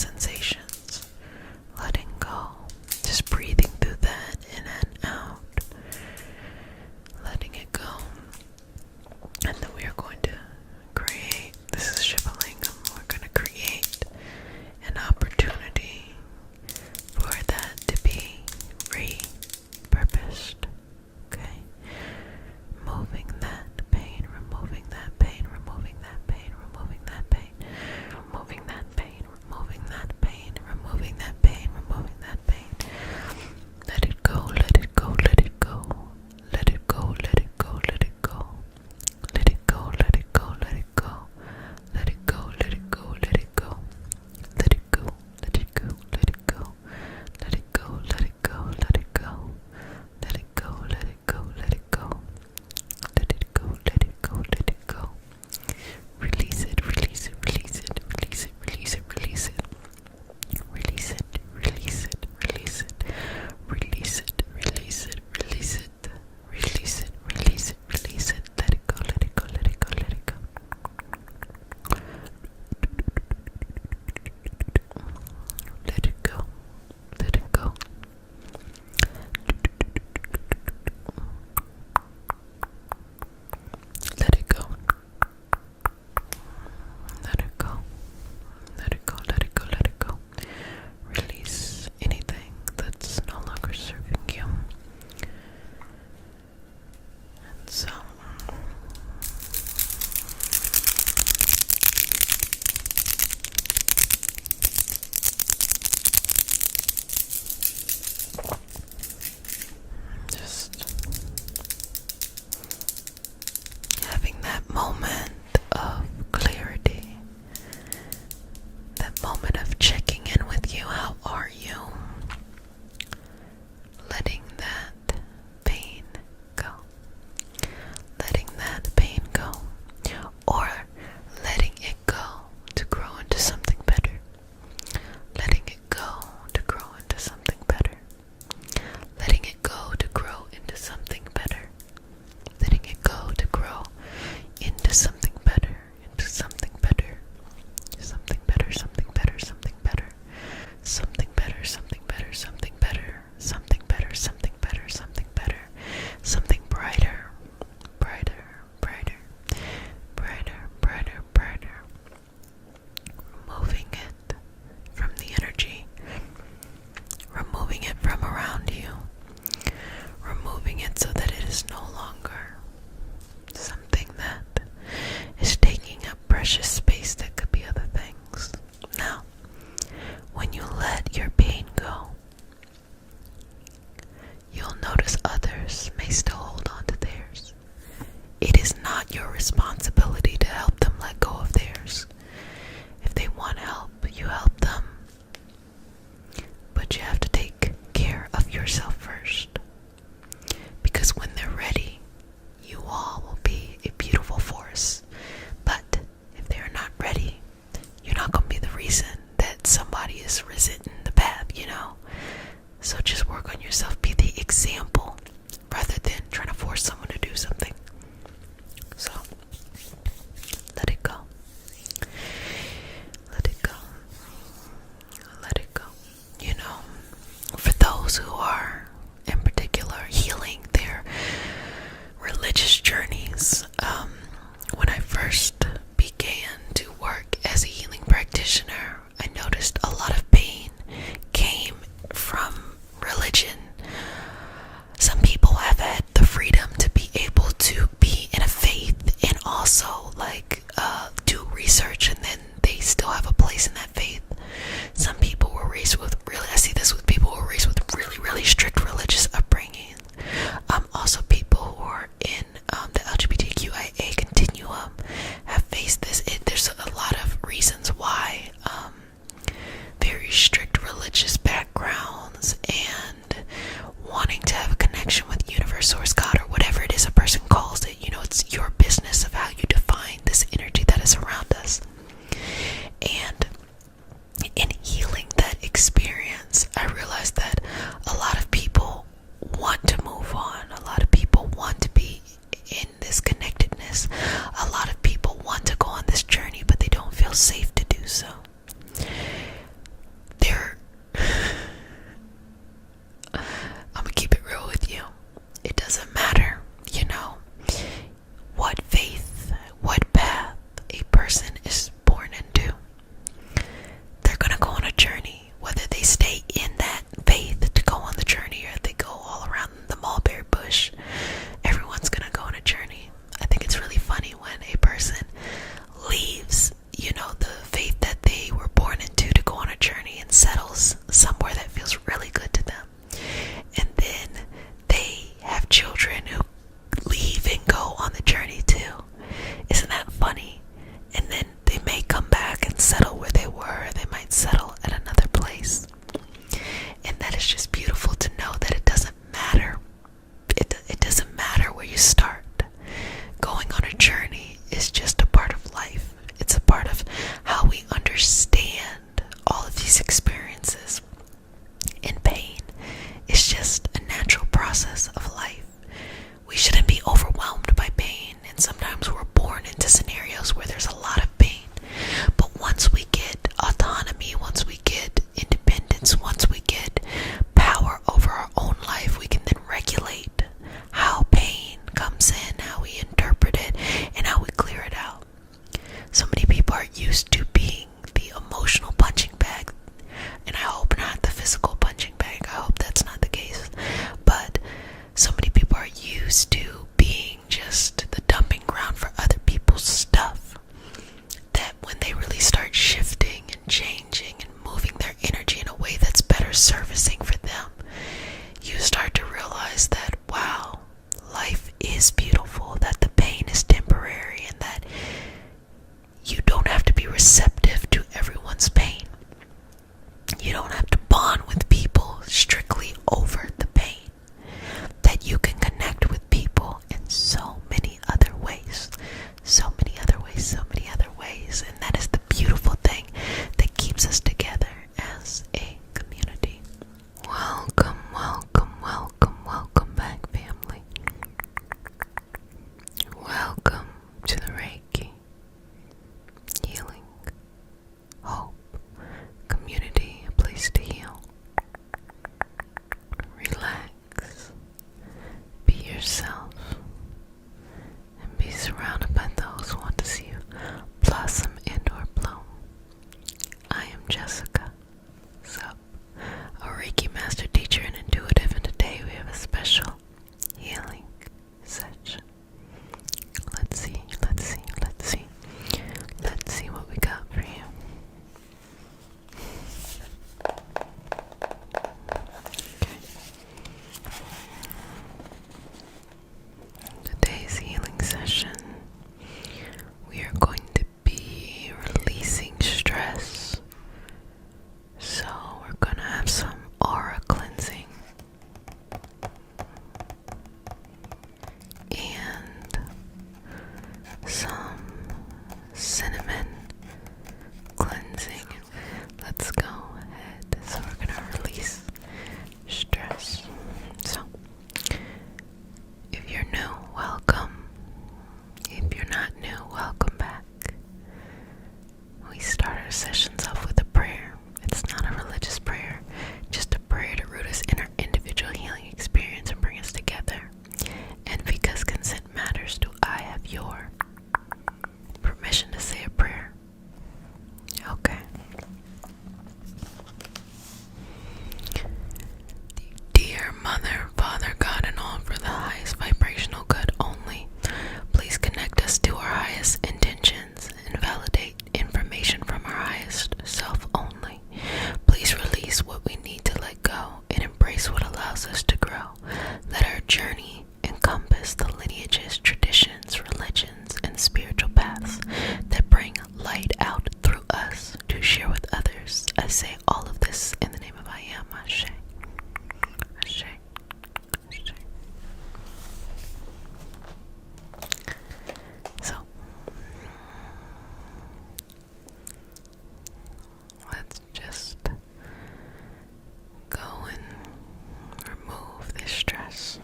these experiences. And pain is just a natural process of life. We shouldn't be overwhelmed by pain, and sometimes we're born into scenarios where there's a lot of pain. But once we get autonomy, once we get independence, once we get power over our own life, we can then regulate how pain comes in, how we interpret it, and how we clear it out. So many people are used to being the emotional punching bag, and I hope not the physical punching bag. I hope that's not the case. But so many people are used to being just the dumping ground for other people's stuff, that when they really start shifting and changing and moving their energy in a way that's better servicing for them, you start to realize that, wow, life is beautiful, that the pain is temporary, and that you don't have to be receptive to everyone's pain. You don't have to bond with people strictly over the pain. That you can connect with people in so many other ways. So many other ways, so many other ways. And that is the beautiful thing that keeps us together as a community. Welcome, welcome, welcome, welcome back, family. Welcome to the Reiki, healing, hope, community, a place to heal. Relax, be yourself, and be surrounded by those who want to see you blossom and or bloom. I am Jessica, sup, a Reiki master teacher and intuitive, and today we have a special healing session. Let's see what we got for you. Today's healing session, we are going to be releasing stress. So we're going to have some aura cleansing and some cinnamon cleansing. Let's go ahead. So we're going to release stress. So if you're new, welcome. If you're not new, welcome back. We start our sessions off with a prayer. It's not a religious prayer, just a prayer to root us in our individual healing experience and bring us together. And because consent matters, do I have your permission to say a prayer? Okay. Dear Mother, Father, God, and all for the highest vibrational good only, please connect us to our highest intentions and validate information from our highest self only. Please release what we need to let go and embrace what allows us to grow. Let our journey encompass the lineages, traditions, religions, and spiritual paths that bring light out through us to share with others. I say all of this in the name of I Am. Ashe. Ashe. Ashe. So, let's just go and remove this stress.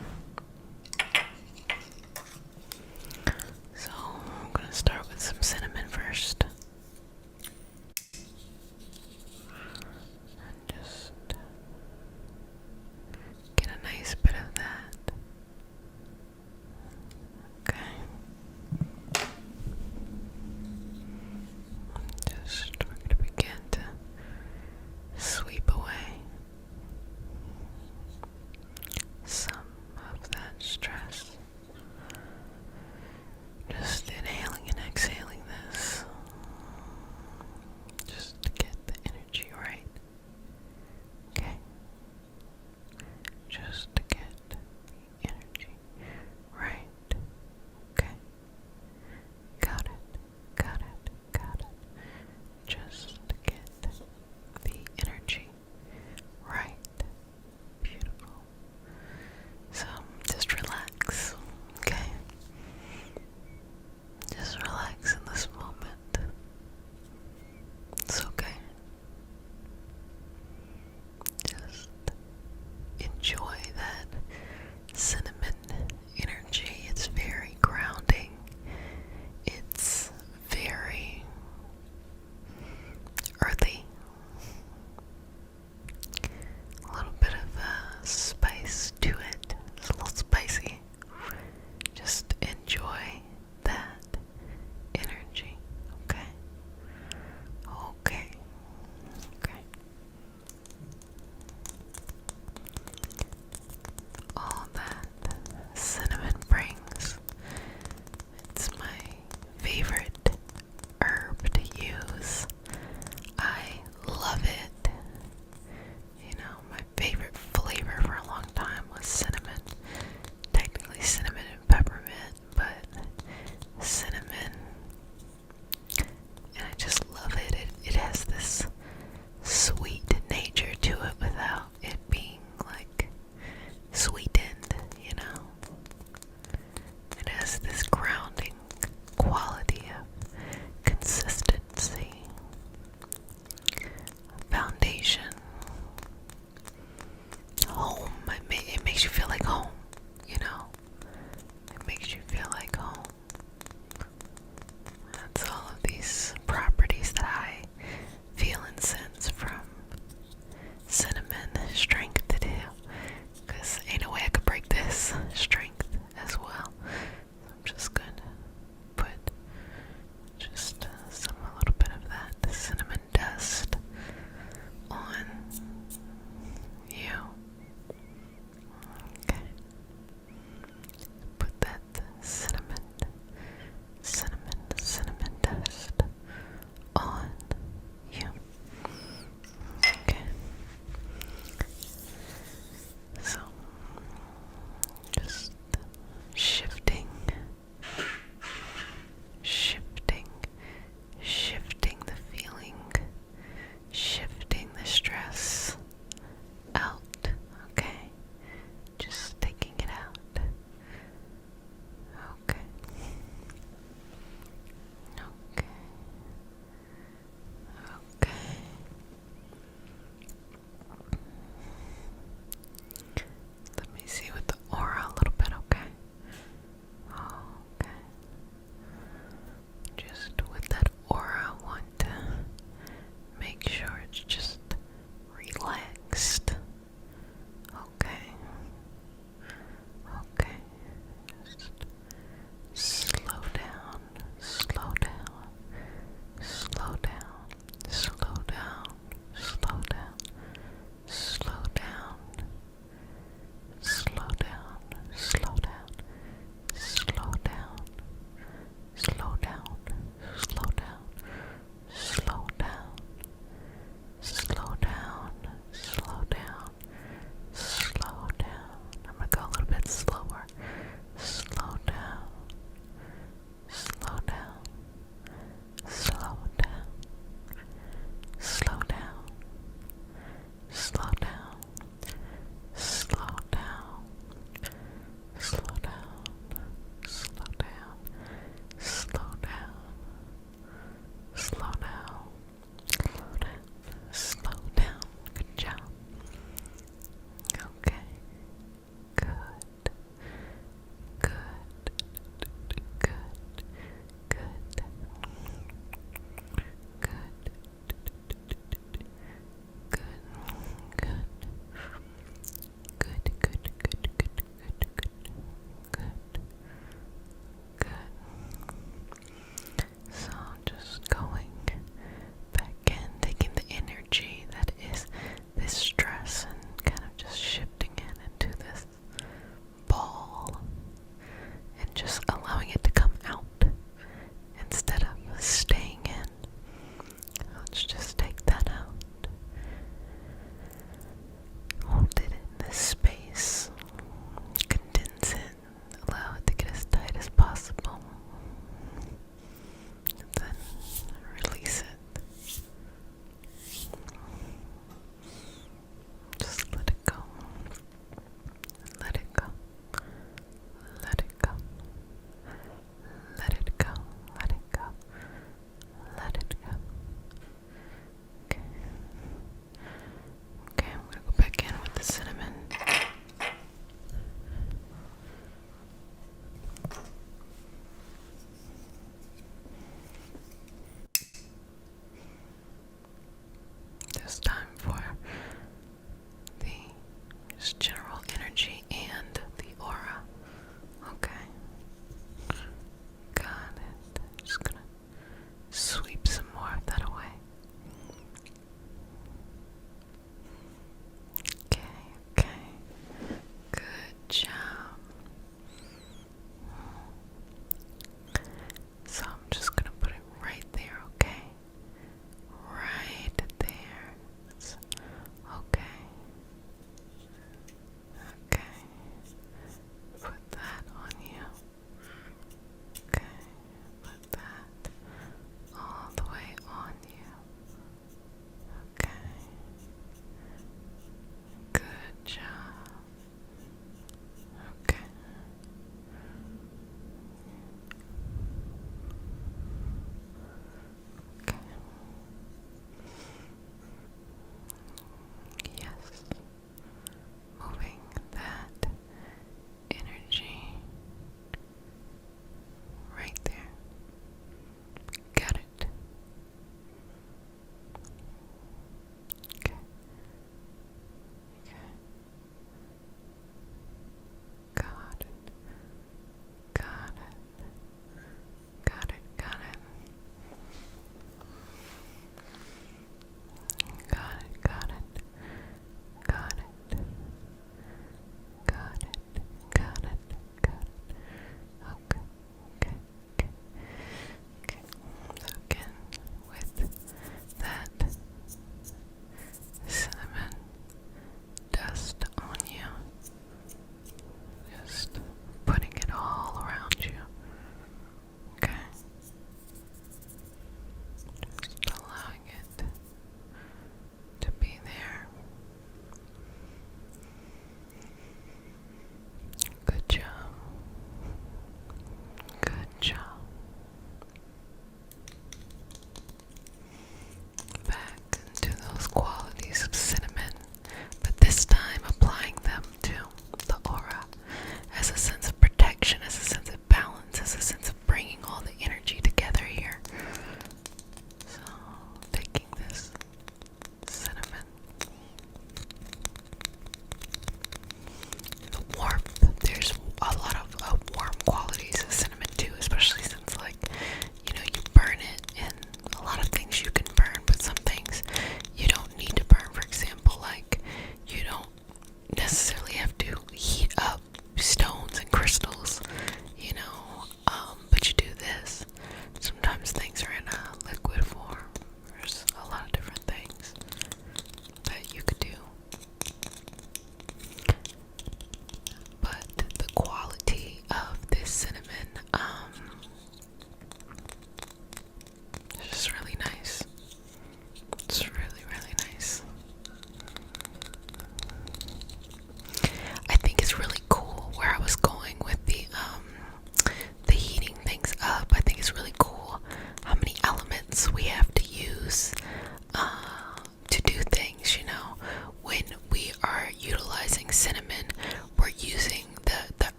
So I'm going to start with some cinnamon first.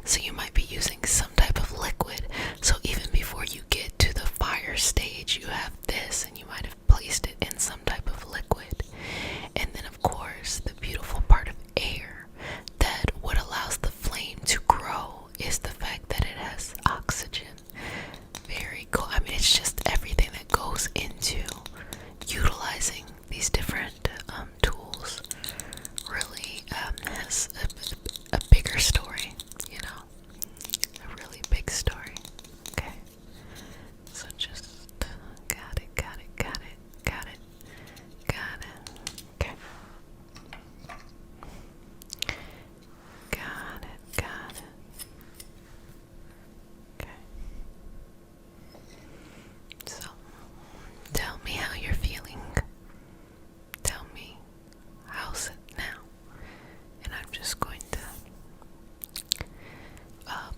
So you might be using some type of liquid. So even before you get to the fire stage, you have this, and you might have placed it in some type of liquid. And then of course, the beautiful part of air, that what allows the flame to grow is the fact that it has oxygen. Very cool. I mean, it's just everything that goes into utilizing these different tools really has a bigger story, you know, a really big story. Okay, so just got it. Okay. Got it. Okay. So, tell me how you're feeling. Tell me how's it now. And I'm just going to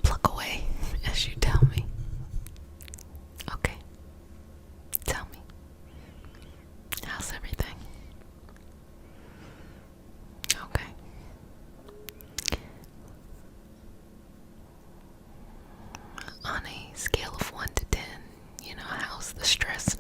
pluck away as you tell me. Okay. Tell me. How's everything? Okay. On a scale of 1 to 10, you know, how's the stress